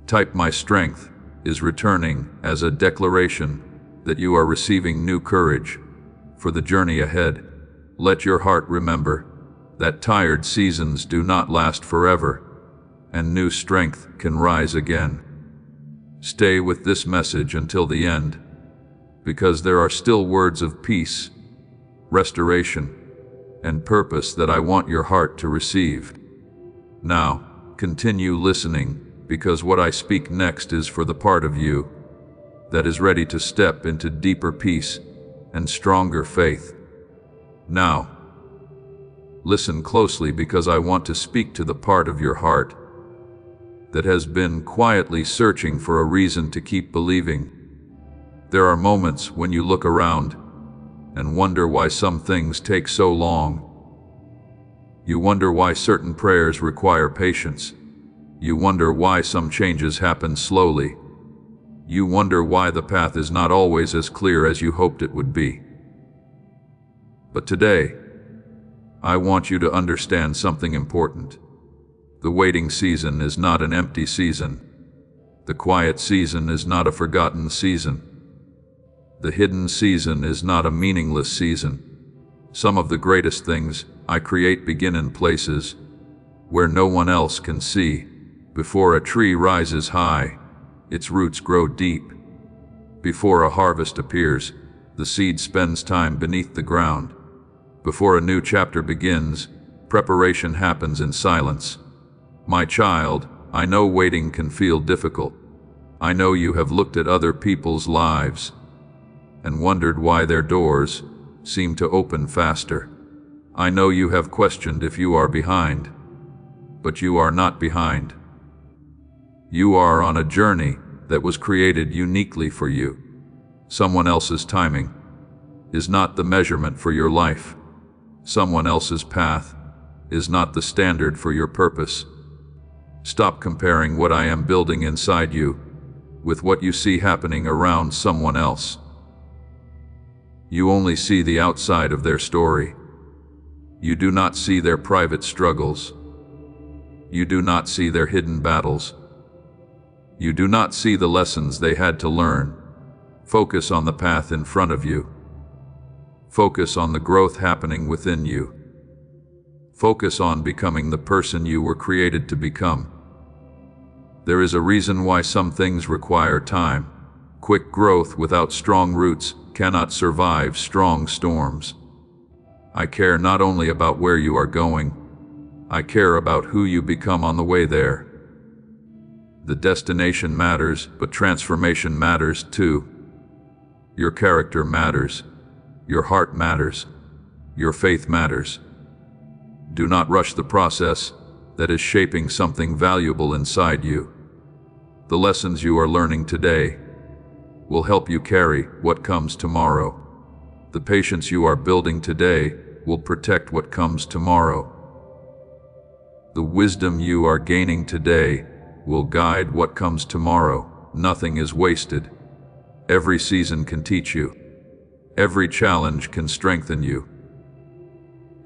type "My strength is returning" as a declaration that you are receiving new courage for the journey ahead. Let your heart remember that tired seasons do not last forever, and new strength can rise again. Stay with this message until the end, because there are still words of peace, restoration, and purpose that I want your heart to receive. Now, continue listening, because what I speak next is for the part of you that is ready to step into deeper peace and stronger faith. Now, listen closely, because I want to speak to the part of your heart that has been quietly searching for a reason to keep believing. There are moments when you look around and wonder why some things take so long. You wonder why certain prayers require patience. You wonder why some changes happen slowly. You wonder why the path is not always as clear as you hoped it would be. But today, I want you to understand something important. The waiting season is not an empty season. The quiet season is not a forgotten season. The hidden season is not a meaningless season. Some of the greatest things I create begin in places where no one else can see. Before a tree rises high, its roots grow deep. Before a harvest appears, the seed spends time beneath the ground. Before a new chapter begins, preparation happens in silence. My child, I know waiting can feel difficult. I know you have looked at other people's lives and wondered why their doors seem to open faster. I know you have questioned if you are behind, but you are not behind. You are on a journey that was created uniquely for you. Someone else's timing is not the measurement for your life. Someone else's path is not the standard for your purpose. Stop comparing what I am building inside you with what you see happening around someone else. You only see the outside of their story. You do not see their private struggles. You do not see their hidden battles. You do not see the lessons they had to learn. Focus on the path in front of you. Focus on the growth happening within you. Focus on becoming the person you were created to become. There is a reason why some things require time. Quick growth without strong roots cannot survive strong storms. I care not only about where you are going, I care about who you become on the way there. The destination matters, but transformation matters too. Your character matters. Your heart matters. Your faith matters. Do not rush the process that is shaping something valuable inside you. The lessons you are learning today will help you carry what comes tomorrow. The patience you are building today will protect what comes tomorrow. The wisdom you are gaining today will guide what comes tomorrow. Nothing is wasted. Every season can teach you. Every challenge can strengthen you.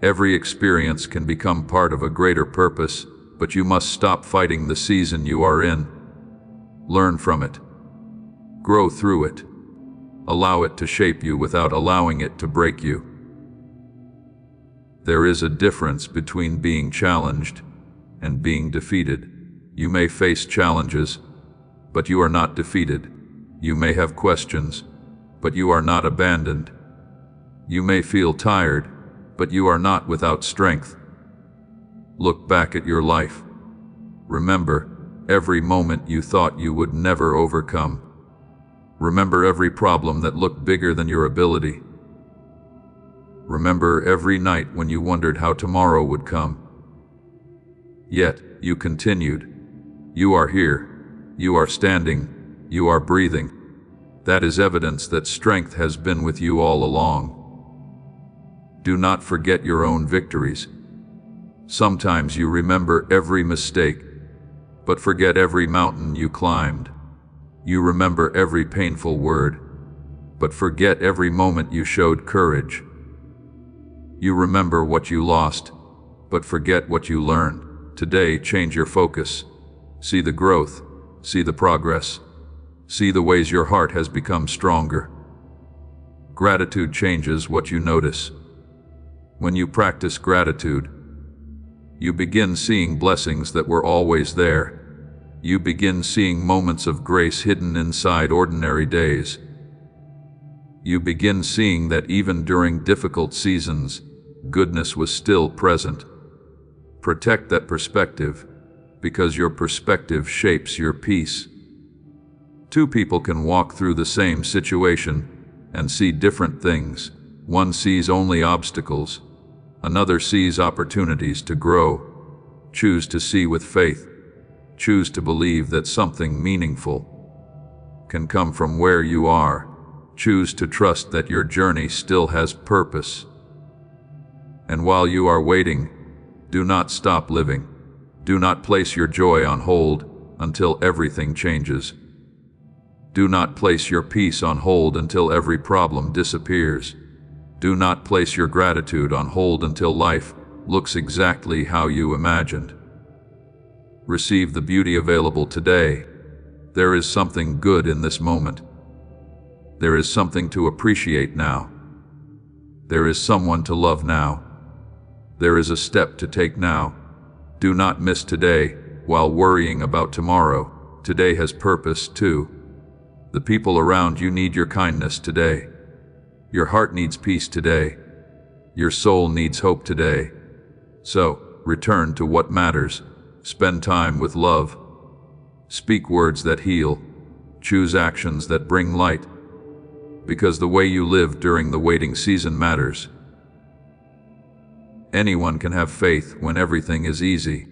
Every experience can become part of a greater purpose, but you must stop fighting the season you are in. Learn from it. Grow through it. Allow it to shape you without allowing it to break you. There is a difference between being challenged and being defeated. You may face challenges, but you are not defeated. You may have questions, but you are not abandoned. You may feel tired, but you are not without strength. Look back at your life. Remember every moment you thought you would never overcome. Remember every problem that looked bigger than your ability. Remember every night when you wondered how tomorrow would come. Yet, you continued. You are here. You are standing. You are breathing. That is evidence that strength has been with you all along. Do not forget your own victories. Sometimes you remember every mistake, but forget every mountain you climbed. You remember every painful word, but forget every moment you showed courage. You remember what you lost, but forget what you learned. Today, change your focus. See the growth. See the progress. See the ways your heart has become stronger. Gratitude changes what you notice. When you practice gratitude, you begin seeing blessings that were always there. You begin seeing moments of grace hidden inside ordinary days. You begin seeing that even during difficult seasons, goodness was still present. Protect that perspective, because your perspective shapes your peace. Two people can walk through the same situation and see different things. One sees only obstacles. Another sees opportunities to grow. Choose to see with faith. Choose to believe that something meaningful can come from where you are. Choose to trust that your journey still has purpose. And while you are waiting, do not stop living. Do not place your joy on hold until everything changes. Do not place your peace on hold until every problem disappears. Do not place your gratitude on hold until life looks exactly how you imagined. Receive the beauty available today. There is something good in this moment. There is something to appreciate now. There is someone to love now. There is a step to take now. Do not miss today while worrying about tomorrow. Today has purpose too. The people around you need your kindness today. Your heart needs peace today. Your soul needs hope today. So, return to what matters. Spend time with love. Speak words that heal. Choose actions that bring light. Because the way you live during the waiting season matters. Anyone can have faith when everything is easy,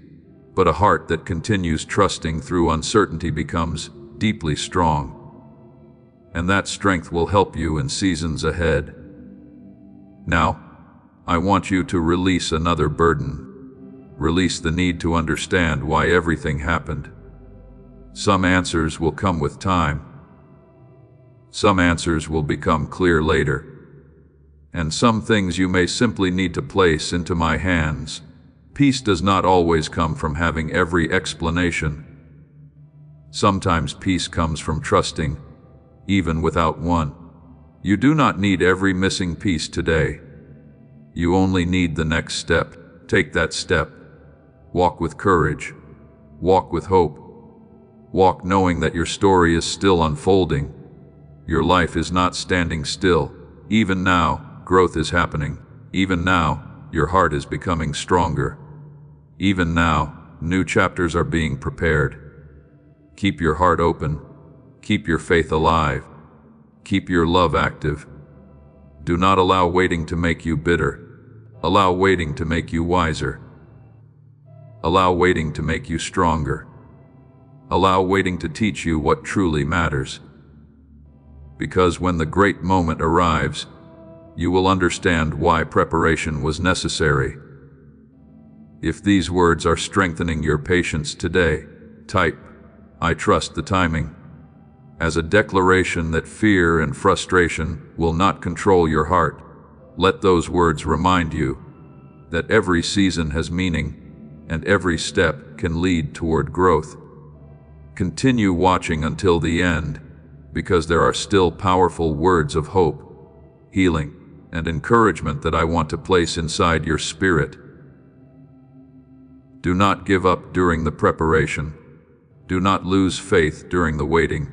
but a heart that continues trusting through uncertainty becomes deeply strong. And that strength will help you in seasons ahead. Now, I want you to release another burden. Release the need to understand why everything happened. Some answers will come with time. Some answers will become clear later. And some things you may simply need to place into my hands. Peace does not always come from having every explanation. Sometimes peace comes from trusting, even without one. You do not need every missing piece today. You only need the next step. Take that step. Walk with courage. Walk with hope. Walk knowing that your story is still unfolding. Your life is not standing still. Even now, growth is happening. Even now, your heart is becoming stronger. Even now, new chapters are being prepared. Keep your heart open. Keep your faith alive. Keep your love active. Do not allow waiting to make you bitter. Allow waiting to make you wiser. Allow waiting to make you stronger. Allow waiting to teach you what truly matters. Because when the great moment arrives, you will understand why preparation was necessary. If these words are strengthening your patience today, type, "I trust the timing," as a declaration that fear and frustration will not control your heart. Let those words remind you that every season has meaning and every step can lead toward growth. Continue watching until the end, because there are still powerful words of hope, healing, and encouragement that I want to place inside your spirit. Do not give up during the preparation. Do not lose faith during the waiting.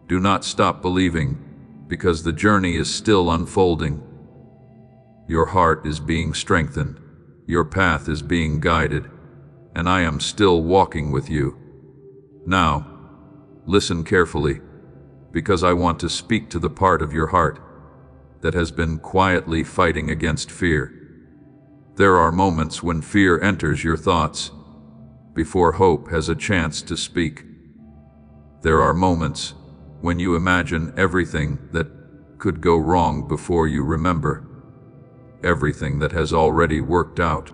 Do not stop believing, because the journey is still unfolding. Your heart is being strengthened. Your path is being guided, and I am still walking with you. Now, listen carefully, because I want to speak to the part of your heart that has been quietly fighting against fear. There are moments when fear enters your thoughts before hope has a chance to speak. There are moments when you imagine everything that could go wrong before you remember everything that has already worked out.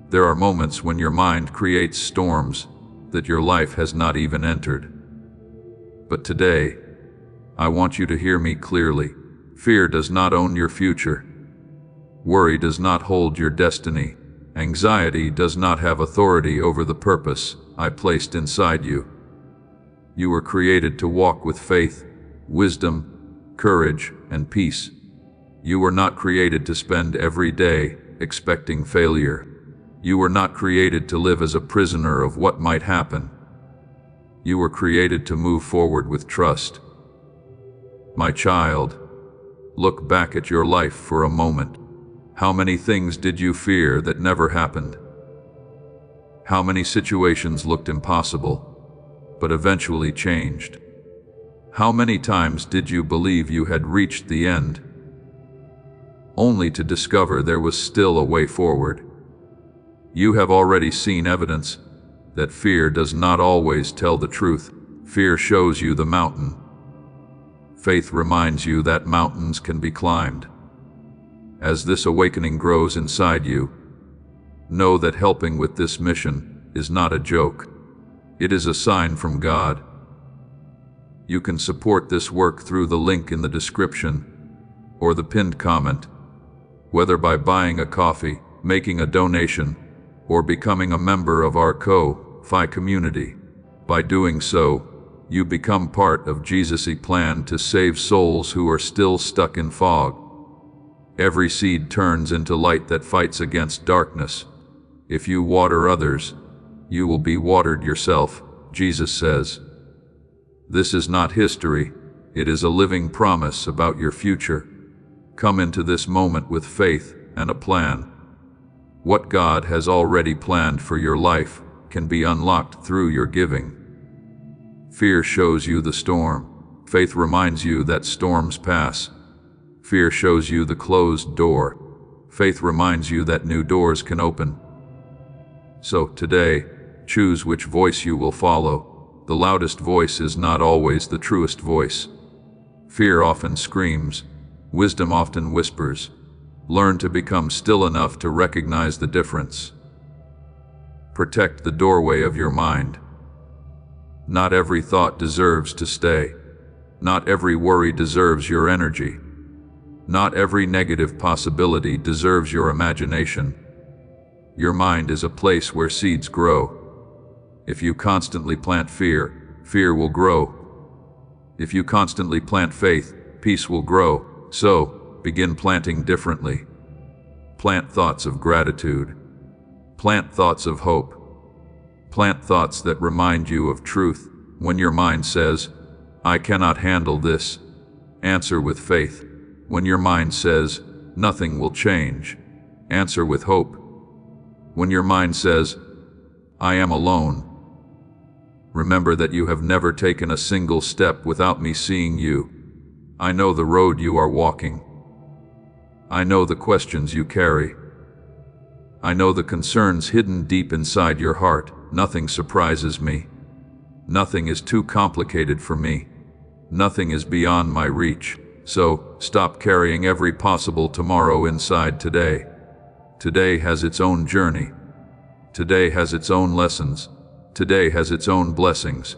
There are moments when your mind creates storms that your life has not even entered. But today, I want you to hear me clearly. Fear does not own your future. Worry does not hold your destiny. Anxiety does not have authority over the purpose I placed inside you. You were created to walk with faith, wisdom, courage, and peace. You were not created to spend every day expecting failure. You were not created to live as a prisoner of what might happen. You were created to move forward with trust. My child, look back at your life for a moment. How many things did you fear that never happened? How many situations looked impossible, but eventually changed? How many times did you believe you had reached the end, only to discover there was still a way forward? You have already seen evidence that fear does not always tell the truth. Fear shows you the mountain. Faith reminds you that mountains can be climbed. As this awakening grows inside you, know that helping with this mission is not a joke. It is a sign from God. You can support this work through the link in the description or the pinned comment, whether by buying a coffee, making a donation, or becoming a member of our Ko-Fi community. By doing so, you become part of Jesus' plan to save souls who are still stuck in fog. Every seed turns into light that fights against darkness. If you water others, you will be watered yourself, Jesus says. This is not history, it is a living promise about your future. Come into this moment with faith and a plan. What God has already planned for your life can be unlocked through your giving. Fear shows you the storm. Faith reminds you that storms pass. Fear shows you the closed door. Faith reminds you that new doors can open. So today, choose which voice you will follow. The loudest voice is not always the truest voice. Fear often screams. Wisdom often whispers. Learn to become still enough to recognize the difference. Protect the doorway of your mind. Not every thought deserves to stay. Not every worry deserves your energy. Not every negative possibility deserves your imagination. Your mind is a place where seeds grow. If you constantly plant fear, fear will grow. If you constantly plant faith, peace will grow. So, begin planting differently. Plant thoughts of gratitude. Plant thoughts of hope. Plant thoughts that remind you of truth. When your mind says, "I cannot handle this," answer with faith. When your mind says, "Nothing will change," answer with hope. When your mind says, "I am alone," Remember that you have never taken a single step without me seeing you. I know the road you are walking. I know the questions you carry. I know the concerns hidden deep inside your heart. Nothing surprises me. Nothing is too complicated for me. Nothing is beyond my reach. So, stop carrying every possible tomorrow inside today. Today has its own journey. Today has its own lessons. Today has its own blessings.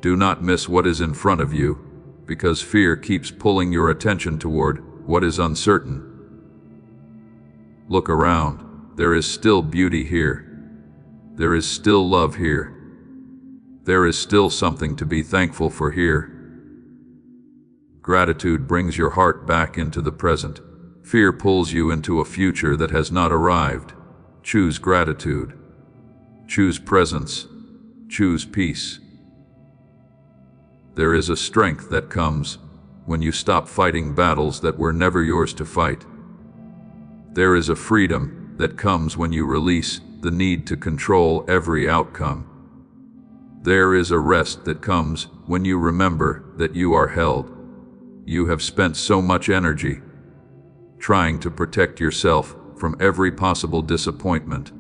Do not miss what is in front of you, because fear keeps pulling your attention toward what is uncertain. Look around. There is still beauty here. There is still love here. There is still something to be thankful for here. Gratitude brings your heart back into the present. Fear pulls you into a future that has not arrived. Choose gratitude. Choose presence. Choose peace. There is a strength that comes when you stop fighting battles that were never yours to fight. There is a freedom that comes when you release the need to control every outcome. There is a rest that comes when you remember that you are held. You have spent so much energy trying to protect yourself from every possible disappointment,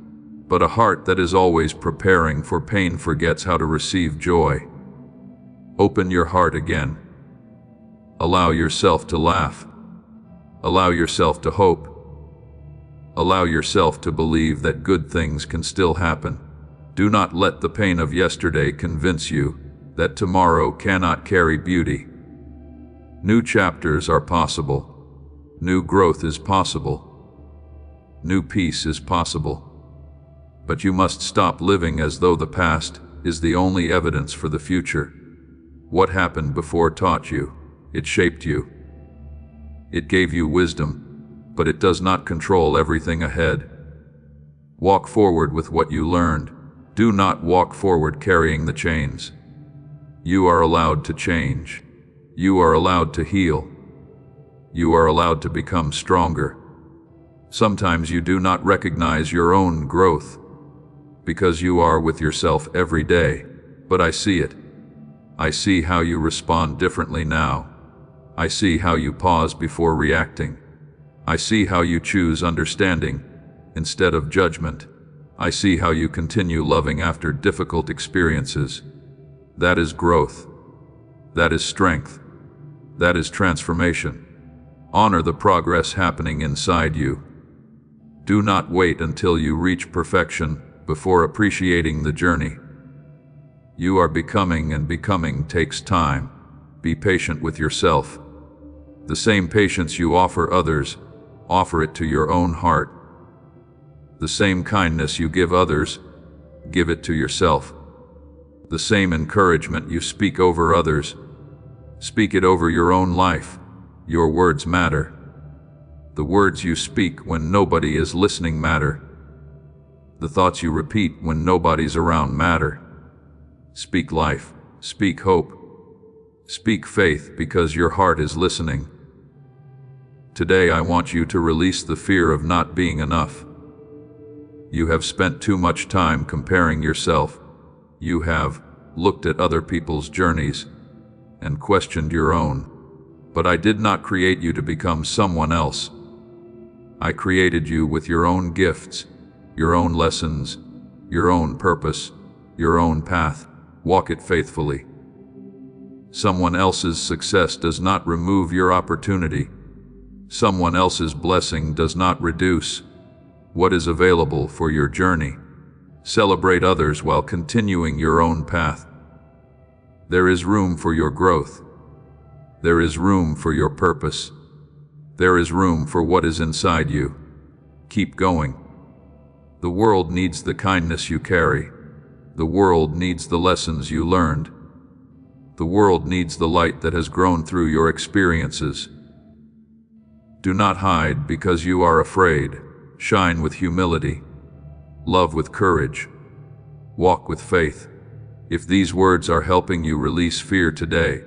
but a heart that is always preparing for pain forgets how to receive joy. Open your heart again. Allow yourself to laugh. Allow yourself to hope. Allow yourself to believe that good things can still happen. Do not let the pain of yesterday convince you that tomorrow cannot carry beauty. New chapters are possible. New growth is possible. New peace is possible. But you must stop living as though the past is the only evidence for the future. What happened before taught you. It shaped you. It gave you wisdom, but it does not control everything ahead. Walk forward with what you learned. Do not walk forward carrying the chains. You are allowed to change. You are allowed to heal. You are allowed to become stronger. Sometimes you do not recognize your own growth because you are with yourself every day, but I see it. I see how you respond differently now. I see how you pause before reacting. I see how you choose understanding instead of judgment. I see how you continue loving after difficult experiences. That is growth. That is strength. That is transformation. Honor the progress happening inside you. Do not wait until you reach perfection before appreciating the journey. You are becoming, and becoming takes time. Be patient with yourself. The same patience you offer others, offer it to your own heart. The same kindness you give others, give it to yourself. The same encouragement you speak over others, speak it over your own life. Your words matter. The words you speak when nobody is listening matter. The thoughts you repeat when nobody's around matter. Speak life. Speak hope. Speak faith because your heart is listening. Today I want you to release the fear of not being enough. You have spent too much time comparing yourself. You have looked at other people's journeys and questioned your own. But I did not create you to become someone else. I created you with your own gifts, your own lessons, your own purpose, your own path. Walk it faithfully. Someone else's success does not remove your opportunity. Someone else's blessing does not reduce what is available for your journey. Celebrate others while continuing your own path. There is room for your growth. There is room for your purpose. There is room for what is inside you. Keep going. The world needs the kindness you carry. The world needs the lessons you learned. The world needs the light that has grown through your experiences. Do not hide because you are afraid. Shine with humility. Love with courage. Walk with faith. If these words are helping you release fear today,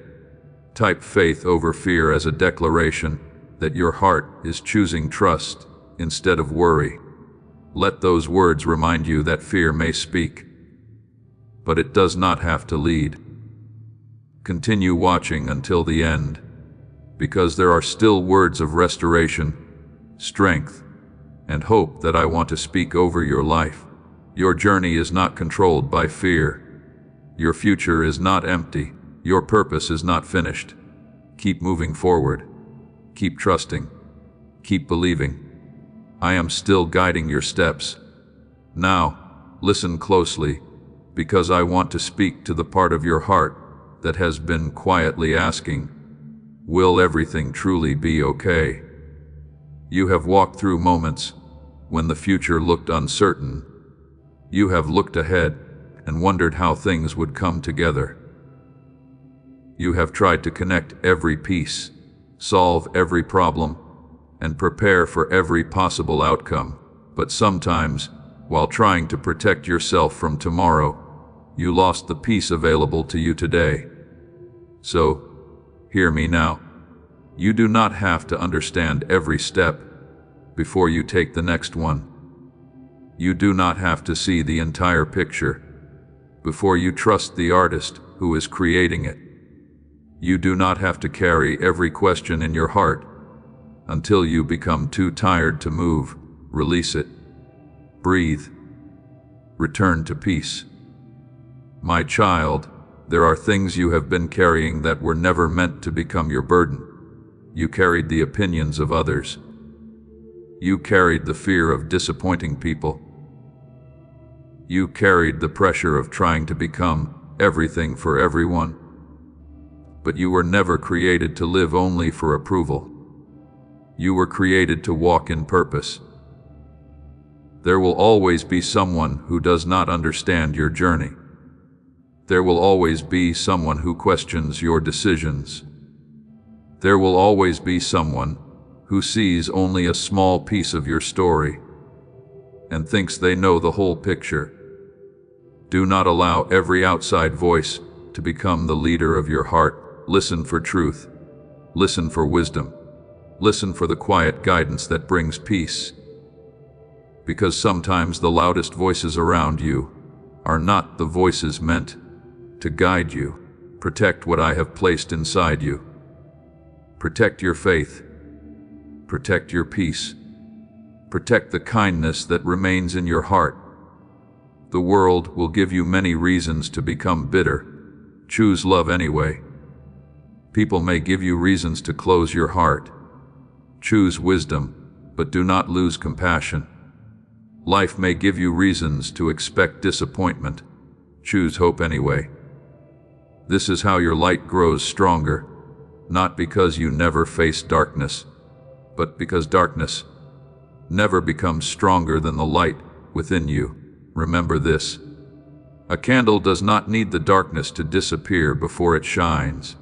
type faith over fear as a declaration that your heart is choosing trust instead of worry. Let those words remind you that fear may speak, but it does not have to lead. Continue watching until the end, because there are still words of restoration, strength, and hope that I want to speak over your life. Your journey is not controlled by fear. Your future is not empty. Your purpose is not finished. Keep moving forward. Keep trusting. Keep believing. I am still guiding your steps. Now, listen closely, because I want to speak to the part of your heart that has been quietly asking, will everything truly be okay? You have walked through moments when the future looked uncertain. You have looked ahead and wondered how things would come together. You have tried to connect every piece, solve every problem, and prepare for every possible outcome. But sometimes, while trying to protect yourself from tomorrow, you lost the peace available to you today. So, hear me now. You do not have to understand every step before you take the next one. You do not have to see the entire picture before you trust the artist who is creating it. You do not have to carry every question in your heart until you become too tired to move. Release it. Breathe. Return to peace. My child, there are things you have been carrying that were never meant to become your burden. You carried the opinions of others. You carried the fear of disappointing people. You carried the pressure of trying to become everything for everyone. But you were never created to live only for approval. You were created to walk in purpose. There will always be someone who does not understand your journey. There will always be someone who questions your decisions. There will always be someone who sees only a small piece of your story and thinks they know the whole picture. Do not allow every outside voice to become the leader of your heart. Listen for truth. Listen for wisdom. Listen for the quiet guidance that brings peace. Because sometimes the loudest voices around you are not the voices meant to guide you. Protect what I have placed inside you. Protect your faith. Protect your peace. Protect the kindness that remains in your heart. The world will give you many reasons to become bitter. Choose love anyway. People may give you reasons to close your heart. Choose wisdom, but do not lose compassion. Life may give you reasons to expect disappointment. Choose hope anyway. This is how your light grows stronger, not because you never face darkness, but because darkness never becomes stronger than the light within you. Remember this. A candle does not need the darkness to disappear before it shines.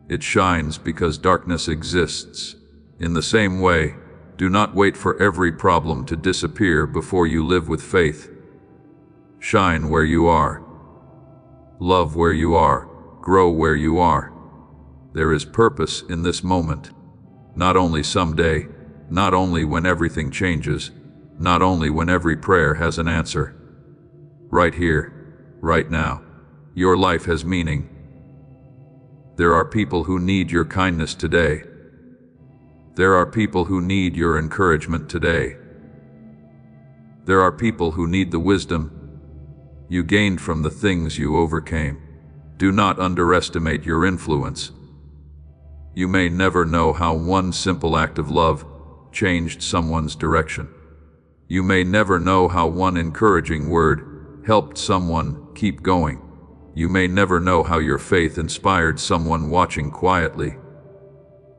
It shines because darkness exists. In the same way, do not wait for every problem to disappear before you live with faith. Shine where you are. Love where you are. Grow where you are. There is purpose in this moment. Not only someday, not only when everything changes, not only when every prayer has an answer. Right here, right now, your life has meaning. There are people who need your kindness today. There are people who need your encouragement today. There are people who need the wisdom you gained from the things you overcame. Do not underestimate your influence. You may never know how one simple act of love changed someone's direction. You may never know how one encouraging word helped someone keep going. You may never know how your faith inspired someone watching quietly.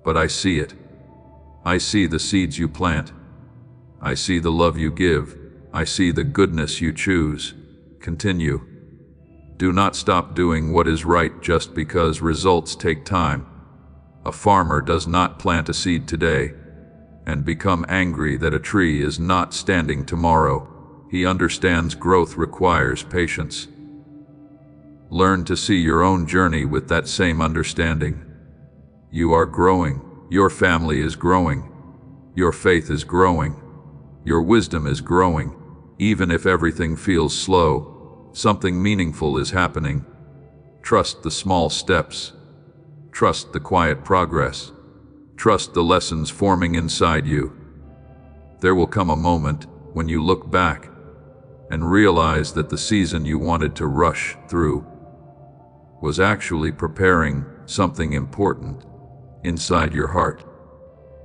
But I see it. I see the seeds you plant. I see the love you give. I see the goodness you choose. Continue. Do not stop doing what is right just because results take time. A farmer does not plant a seed today and become angry that a tree is not standing tomorrow. He understands growth requires patience. Learn to see your own journey with that same understanding. You are growing. Your family is growing. Your faith is growing. Your wisdom is growing. Even if everything feels slow, something meaningful is happening. Trust the small steps. Trust the quiet progress. Trust the lessons forming inside you. There will come a moment when you look back and realize that the season you wanted to rush through was actually preparing something important inside your heart.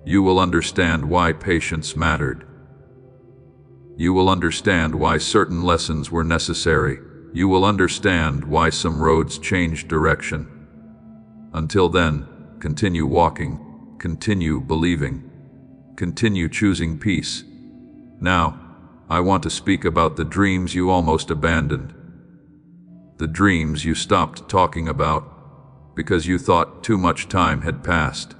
You will understand why patience mattered. You will understand why certain lessons were necessary. You will understand why some roads changed direction. Until then, continue walking, continue believing, continue choosing peace. Now, I want to speak about the dreams you almost abandoned. The dreams you stopped talking about because you thought too much time had passed.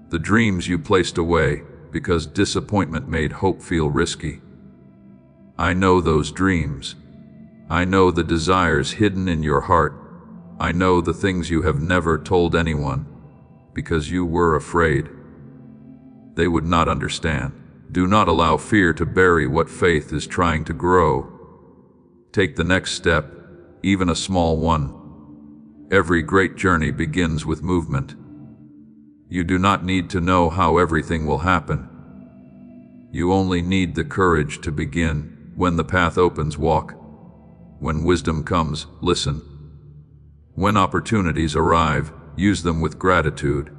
The dreams you placed away because disappointment made hope feel risky. I know those dreams. I know the desires hidden in your heart. I know the things you have never told anyone because you were afraid they would not understand. Do not allow fear to bury what faith is trying to grow. Take the next step, even a small one. Every great journey begins with movement. You do not need to know how everything will happen. You only need the courage to begin. When the path opens, walk. When wisdom comes, listen. When opportunities arrive, use them with gratitude.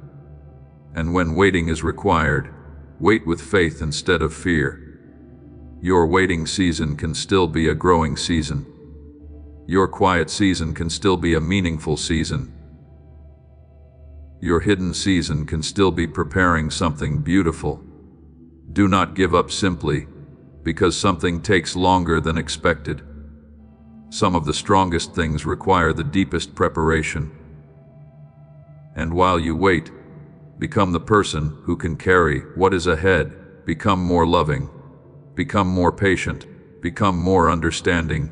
And when waiting is required, wait with faith instead of fear. Your waiting season can still be a growing season. Your quiet season can still be a meaningful season. Your hidden season can still be preparing something beautiful. Do not give up simply because something takes longer than expected. Some of the strongest things require the deepest preparation. And while you wait, become the person who can carry what is ahead. Become more loving. Become more patient. Become more understanding.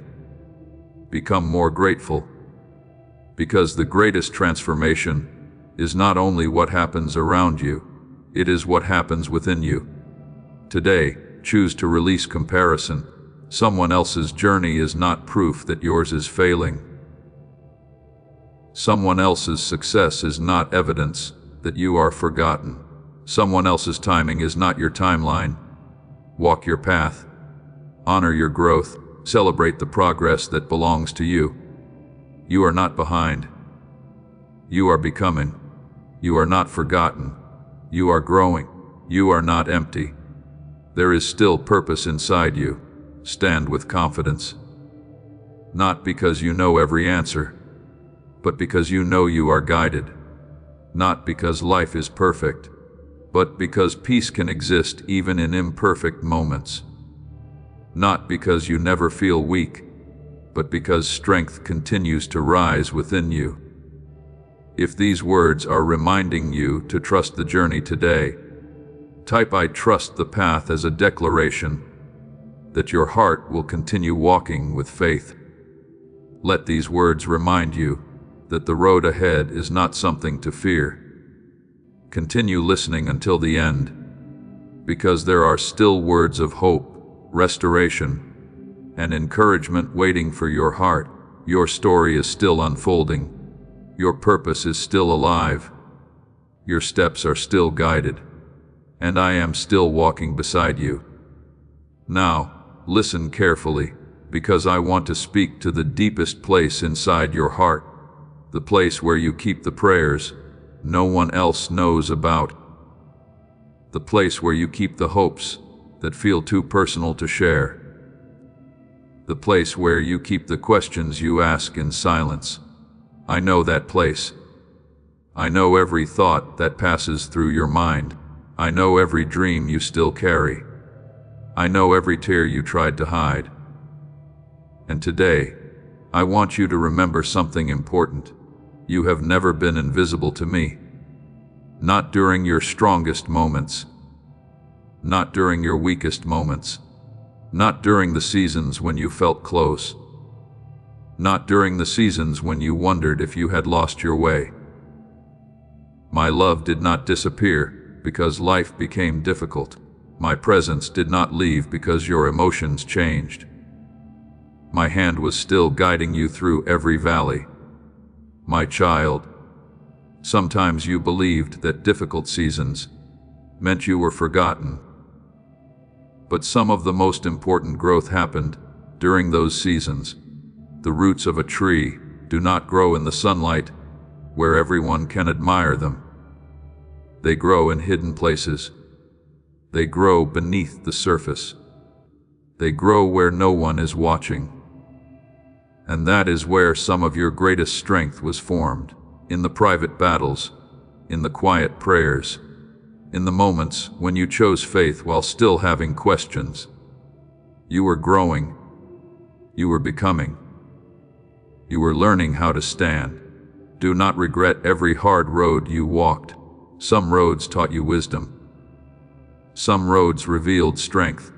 Become more grateful. Because the greatest transformation is not only what happens around you, it is what happens within you. Today, choose to release comparison. Someone else's journey is not proof that yours is failing. Someone else's success is not evidence that you are forgotten. Someone else's timing is not your timeline. Walk your path. Honor your growth. Celebrate the progress that belongs to you. You are not behind. You are becoming. You are not forgotten. You are growing. You are not empty. There is still purpose inside you. Stand with confidence. Not because you know every answer, but because you know you are guided. Not because life is perfect, but because peace can exist even in imperfect moments. Not because you never feel weak, but because strength continues to rise within you. If these words are reminding you to trust the journey today, type "I trust the path" as a declaration that your heart will continue walking with faith. Let these words remind you that the road ahead is not something to fear. Continue listening until the end, because there are still words of hope, restoration, and encouragement waiting for your heart. Your story is still unfolding. Your purpose is still alive. Your steps are still guided, and I am still walking beside you. Now, listen carefully, because I want to speak to the deepest place inside your heart, the place where you keep the prayers no one else knows about, the place where you keep the hopes that feel too personal to share, the place where you keep the questions you ask in silence. I know that place. I know every thought that passes through your mind. I know every dream you still carry. I know every tear you tried to hide. And today, I want you to remember something important. You have never been invisible to me. Not during your strongest moments. Not during your weakest moments. Not during the seasons when you felt close. Not during the seasons when you wondered if you had lost your way. My love did not disappear because life became difficult. My presence did not leave because your emotions changed. my hand was still guiding you through every valley. My child, sometimes you believed that difficult seasons meant you were forgotten. But some of the most important growth happened during those seasons. The roots of a tree do not grow in the sunlight where everyone can admire them. They grow in hidden places. They grow beneath the surface. They grow where no one is watching. And that is where some of your greatest strength was formed, in the private battles, in the quiet prayers, in the moments when you chose faith while still having questions. You were growing. You were becoming. You were learning how to stand. Do not regret every hard road you walked. Some roads taught you wisdom. Some roads revealed strength.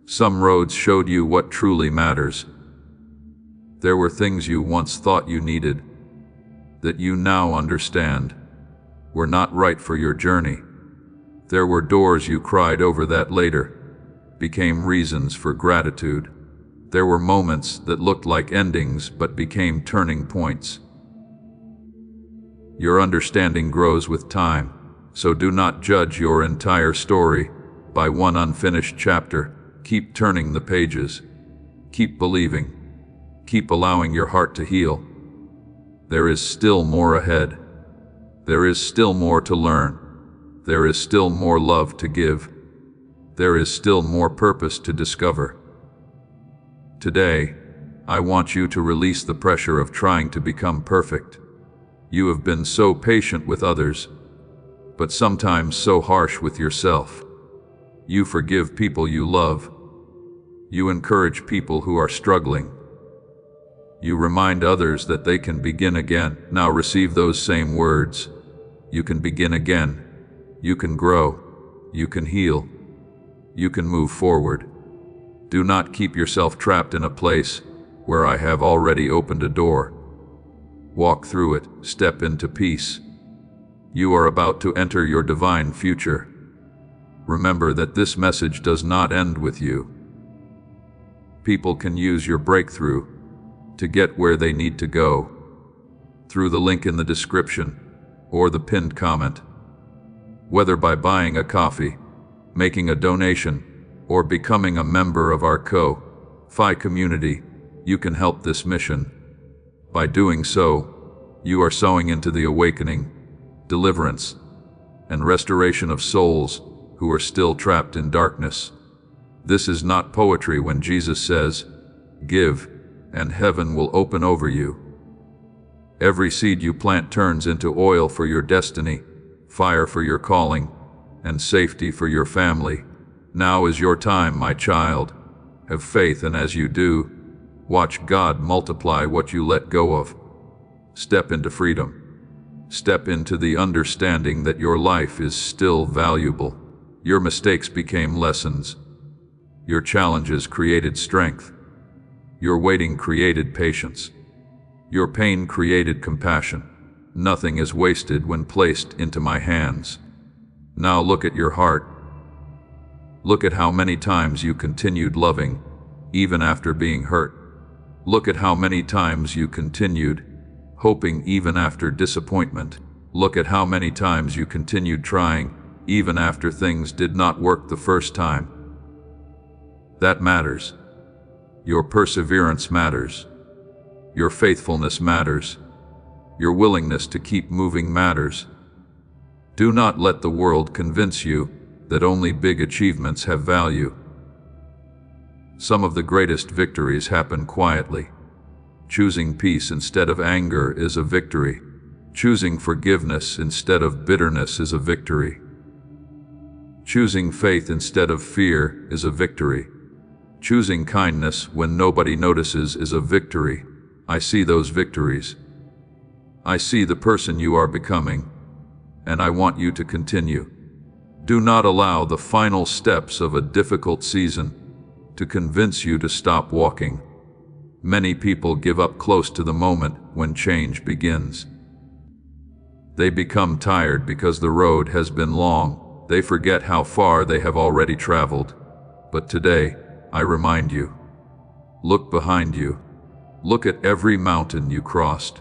Some roads showed you what truly matters. There were things you once thought you needed, that you now understand, were not right for your journey. There were doors you cried over that later became reasons for gratitude. There were moments that looked like endings but became turning points. Your understanding grows with time, so do not judge your entire story by one unfinished chapter. Keep turning the pages. Keep believing. Keep allowing your heart to heal. There is still more ahead. There is still more to learn. There is still more love to give. There is still more purpose to discover. Today, I want you to release the pressure of trying to become perfect. You have been so patient with others, but sometimes so harsh with yourself. You forgive people you love. You encourage people who are struggling. You remind others that they can begin again. Now receive those same words. You can begin again. You can grow. You can heal. You can move forward. Do not keep yourself trapped in a place where I have already opened a door. Walk through it. Step into peace. You are about to enter your divine future. Remember that this message does not end with you. People can use your breakthrough to get where they need to go through the link in the description or the pinned comment. Whether by buying a coffee, making a donation, or becoming a member of our Ko-Fi community, you can help this mission. By doing so, you are sowing into the awakening, deliverance, and restoration of souls who are still trapped in darkness. This is not poetry when Jesus says, "Give, and heaven will open over you." Every seed you plant turns into oil for your destiny, fire for your calling, and safety for your family. Now is your time, my child. Have faith, and as you do, watch God multiply what you let go of. Step into freedom. Step into the understanding that your life is still valuable. Your mistakes became lessons. Your challenges created strength. Your waiting created patience. Your pain created compassion. Nothing is wasted when placed into my hands. Now look at your heart. Look at how many times you continued loving, even after being hurt. Look at how many times you continued hoping even after disappointment. Look at how many times you continued trying, even after things did not work the first time. That matters. Your perseverance matters. Your faithfulness matters. Your willingness to keep moving matters. Do not let the world convince you that only big achievements have value. Some of the greatest victories happen quietly. Choosing peace instead of anger is a victory. Choosing forgiveness instead of bitterness is a victory. Choosing faith instead of fear is a victory. Choosing kindness when nobody notices is a victory. I see those victories. I see the person you are becoming, and I want you to continue. Do not allow the final steps of a difficult season to convince you to stop walking. Many people give up close to the moment when change begins. They become tired because the road has been long. They forget how far they have already traveled. But today, I remind you, Look behind you. Look at every mountain you crossed.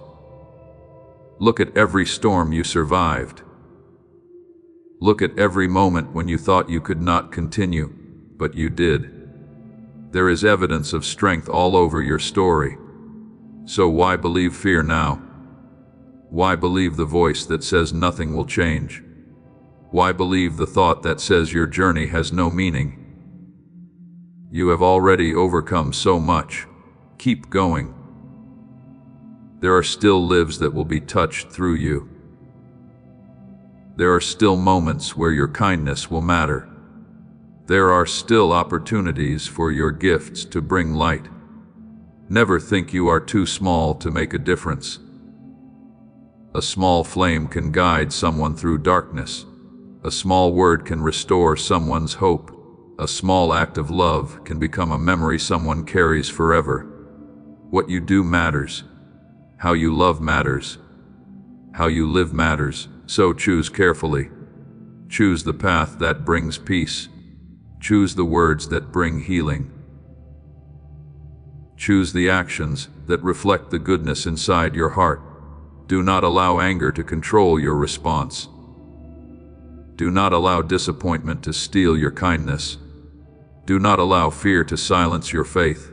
Look at every storm you survived. Look at every moment when you thought you could not continue, but you did. There is evidence of strength all over your story. So why believe fear now? Why believe the voice that says nothing will change? Why believe the thought that says your journey has no meaning? You have already overcome so much. Keep going. There are still lives that will be touched through you. There are still moments where your kindness will matter. There are still opportunities for your gifts to bring light. Never think you are too small to make a difference. A small flame can guide someone through darkness. A small word can restore someone's hope. A small act of love can become a memory someone carries forever. What you do matters. How you love matters. How you live matters. So choose carefully. Choose the path that brings peace. Choose the words that bring healing. Choose the actions that reflect the goodness inside your heart. Do not allow anger to control your response. Do not allow disappointment to steal your kindness. Do not allow fear to silence your faith.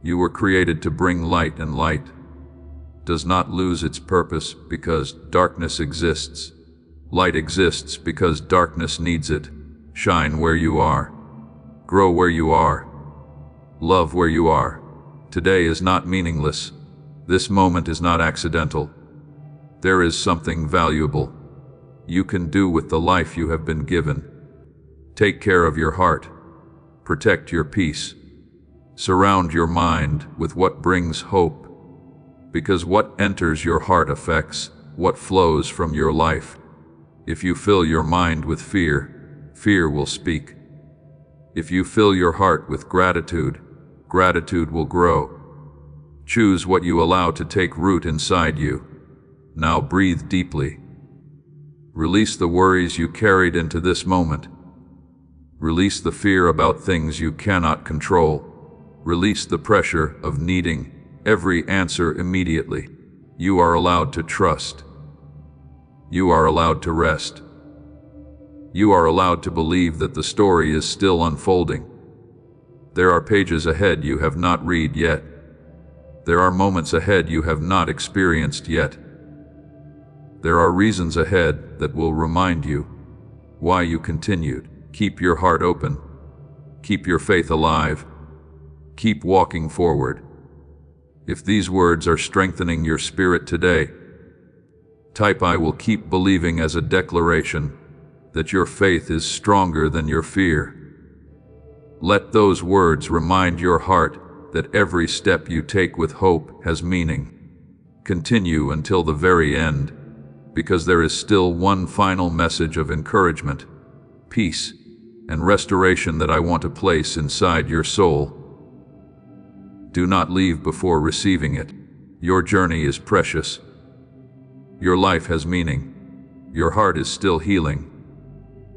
You were created to bring light, and light does not lose its purpose because darkness exists. Light exists because darkness needs it. Shine where you are. Grow where you are. Love where you are. Today is not meaningless. This moment is not accidental. There is something valuable you can do with the life you have been given. Take care of your heart. Protect your peace. Surround your mind with what brings hope, because what enters your heart affects what flows from your life. If you fill your mind with fear, fear will speak. If you fill your heart with gratitude, gratitude will grow. Choose what you allow to take root inside you. Now breathe deeply. Release the worries you carried into this moment. Release the fear about things you cannot control. Release the pressure of needing every answer immediately. You are allowed to trust. You are allowed to rest. You are allowed to believe that the story is still unfolding. There are pages ahead you have not read yet. There are moments ahead you have not experienced yet. There are reasons ahead that will remind you why you continued. Keep your heart open. Keep your faith alive. Keep walking forward. If these words are strengthening your spirit today, type "I will keep believing" as a declaration that your faith is stronger than your fear. Let those words remind your heart that every step you take with hope has meaning. Continue until the very end, because there is still one final message of encouragement, peace, and restoration that I want to place inside your soul. Do not leave before receiving it. Your journey is precious. Your life has meaning. Your heart is still healing.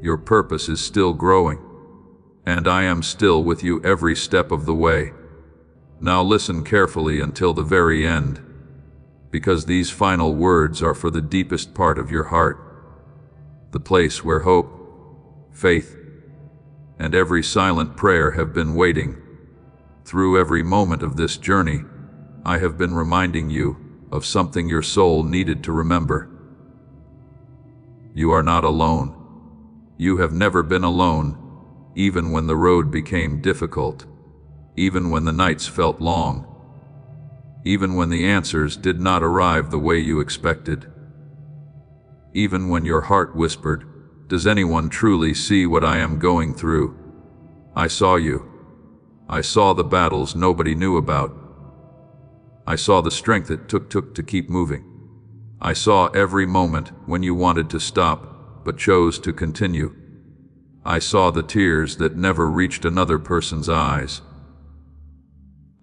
Your purpose is still growing. And I am still with you every step of the way. Now listen carefully until the very end, because these final words are for the deepest part of your heart, the place where hope, faith, and every silent prayer have been waiting. Through every moment of this journey, I have been reminding you of something your soul needed to remember. You are not alone. You have never been alone, even when the road became difficult, even when the nights felt long, even when the answers did not arrive the way you expected, even when your heart whispered, "Does anyone truly see what I am going through?" I saw you. I saw the battles nobody knew about. I saw the strength it took to keep moving. I saw every moment when you wanted to stop, but chose to continue. I saw the tears that never reached another person's eyes.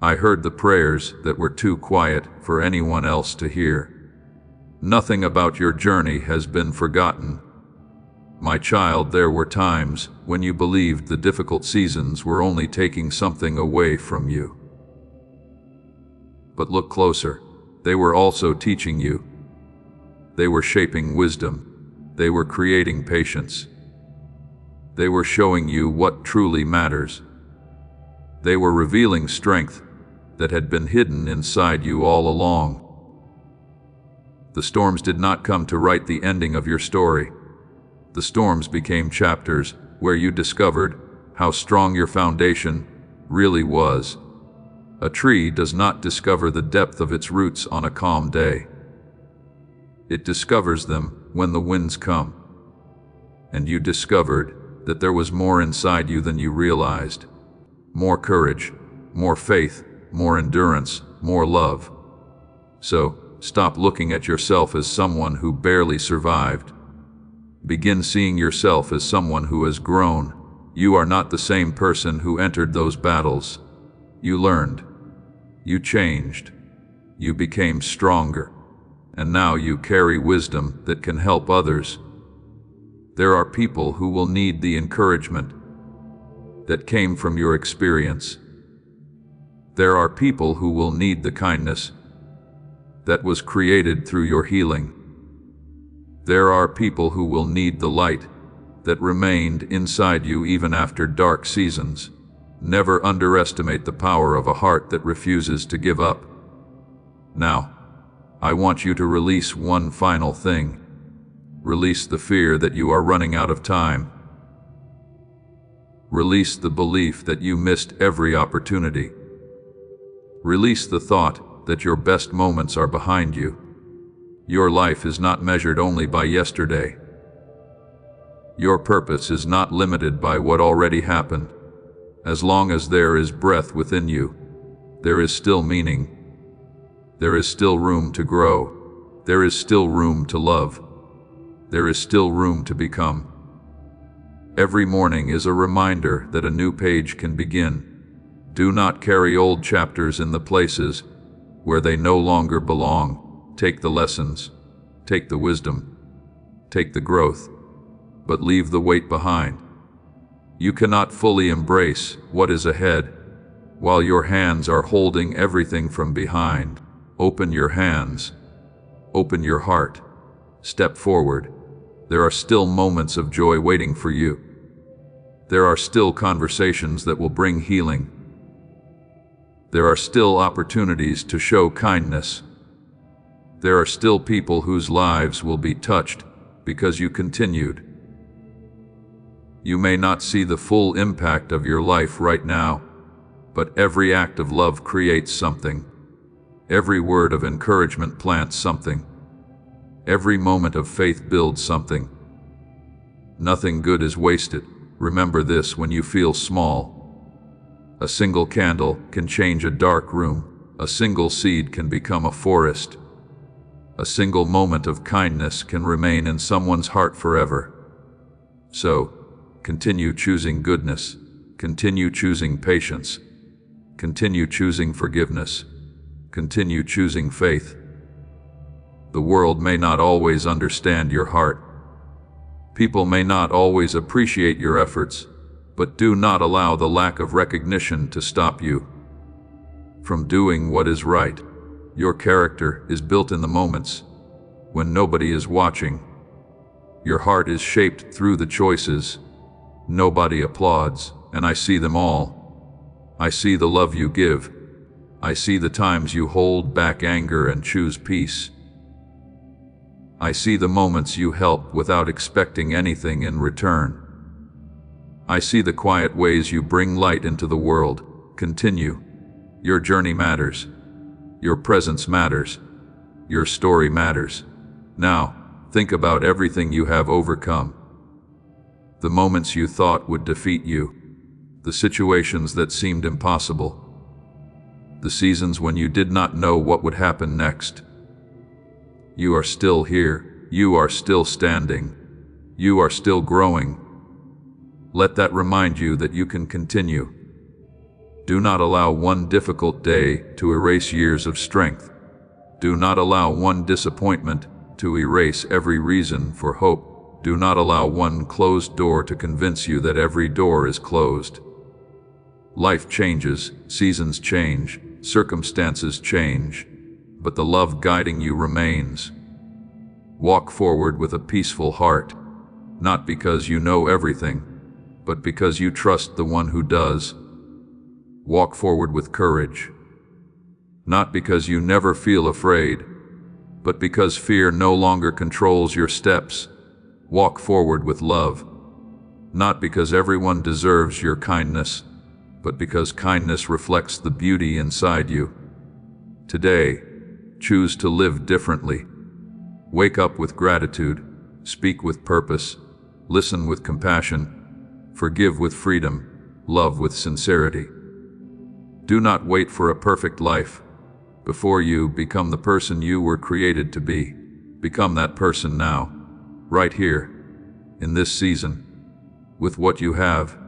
I heard the prayers that were too quiet for anyone else to hear. Nothing about your journey has been forgotten. My child, there were times when you believed the difficult seasons were only taking something away from you. But look closer. They were also teaching you. They were shaping wisdom. They were creating patience. They were showing you what truly matters. They were revealing strength that had been hidden inside you all along. The storms did not come to write the ending of your story. The storms became chapters where you discovered how strong your foundation really was. A tree does not discover the depth of its roots on a calm day. It discovers them when the winds come. And you discovered that there was more inside you than you realized. More courage, more faith, more endurance, more love. So, stop looking at yourself as someone who barely survived. Begin seeing yourself as someone who has grown. You are not the same person who entered those battles. You learned. You changed. You became stronger. And now you carry wisdom that can help others. There are people who will need the encouragement that came from your experience. There are people who will need the kindness that was created through your healing. There are people who will need the light that remained inside you even after dark seasons. Never underestimate the power of a heart that refuses to give up. Now, I want you to release one final thing. Release the fear that you are running out of time. Release the belief that you missed every opportunity. Release the thought that your best moments are behind you. Your life is not measured only by yesterday. Your purpose is not limited by what already happened. As long as there is breath within you, there is still meaning. There is still room to grow. There is still room to love. There is still room to become. Every morning is a reminder that a new page can begin. Do not carry old chapters in the places where they no longer belong. Take the lessons, take the wisdom, take the growth, but leave the weight behind. You cannot fully embrace what is ahead while your hands are holding everything from behind. Open your hands, open your heart, step forward. There are still moments of joy waiting for you. There are still conversations that will bring healing. There are still opportunities to show kindness. There are still people whose lives will be touched because you continued. You may not see the full impact of your life right now, but every act of love creates something. Every word of encouragement plants something. Every moment of faith builds something. Nothing good is wasted. Remember this when you feel small. A single candle can change a dark room. A single seed can become a forest. A single moment of kindness can remain in someone's heart forever. So, continue choosing goodness. Continue choosing patience. Continue choosing forgiveness. Continue choosing faith. The world may not always understand your heart. People may not always appreciate your efforts, but do not allow the lack of recognition to stop you from doing what is right. Your character is built in the moments when nobody is watching. Your heart is shaped through the choices nobody applauds, and I see them all. I see the love you give. I see the times you hold back anger and choose peace. I see the moments you help without expecting anything in return. I see the quiet ways you bring light into the world. Continue. Your journey matters. Your presence matters. Your story matters. Now, think about everything you have overcome. The moments you thought would defeat you. The situations that seemed impossible. The seasons when you did not know what would happen next. You are still here. You are still standing. You are still growing. Let that remind you that you can continue. Do not allow one difficult day to erase years of strength. Do not allow one disappointment to erase every reason for hope. Do not allow one closed door to convince you that every door is closed. Life changes, seasons change, circumstances change, but the love guiding you remains. Walk forward with a peaceful heart, not because you know everything, but because you trust the one who does. Walk forward with courage, not because you never feel afraid, but because fear no longer controls your steps. Walk forward with love, not because everyone deserves your kindness, but because kindness reflects the beauty inside you. Today, choose to live differently. Wake up with gratitude, speak with purpose, listen with compassion, forgive with freedom, love with sincerity. Do not wait for a perfect life. Before you become the person you were created to be, become that person now, right here, in this season, with what you have.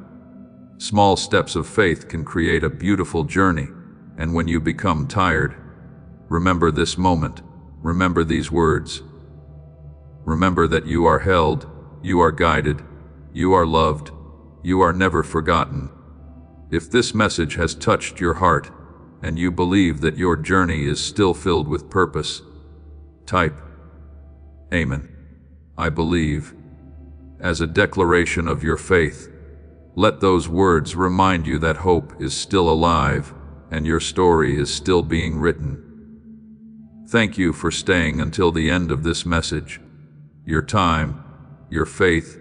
Small steps of faith can create a beautiful journey, and when you become tired, remember this moment, remember these words. Remember that you are held, you are guided, you are loved, you are never forgotten. If this message has touched your heart, and you believe that your journey is still filled with purpose, type Amen. I believe, as a declaration of your faith. Let those words remind you that hope is still alive and your story is still being written. Thank you for staying until the end of this message. Your time, your faith,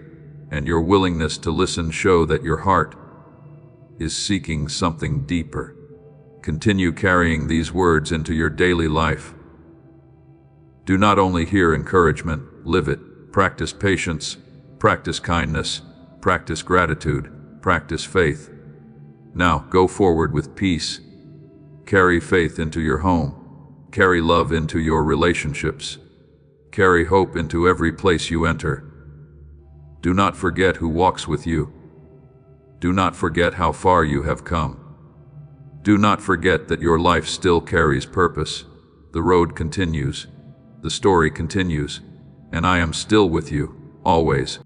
and your willingness to listen show that your heart is seeking something deeper. Continue carrying these words into your daily life. Do not only hear encouragement, live it. Practice patience, practice kindness, practice gratitude, practice faith. Now, go forward with peace. Carry faith into your home. Carry love into your relationships. Carry hope into every place you enter. Do not forget who walks with you. Do not forget how far you have come. Do not forget that your life still carries purpose. The road continues. The story continues. And I am still with you, always.